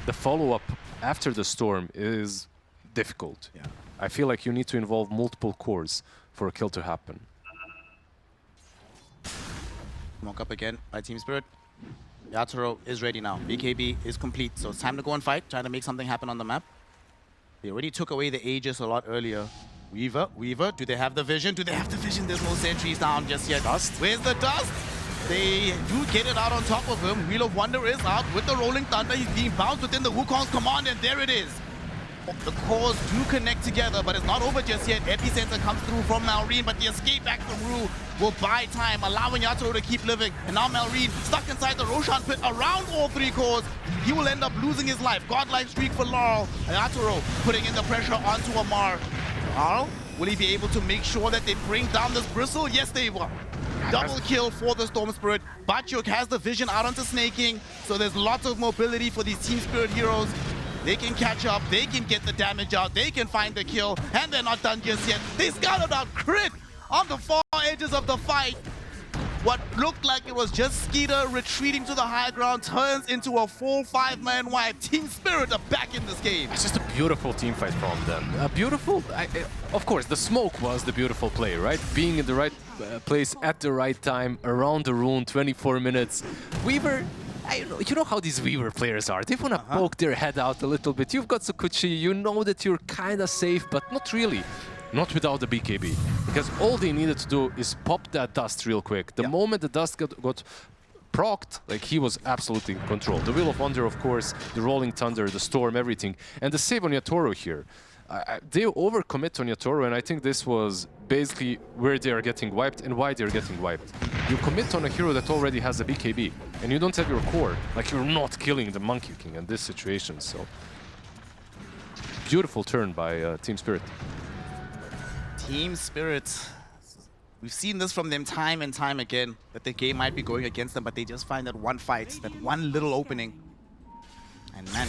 The follow-up after the Storm is difficult. Yeah. I feel like you need to involve multiple cores for a kill to happen. Smoke up again by Team Spirit. Yatoro is ready now. BKB is complete, so it's time to go and fight, trying to make something happen on the map. They already took away the Aegis a lot earlier. Weaver, do they have the vision? Do they have the vision? There's no sentries down just yet. Dust? Where's the dust? They do get it out on top of him. Wheel of Wonder is out with the Rolling Thunder. He's being bounced within the Wukong's command, and there it is. The cores do connect together, but it's not over just yet. Epicenter comes through from Malrine, but the escape back from Rue will buy time, allowing Yatoro to keep living. And now Malrine stuck inside the Roshan pit around all three cores. He will end up losing his life. Godlike streak for Laurel. Yatoro putting in the pressure onto Amar. Laurel, will he be able to make sure that they bring down this Bristle? Yes, they will. Double kill for the Storm Spirit. Batyuk has the vision out onto Snaking, so there's lots of mobility for these Team Spirit heroes. They can catch up, they can get the damage out, they can find the kill, and they're not done just yet. They scouted out crit on the far edges of the fight. What looked like it was just Skeeter retreating to the high ground turns into a full 5-man wipe. Team Spirit are back in this game. It's just a beautiful team fight from them. Of course, the smoke was the beautiful play, right? Being in the right place at the right time, around the rune, 24 minutes. Weaver, you know how these Weaver players are. They want to poke their head out a little bit. You've got Sakuchi, you know that you're kind of safe, but not really. Not without the BKB. Because all they needed to do is pop that dust real quick. The moment the dust got procced, like, he was absolutely in control. The Wheel of Wonder, of course, the Rolling Thunder, the Storm, everything. And the save on Yatoro here. They overcommit on Yatoro, and I think this was basically where they are getting wiped and why they're getting wiped. You commit on a hero that already has a BKB, and you don't have your core. Like, you're not killing the Monkey King in this situation, so... Beautiful turn by Team Spirit. Team Spirit. We've seen this from them time and time again, that the game might be going against them, but they just find that one fight, that one little opening. And man,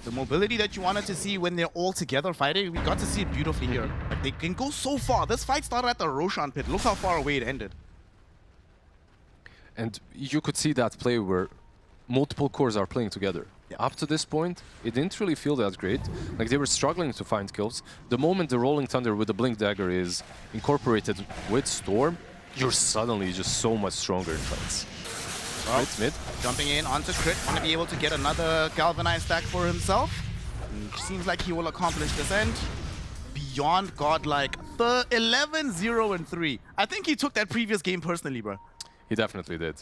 the mobility that you wanted to see when they're all together fighting, we got to see it beautifully here. Like, they can go so far. This fight started at the Roshan pit. Look how far away it ended. And you could see that play where multiple cores are playing together. Up to this point, it didn't really feel that great. Like, they were struggling to find kills. The moment the Rolling Thunder with the Blink Dagger is incorporated with Storm, you're suddenly just so much stronger in fights. Right, mid. Jumping in onto crit, want to be able to get another Galvanized stack for himself. And seems like he will accomplish this end. Beyond godlike, 11-0-3. I think he took that previous game personally, bro. He definitely did.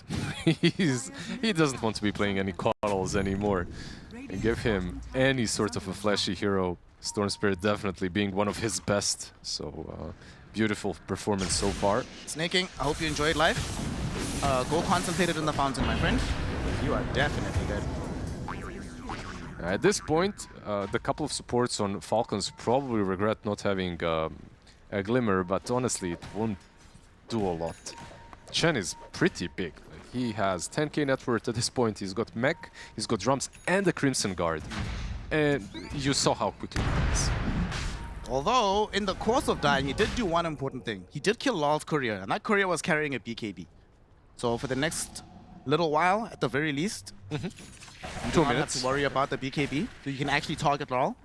He doesn't want to be playing any coddles anymore. And give him any sort of a flashy hero. Storm Spirit definitely being one of his best. So, beautiful performance so far. Snaking, I hope you enjoyed life. Go contemplate it in the fountain, my friend. You are definitely dead. At this point, the couple of supports on Falcons probably regret not having a Glimmer, but honestly, it won't do a lot. Chen is pretty big. Like, he has 10k net worth at this point. He's got mech, he's got drums, and a Crimson Guard. And you saw how quickly he dies. Although, in the course of dying, he did do one important thing. He did kill Lal's courier, and that courier was carrying a BKB. So for the next little while, at the very least, you don't have to worry about the BKB, so you can actually target Lal.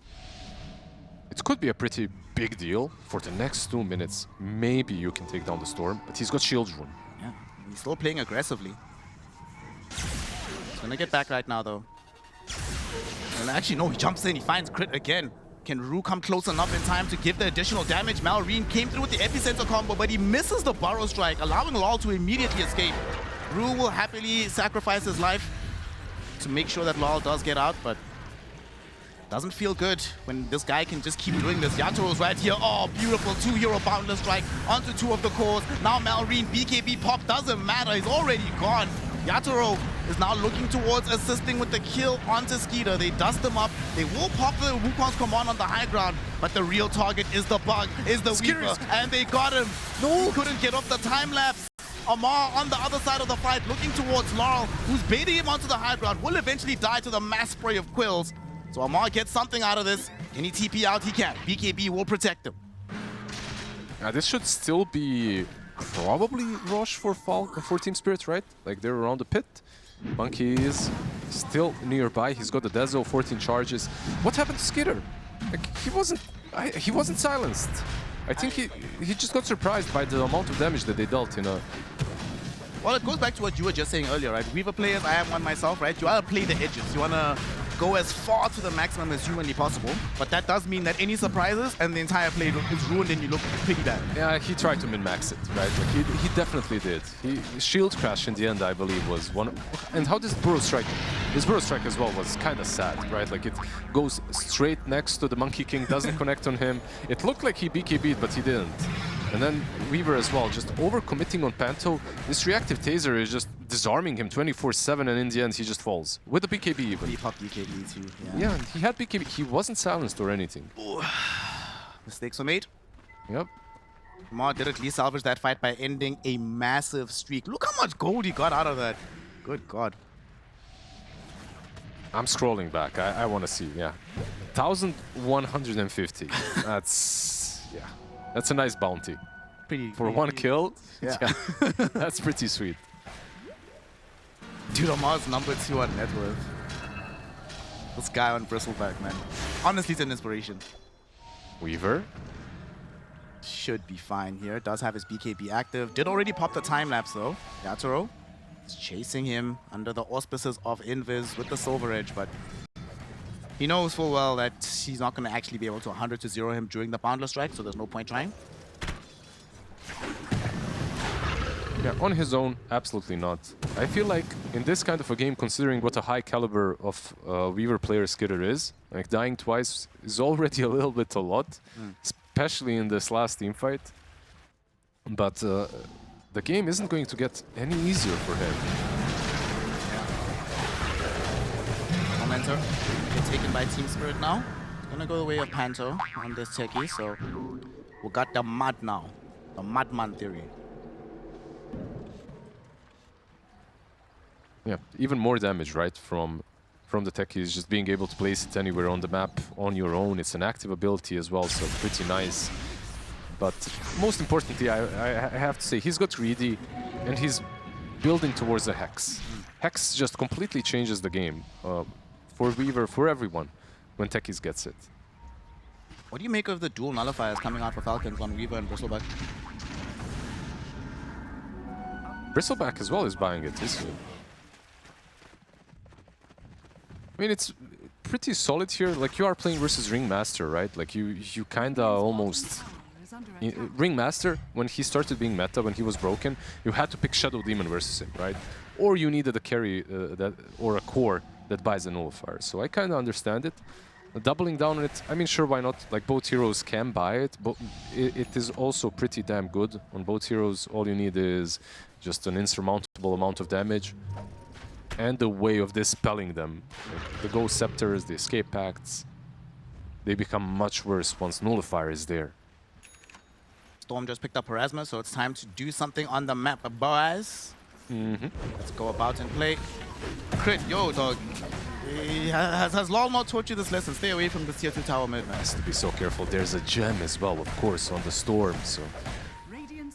It could be a pretty big deal. For the next 2 minutes, maybe you can take down the Storm, but he's got Shield Rune. Yeah, he's still playing aggressively. He's gonna get back right now, though. And actually, no, he jumps in, he finds crit again. Can Rue come close enough in time to give the additional damage? Malrine came through with the Epicenter combo, but he misses the Burrow Strike, allowing Lal to immediately escape. Rue will happily sacrifice his life to make sure that Lal does get out, but doesn't feel good when this guy can just keep doing this. Yatoro's right here. Oh, beautiful 2-hero Boundless Strike onto 2 of the cores. Now Malrine, BKB pop, doesn't matter. He's already gone. Yatoro is now looking towards assisting with the kill onto Skeeter. They dust him up. They will pop the Wukong's command on the high ground, but the real target is the bug, is the Weaver, and they got him. No, he couldn't get off the time lapse. Amar on the other side of the fight, looking towards Laurel, who's baiting him onto the high ground, will eventually die to the mass spray of quills. So Amar gets something out of this. Can he TP out? He can. BKB will protect him. This should still be probably Roche for Team Spirit, right? Like, they're around the pit. Monkey is still nearby. He's got the Dezo, 14 charges. What happened to Skitter? Like, he wasn't silenced. I think he just got surprised by the amount of damage that they dealt in a... Well, it goes back to what you were just saying earlier, right? Weaver players, I am one myself, right? You want to play the edges. You want to go as far to the maximum as humanly possible, but that does mean that any surprises and the entire play is ruined and you look pretty bad. Yeah, he tried to min-max it, right? Like he definitely did. Shield crash in the end, I believe, was one. And how this burrow strike? His burrow strike as well was kind of sad, right? Like it goes straight next to the Monkey King, doesn't connect on him. It looked like he BKB'd, but he didn't. And then Weaver as well, just overcommitting on Panto. This reactive taser is just disarming him 24/7, and in the end he just falls with the BKB even. He popped BKB too. Yeah, he had BKB. He wasn't silenced or anything. Ooh. Mistakes were made. Yep. Ma did at least salvage that fight by ending a massive streak. Look how much gold he got out of that. Good God. I'm scrolling back. I want to see. Yeah, 1,150. That's a nice bounty. Pretty For one kill. Yeah. That's pretty sweet. Dude, Amar's #2 on net worth. This guy on Bristleback, man. Honestly, it's an inspiration. Weaver. Should be fine here. Does have his BKB active. Did already pop the time lapse though. Yatoro is chasing him under the auspices of Invis with the Silver Edge, but he knows full well that he's not going to actually be able to 100 to 0 him during the Boundless Strike, so there's no point trying. Yeah, on his own, absolutely not. I feel like in this kind of a game, considering what a high caliber of Weaver player Skitter is, like dying twice is already a little bit a lot, especially in this last team fight. But the game isn't going to get any easier for him. Momentum get taken by Team Spirit now. Gonna go the way of Panto on this techie, so we got the mud now. The Madman theory. Yeah, even more damage, right, from the techies, just being able to place it anywhere on the map on your own. It's an active ability as well, so pretty nice. But most importantly, I have to say, he's got greedy, and he's building towards a Hex. Hex just completely changes the game for Weaver, for everyone, when techies gets it. What do you make of the dual nullifiers coming out for Falcons on Weaver and Bristleback? Bristleback as well is buying it, isn't he? I mean, it's pretty solid here. Like, you are playing versus Ringmaster, right? Like, you kinda almost... Ringmaster, when he started being meta, when he was broken, you had to pick Shadow Demon versus him, right? Or you needed a carry or a core that buys a nullifier. So I kinda understand it. Doubling down on it, I mean, sure, why not? Like, both heroes can buy it, but it is also pretty damn good. On both heroes, all you need is just an insurmountable amount of damage and a way of dispelling them. Like the Ghost Scepters, the Escape Pacts, they become much worse once Nullifier is there. Storm just picked up Erasmus, so it's time to do something on the map, boys. Let's go about and play. Crit, yo, dog. Has LoL not taught you this lesson? Stay away from the tier 2 tower mid, man. Has to be so careful. There's a gem as well, of course, on the Storm, so...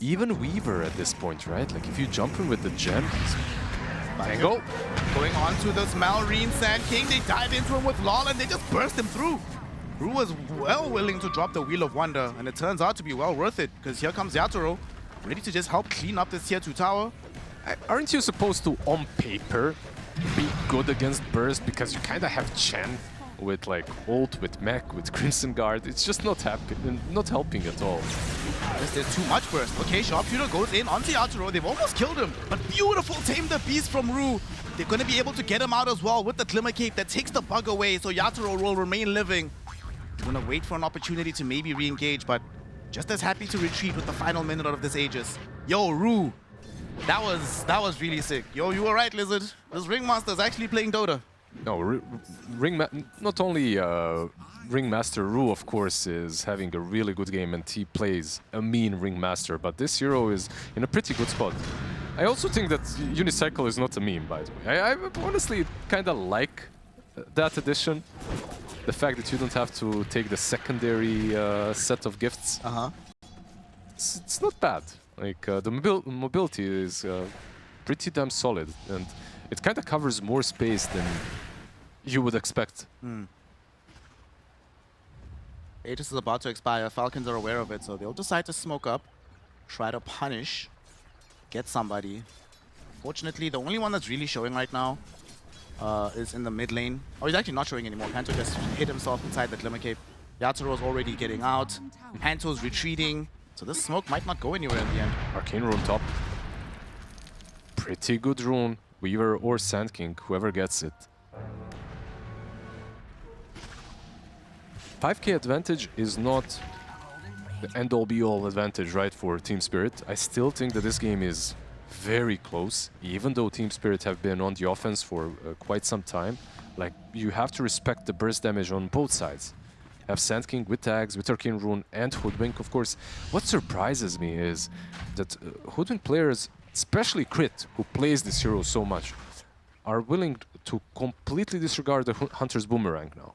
Even Weaver at this point, right? Like, if you jump in with the gem, he's... Tango. Going on to this Malrine Sand King. They dive into him with LoL and they just burst him through. Rue was well willing to drop the Wheel of Wonder, and it turns out to be well worth it, because here comes Yatoro, ready to just help clean up this tier 2 tower. Aren't you supposed to, on paper, be good against Burst because you kind of have Chen with like ult, with mech, with Crimson Guard? It's just not helping at all. There's too much burst. Okay, Sharpshooter goes in onto Yatoro. They've almost killed him, but beautiful Tame the Beast from Rue. They're going to be able to get him out as well with the Glimmer Cape that takes the bug away, so Yatoro will remain living. They're going to wait for an opportunity to maybe re-engage, but just as happy to retreat with the final minute out of this Aegis. Yo, Rue. That was really sick. Yo, you were right, Lizard. This Ringmaster's actually playing Dota. No, not only Ringmaster Rue, of course, is having a really good game and he plays a mean Ringmaster, but this hero is in a pretty good spot. I also think that Unicycle is not a meme, by the way. I honestly kind of like that addition. The fact that you don't have to take the secondary set of gifts. It's not bad. Like, the mobility is pretty damn solid, and it kind of covers more space than you would expect. Aegis is about to expire. Falcons are aware of it, so they'll decide to smoke up, try to punish, get somebody. Fortunately, the only one that's really showing right now is in the mid lane. Oh, he's actually not showing anymore. Panto just hit himself inside the Glimmer Cape. Yaturo's already getting out. Panto's retreating. So this smoke might not go anywhere in the end. Arcane Rune top. Pretty good rune. Weaver or Sand King, whoever gets it. 5k advantage is not the end-all be-all advantage, right, for Team Spirit. I still think that this game is very close, even though Team Spirit have been on the offense for quite some time. Like, you have to respect the burst damage on both sides. Have Sand King with tags, with Arcane Rune, and Hoodwink, of course. What surprises me is that Hoodwink players, especially Crit, who plays this hero so much, are willing to completely disregard the Hunter's Boomerang now.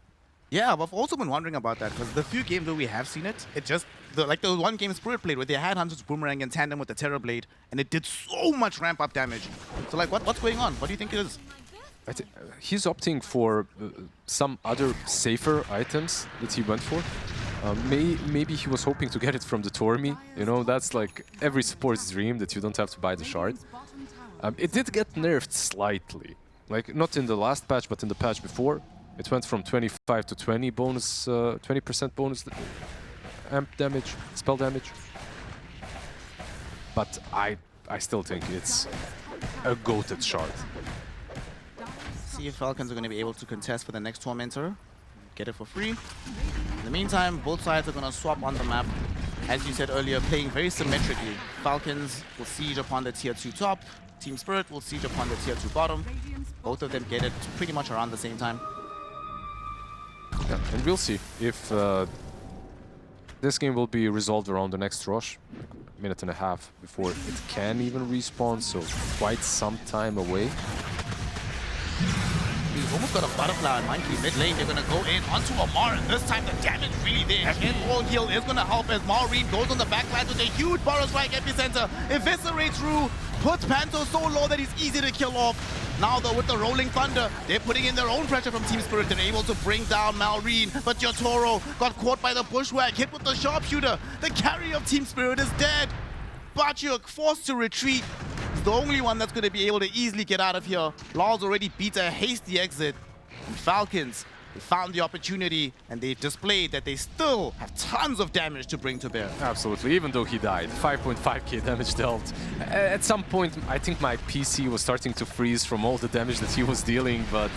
Yeah, but I've also been wondering about that, because the few games where we have seen it, it just, like the one game Spirit played where they had Hunter's Boomerang in tandem with the Terror Blade, and it did so much ramp-up damage. So like, what's going on? What do you think it is? He's opting for some other safer items that he went for. Maybe he was hoping to get it from the Tormi. You know, that's like every support's dream, that you don't have to buy the shard. It did get nerfed slightly. Like, not in the last patch, but in the patch before. It went from 25 to 20 bonus, 20% bonus amp damage, spell damage. But I still think it's a goated shard. See if Falcons are going to be able to contest for the next Tormentor. Get it for free. In the meantime, both sides are going to swap on the map. As you said earlier, playing very symmetrically. Falcons will siege upon the tier 2 top. Team Spirit will siege upon the tier 2 bottom. Both of them get it pretty much around the same time. Yeah, and we'll see if this game will be resolved around the next rush. A minute and a half before it can even respawn, so quite some time away. He's almost got a butterfly on Monkey mid lane. They're going to go in onto Amar, and this time the damage really there. And all heal is going to help as Maureen goes on the backline with a huge Boros Strike epicenter. Eviscerates Rue, puts Panto so low that he's easy to kill off. Now though, with the Rolling Thunder, they're putting in their own pressure from Team Spirit. They're able to bring down Maureen, but Yotoro got caught by the Bushwhack, hit with the Sharpshooter. The carry of Team Spirit is dead. Batyuk forced to retreat. He's the only one that's going to be able to easily get out of here. Law's already beat a hasty exit. And Falcons, they found the opportunity, and they've displayed that they still have tons of damage to bring to bear. Absolutely, even though he died. 5.5k damage dealt. At some point, I think my PC was starting to freeze from all the damage that he was dealing, but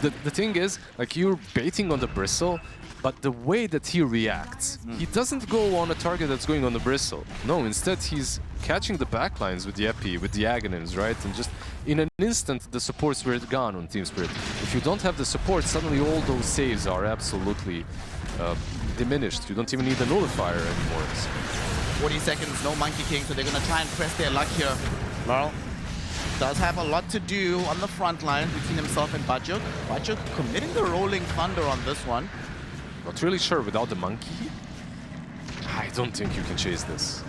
the thing is, like, you're baiting on the Bristle, but the way that he reacts, he doesn't go on a target that's going on the Bristle. No, instead he's catching the backlines with the Epi, with the Aghanims, right? And just in an instant, the supports were gone on Team Spirit. If you don't have the support, suddenly all those saves are absolutely diminished. You don't even need the nullifier anymore. 40 seconds, no Monkey King, so they're going to try and press their luck here. Well, does have a lot to do on the front line between himself and Batyuk. Batyuk committing the Rolling Thunder on this one. Not really sure without the monkey. I don't think you can chase this.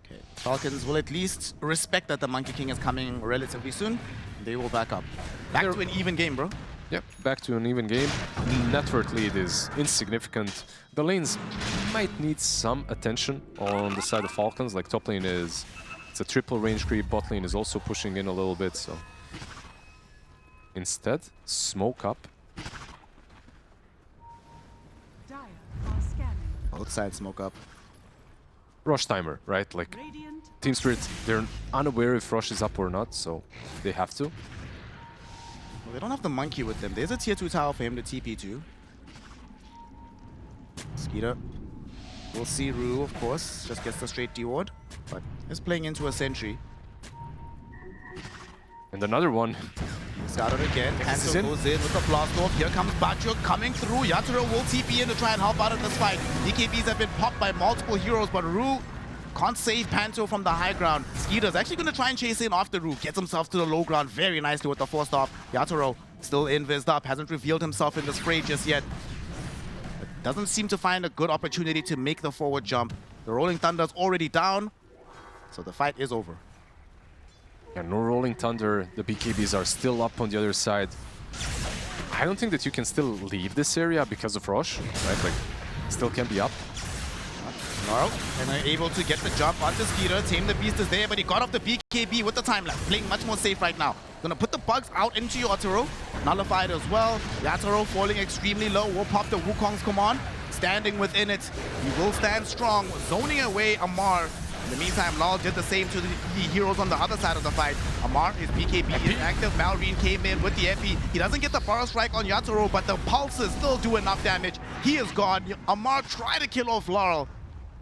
Okay, Falcons will at least respect that the Monkey King is coming relatively soon. They will back up. Back to an even game, bro. Yep, back to an even game. Net worth lead is insignificant. The lanes might need some attention on the side of Falcons. Like, top lane is, it's a triple range creep. Bot lane is also pushing in a little bit, so. Instead, smoke up. Both sides smoke up. Rush timer, right? Like, Team Spirit, they're unaware if Rush is up or not, so they have to. Well, they don't have the monkey with them. There's a tier 2 tower for him to TP to. Skeeter. We'll see Rue, of course. Just gets the straight D-ward, but is playing into a sentry. And another one. Started again. Hanzo goes in with the blast off. Here comes Batyuk coming through. Yatoro will TP in to try and help out in this fight. DKBs have been popped by multiple heroes, but Rue can't save Panto from the high ground. Skeeter's actually going to try and chase in after Rue. Gets himself to the low ground very nicely with the force off. Yatoro still invised up. Hasn't revealed himself in this fray just yet. But doesn't seem to find a good opportunity to make the forward jump. The Rolling Thunder's already down, so the fight is over. Yeah, no Rolling Thunder. The BKBs are still up on the other side. I don't think that you can still leave this area because of Rush, right? Like, still can be up. Laurel, and they're able to get the jump onto Skeeter. Tame the Beast is there, but he got off the BKB with the time lapse. Playing much more safe right now. Gonna put the bugs out into Yatoro. Nullified as well. Yatoro falling extremely low. Will pop the Wukong's command. Standing within it. He will stand strong. Zoning away Amar. In the meantime, Lal did the same to the heroes on the other side of the fight. Amar, his BKB is active. Malrine came in with the Epi. He doesn't get the Forest Strike on Yatoro, but the pulses still do enough damage. He is gone. Amar tried to kill off Laurel.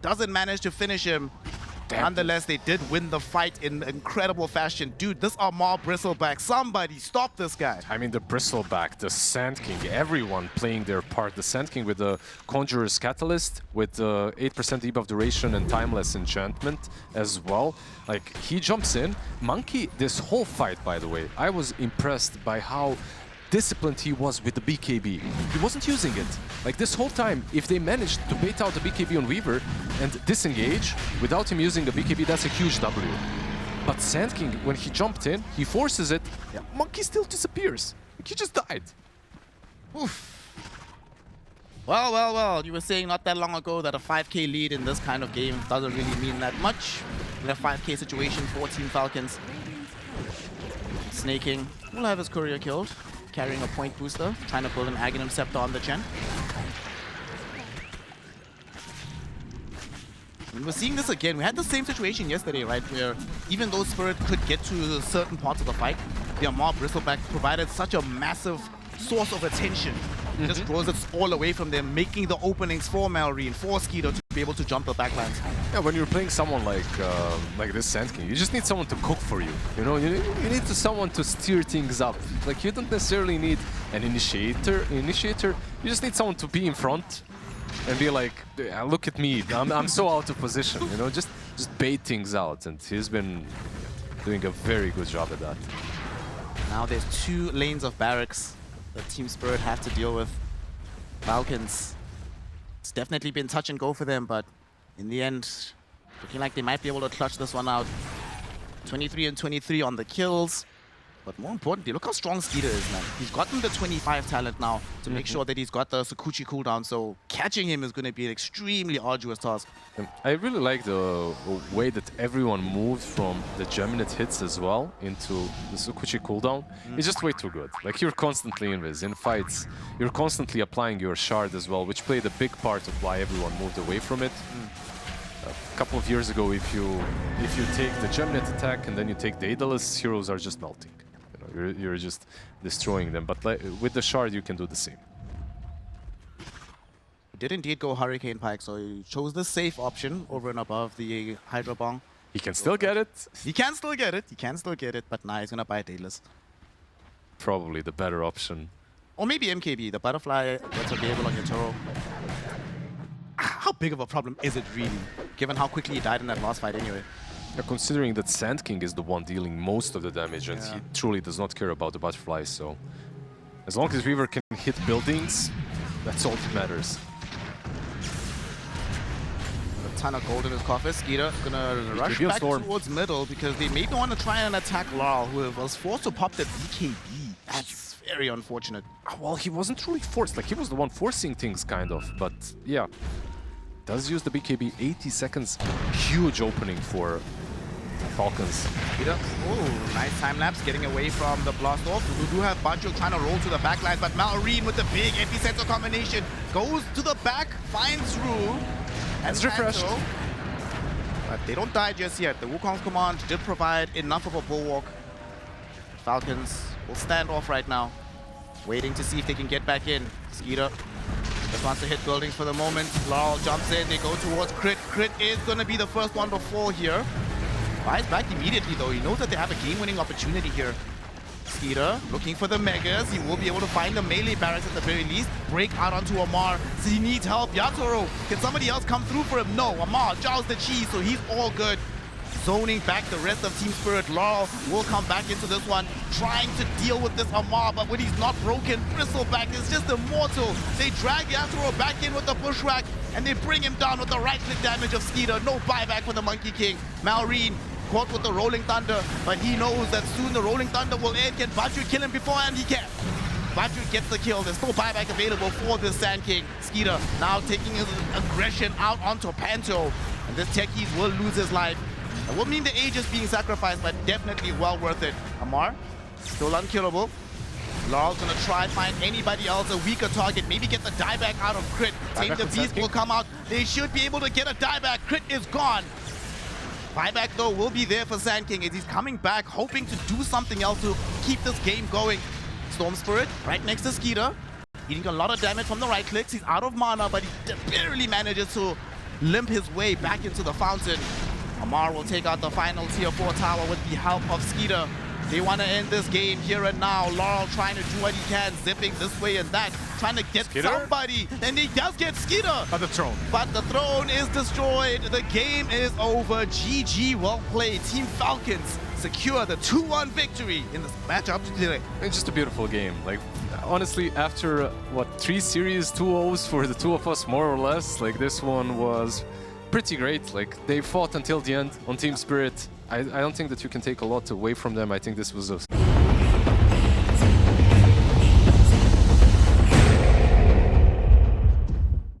Doesn't manage to finish him. Nonetheless, they did win the fight in incredible fashion. Dude, this Amar Bristleback, somebody stop this guy. I mean, the Bristleback, the Sand King, everyone playing their part. The Sand King with the Conjurer's Catalyst, with the 8% debuff duration and Timeless Enchantment as well. Like, he jumps in. Monkey, this whole fight, by the way, I was impressed by how disciplined he was with the BKB. He wasn't using it. Like this whole time, if they managed to bait out the BKB on Weaver and disengage without him using the BKB, that's a huge W. But Sand King, when he jumped in, he forces it. Yeah. Monkey still disappears. Like, he just died. Oof. Well. You were saying not that long ago that a 5k lead in this kind of game doesn't really mean that much. In a 5k situation for Team Falcons. Snaking will have his courier killed. Carrying a point booster, trying to pull an Aghanim Scepter on the Chen. And we're seeing this again. We had the same situation yesterday, right? Where even though Spirit could get to certain parts of the fight, the Amar Bristleback provided such a massive source of attention. It just draws it all away from them, making the openings for Malrine, for Skeeter to be able to jump the backlines. Yeah, when you're playing someone like this Sand King, you just need someone to cook for you. You know, you need someone to steer things up. Like, you don't necessarily need an initiator. You just need someone to be in front and be like, look at me, I'm so out of position. You know, just bait things out, and he's been doing a very good job at that. Now there's 2 lanes of barracks that Team Spirit have to deal with. Falcons, it's definitely been touch and go for them, but in the end, looking like they might be able to clutch this one out. 23 and 23 on the kills. But more importantly, look how strong Skeeter is, man. He's gotten the 25 talent now to make sure that he's got the Sakuchi cooldown, so catching him is going to be an extremely arduous task. I really like the way that everyone moved from the Geminate hits as well into the Sakuchi cooldown. It's just way too good. Like, you're constantly in this. In fights, you're constantly applying your shard as well, which played a big part of why everyone moved away from it. A couple of years ago, if you take the Geminate attack and then you take the Daedalus, heroes are just melting. You're just destroying them, but with the shard you can do the same. He did indeed go Hurricane Pike, so he chose the safe option over and above the Hydro Bong. He can still get it. He can still get it, but nah, he's gonna buy Daedalus. Probably the better option. Or maybe MKB, the Butterfly that's available on your Toro. How big of a problem is it really, given how quickly he died in that last fight anyway? Considering that Sand King is the one dealing most of the damage, and he truly does not care about the butterflies, so as long as Weaver can hit buildings, that's all that matters. A ton of gold in his coffin. Skeeter gonna rush back towards middle because they maybe want to try and attack Laurel, who was forced to pop the BKB. That's very unfortunate. Well, he wasn't really forced, like he was the one forcing things, kind of, but yeah. Does use the BKB, 80 seconds, huge opening for Falcons. Oh, nice time lapse, getting away from the blast off. We do have Bancho trying to roll to the back line, but Malrine with the big epicenter combination goes to the back, finds Rue. That's refreshed. But they don't die just yet. The Wukong's command did provide enough of a bulwark. Falcons will stand off right now, waiting to see if they can get back in. Skeeter just wants to hit buildings for the moment. Laurel jumps in, they go towards Crit. Crit is going to be the first one to fall here. Buys back immediately though, he knows that they have a game-winning opportunity here. Skeeter looking for the Megas, he will be able to find the melee barracks at the very least. Break out onto Amar, so he needs help. Yatoro, can somebody else come through for him? No, Amar jaws the cheese, so he's all good. Zoning back the rest of Team Spirit. Laurel will come back into this one, trying to deal with this Amar, but when he's not broken, Bristleback is just immortal. They drag Yatoro back in with the Bushwhack, and they bring him down with the right-click damage of Skeeter. No buyback for the Monkey King. Malrine caught with the Rolling Thunder, but he knows that soon the Rolling Thunder will end. Can Bancho kill him beforehand? He can. Batu gets the kill. There's still buyback available for this Sand King. Skeeter now taking his aggression out onto Panto. And this Techies will lose his life. It will mean the Aegis being sacrificed, but definitely well worth it. Amar, still unkillable. Laurel's gonna try find anybody else a weaker target, maybe get the dieback out of Crit. Tame the Beast will come out. They should be able to get a dieback. Crit is gone. Buyback though will be there for Sand King as he's coming back, hoping to do something else to keep this game going. Storm Spirit right next to Skeeter, eating a lot of damage from the right clicks. He's out of mana, but he barely manages to limp his way back into the fountain. Amar will take out the final tier 4 tower with the help of Skeeter. They want to end this game here and now. Laurel trying to do what he can, zipping this way and that, trying to get Skeeter? somebody. And he does get Skeeter. At the throne. But the throne is destroyed. The game is over. GG, well played. Team Falcons secure the 2-1 victory in this matchup today. It's just a beautiful game. Like, honestly, after, what, 3 series, 2-0s for the two of us, more or less, like, this one was pretty great. Like, they fought until the end on Team Spirit. I don't think that you can take a lot away from them. I think this was a